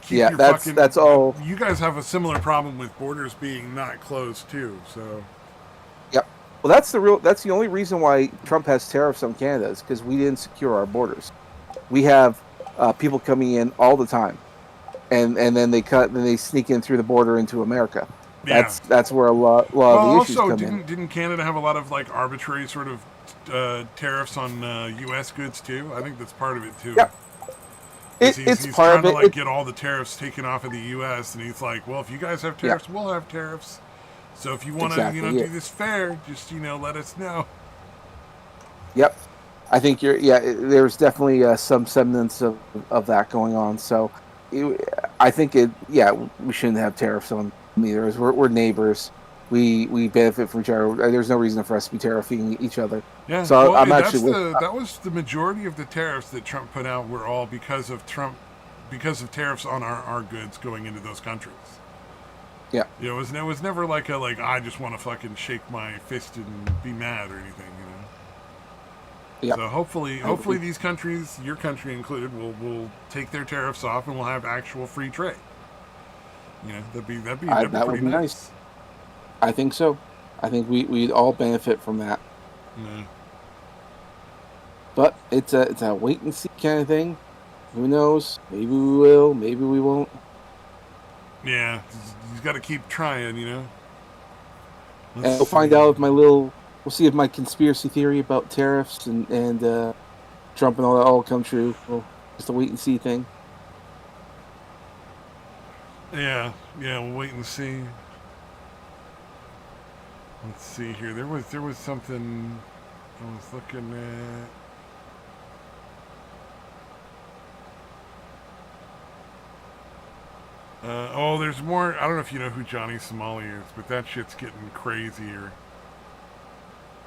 That's all. You guys have a similar problem with borders being not closed too, so. Yep. Well, that's the only reason why Trump has tariffs on Canada is because we didn't secure our borders. We have people coming in all the time, and then they sneak in through the border into America. Yeah. That's where a lot of the issues come in. Didn't Canada have a lot of like arbitrary sort of tariffs on U.S. goods too? I think that's part of it too. Yep. He's part of it. Like get all the tariffs taken off of the U.S. and he's like, well, if you guys have tariffs, we'll have tariffs. So if you want to, do this fair, just let us know. Yep, I think there's definitely some semblance of that going on. So I think we shouldn't have tariffs on either. We're neighbors. We benefit from each other. There's no reason for us to be tariffing each other. Yeah. So I'm actually that was the majority of the tariffs that Trump put out were all because of tariffs on our goods going into those countries. Yeah. It was never like I just want to fucking shake my fist and be mad or anything, Yeah. So hopefully these countries, your country included, will take their tariffs off and we'll have actual free trade. That'd be pretty nice. I think so. I think we'd all benefit from that. Yeah. But it's a wait and see kind of thing. Who knows? Maybe we will. Maybe we won't. Yeah, you got to keep trying. And we'll find out if we'll see if my conspiracy theory about tariffs and Trump and all that all come true. Well, just a wait and see thing. Yeah, we'll wait and see. Let's see here. There was something I was looking at. There's more. I don't know if you know who Johnny Somali is, but that shit's getting crazier.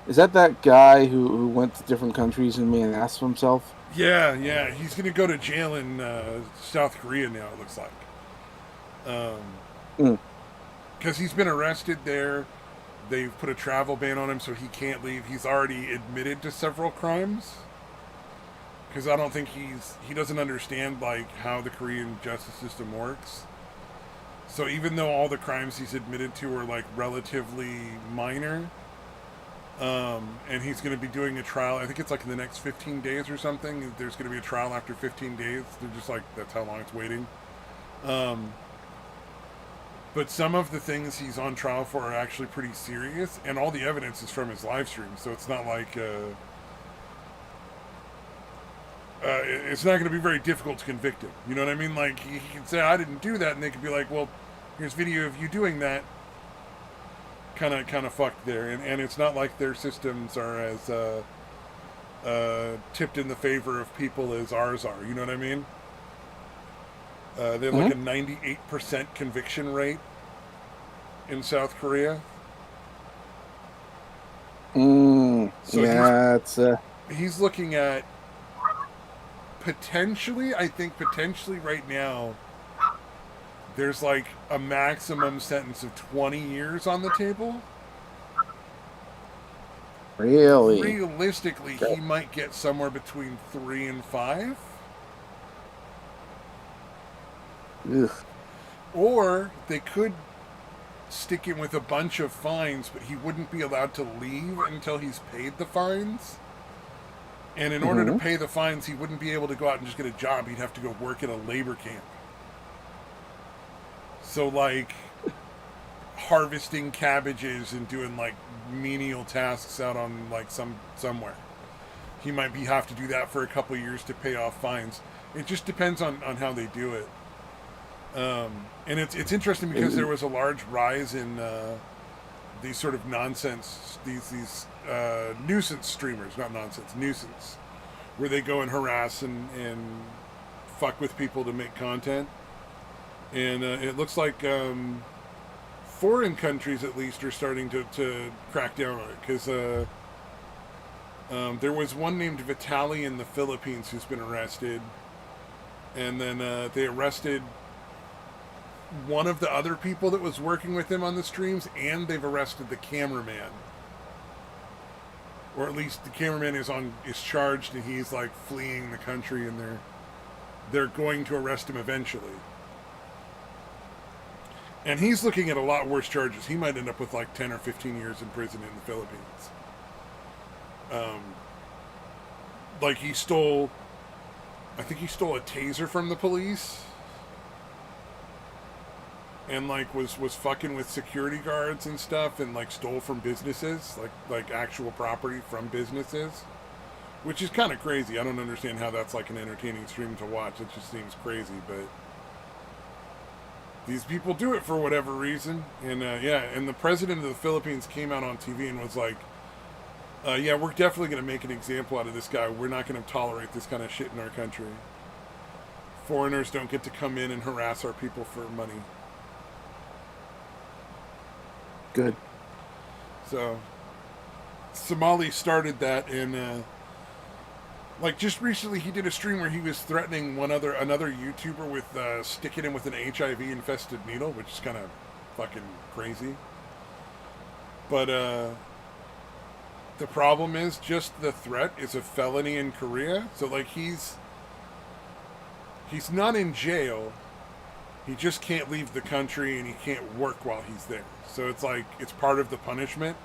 Is that guy who went to different countries and made an ass of himself? Yeah. He's going to go to jail in South Korea now, it looks like. Because he's been arrested there. they've put a travel ban on him, so he can't leave. He's already admitted to several crimes. Because I don't think he doesn't understand, like, how the Korean justice system works. So even though all the crimes he's admitted to are, like, relatively minor, and he's going to be doing a trial, I think it's like in the next 15 days or something, there's going to be a trial after 15 days. They're just like, that's how long it's waiting. But some of the things he's on trial for are actually pretty serious, and all the evidence is from his live stream, so it's not like... it's not going to be very difficult to convict him. You know what I mean? Like, he can say, I didn't do that, and they could be like, well, here's video of you doing that. Kind of fucked there. And it's not like their systems are as tipped in the favor of people as ours are. You know what I mean? They have like a 98% conviction rate in South Korea. So yeah, he's looking at potentially right now, there's like a maximum sentence of 20 years on the table. Really? Realistically, he might get somewhere between 3 and 5. Ugh. Or they could stick him with a bunch of fines, but he wouldn't be allowed to leave until he's paid the fines. And in order to pay the fines, he wouldn't be able to go out and just get a job. He'd have to go work at a labor camp. So, like, harvesting cabbages and doing, like, menial tasks out on, like, somewhere. He might have to do that for a couple of years to pay off fines. It just depends on how they do it. And it's interesting because there was a large rise in these sort of nonsense, these nuisance streamers, not nonsense, nuisance, where they go and harass and fuck with people to make content. And it looks like foreign countries, at least, are starting to crack down on it. Because there was one named Vitaly in the Philippines who's been arrested. And then they arrested one of the other people that was working with him on the streams, and they've arrested the cameraman. Or at least the cameraman is charged, and he's like fleeing the country, and they're going to arrest him eventually. And he's looking at a lot worse charges. He might end up with like 10 or 15 years in prison in the Philippines. Like I think he stole a taser from the police. And like was fucking with security guards and stuff, and like stole from businesses, like actual property from businesses, which is kind of crazy. I don't understand how that's like an entertaining stream to watch. It just seems crazy, but these people do it for whatever reason. And and the president of the Philippines came out on TV and was like, yeah, we're definitely going to make an example out of this guy. We're not going to tolerate this kind of shit in our country. Foreigners don't get to come in and harass our people for money. Good. So, Somali started that, and like just recently, he did a stream where he was threatening another YouTuber with sticking him with an HIV infested needle, which is kind of fucking crazy. But the problem is just the threat is a felony in Korea. So like he's not in jail. He just can't leave the country, and he can't work while he's there. So it's like, it's part of the punishment.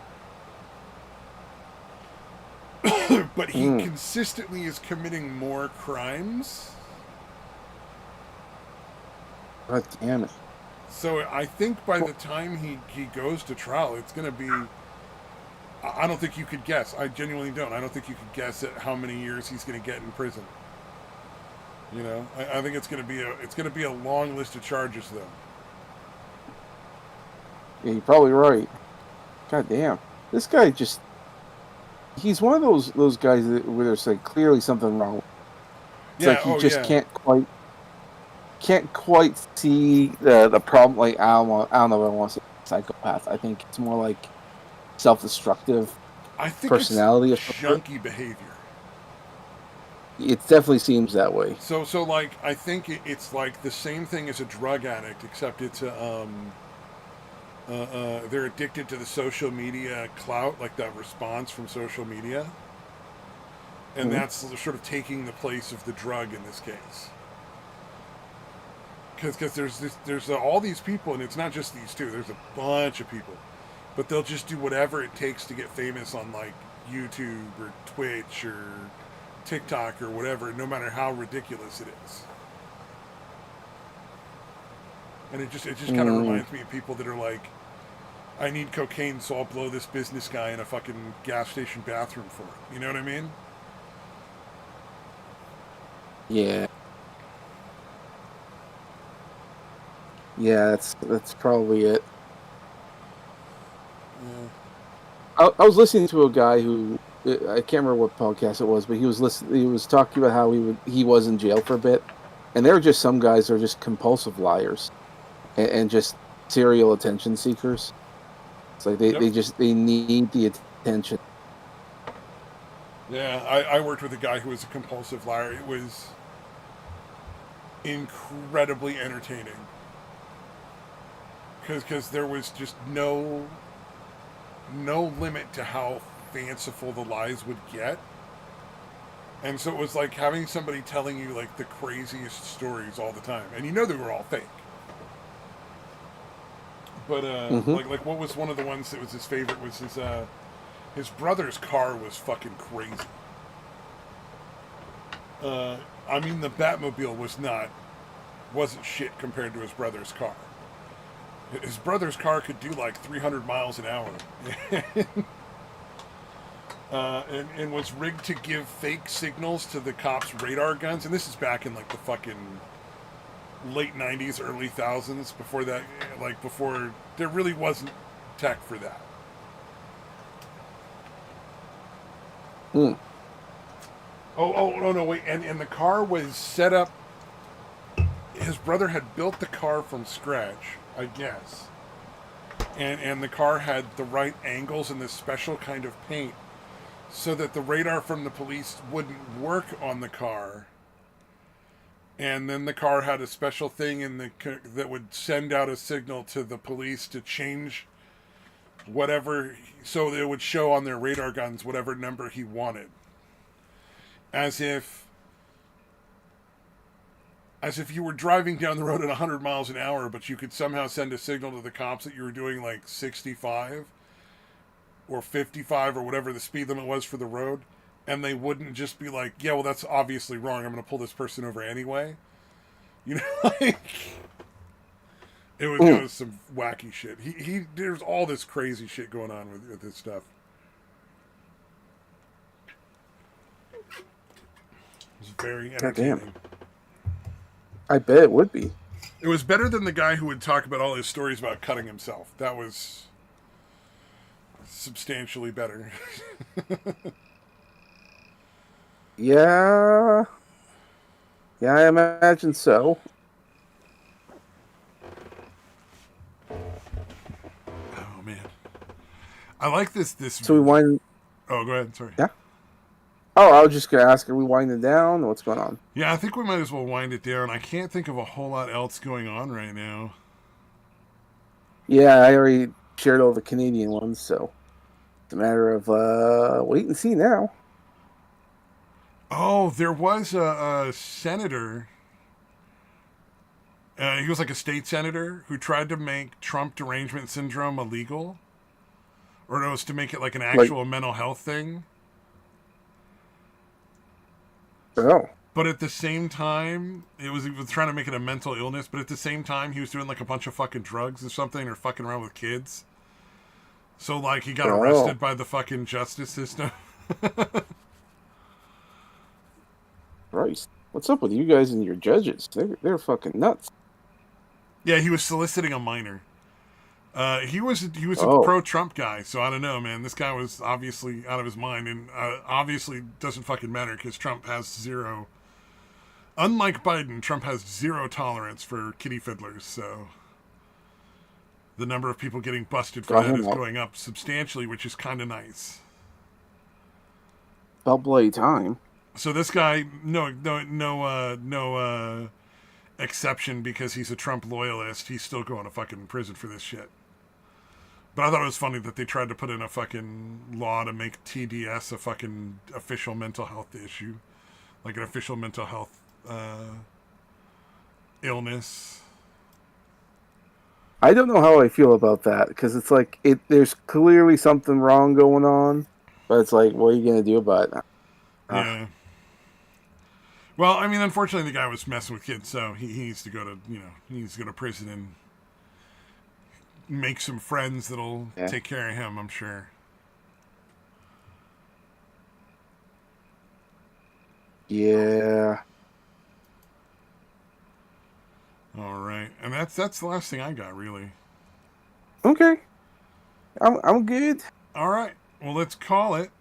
But he consistently is committing more crimes. God damn it. So I think by the time he goes to trial, it's going to be... I don't think you could guess. I genuinely don't. I don't think you could guess at how many years he's going to get in prison. You know, I think it's going to be a long list of charges, though. Yeah, you're probably right. God damn, this guy just—he's one of those guys where there's like clearly something wrong. It's like he just can't quite see the problem. Like I don't know if I want to say psychopath. I think it's more like self-destructive personality. It's junky behavior. It definitely seems that way. So like, I think it's like the same thing as a drug addict, except it's a They're addicted to the social media clout, like that response from social media, and Mhm. that's sort of taking the place of the drug in this case. Because there's all these people, and it's not just these two. There's a bunch of people, but they'll just do whatever it takes to get famous on like YouTube or Twitch or TikTok or whatever, no matter how ridiculous it is. And it just kind of Mm. reminds me of people that are like, I need cocaine, so I'll blow this business guy in a fucking gas station bathroom for it. You know what I mean? Yeah. Yeah, that's probably it. Yeah. I was listening to a guy who I can't remember what podcast it was, but he was listening. He was talking about how he was in jail for a bit, and there are just some guys that are just compulsive liars and just serial attention seekers. It's like Yep. they need the attention. Yeah, I worked with a guy who was a compulsive liar. It was incredibly entertaining because there was just no limit to how fanciful the lies would get. And so it was like having somebody telling you like the craziest stories all the time, and you know they were all fake. But Hmm. like what was one of the ones that was his favorite was his brother's car was fucking crazy. I mean the Batmobile wasn't shit compared to his brother's car. His brother's car could do like 300 miles an hour. And was rigged to give fake signals to the cops' radar guns. And this is back in like the fucking late 90s, early thousands. Before that, like before there really wasn't tech for that. Mm. Oh no, wait. And the car was set up. His brother had built the car from scratch, I guess. And the car had the right angles and this special kind of paint so that the radar from the police wouldn't work on the car. And then the car had a special thing that would send out a signal to the police to change whatever, so it would show on their radar guns whatever number he wanted. As if you were driving down the road at 100 miles an hour, but you could somehow send a signal to the cops that you were doing like 65 or 55 or whatever the speed limit was for the road, and they wouldn't just be like, yeah, well, that's obviously wrong. I'm going to pull this person over anyway. You know, like, it Mm. was some wacky shit. There's all this crazy shit going on with this stuff. It was very God damn. entertaining. I bet it would be. It was better than the guy who would talk about all his stories about cutting himself. That was substantially better. Yeah. Yeah, I imagine so. Oh man, I like this. So we wind. Oh, go ahead. Sorry. Yeah. Oh, I was just gonna ask, are we winding down? What's going on? Yeah, I think we might as well wind it down. I can't think of a whole lot else going on right now. Yeah, I already shared all the Canadian ones, so it's a matter of wait and see now. Oh, there was a senator. He was like a state senator who tried to make Trump derangement syndrome illegal, or it was to make it like an Like, actual mental health thing. oh, But at the same time, he was trying to make it a mental illness. But at the same time, he was doing like a bunch of fucking drugs or something, or fucking around with kids. So like he got oh, arrested by the fucking justice system. Christ, what's up with you guys and your judges? They're fucking nuts. Yeah, he was soliciting a minor. He was a Oh, pro Trump guy, so I don't know, man. This guy was obviously out of his mind, and obviously doesn't fucking matter because Trump has zero. Unlike Biden, Trump has zero tolerance for kitty fiddlers. So the number of people getting busted for got that him is out. going up substantially, which is kind of nice. Double time. So this guy, no exception because he's a Trump loyalist. He's still going to fucking prison for this shit. But I thought it was funny that they tried to put in a fucking law to make TDS a fucking official mental health issue. Like an official mental health illness. I don't know how I feel about that because it's like there's clearly something wrong going on, but it's like, what are you gonna do about it? Yeah. Well, I mean, unfortunately, the guy was messing with kids, so he needs to go to he needs to go to prison and make some friends that'll take care of him. I'm sure. Yeah. All right, and that's the last thing I got, really. Okay. I'm good. All right, well, let's call it.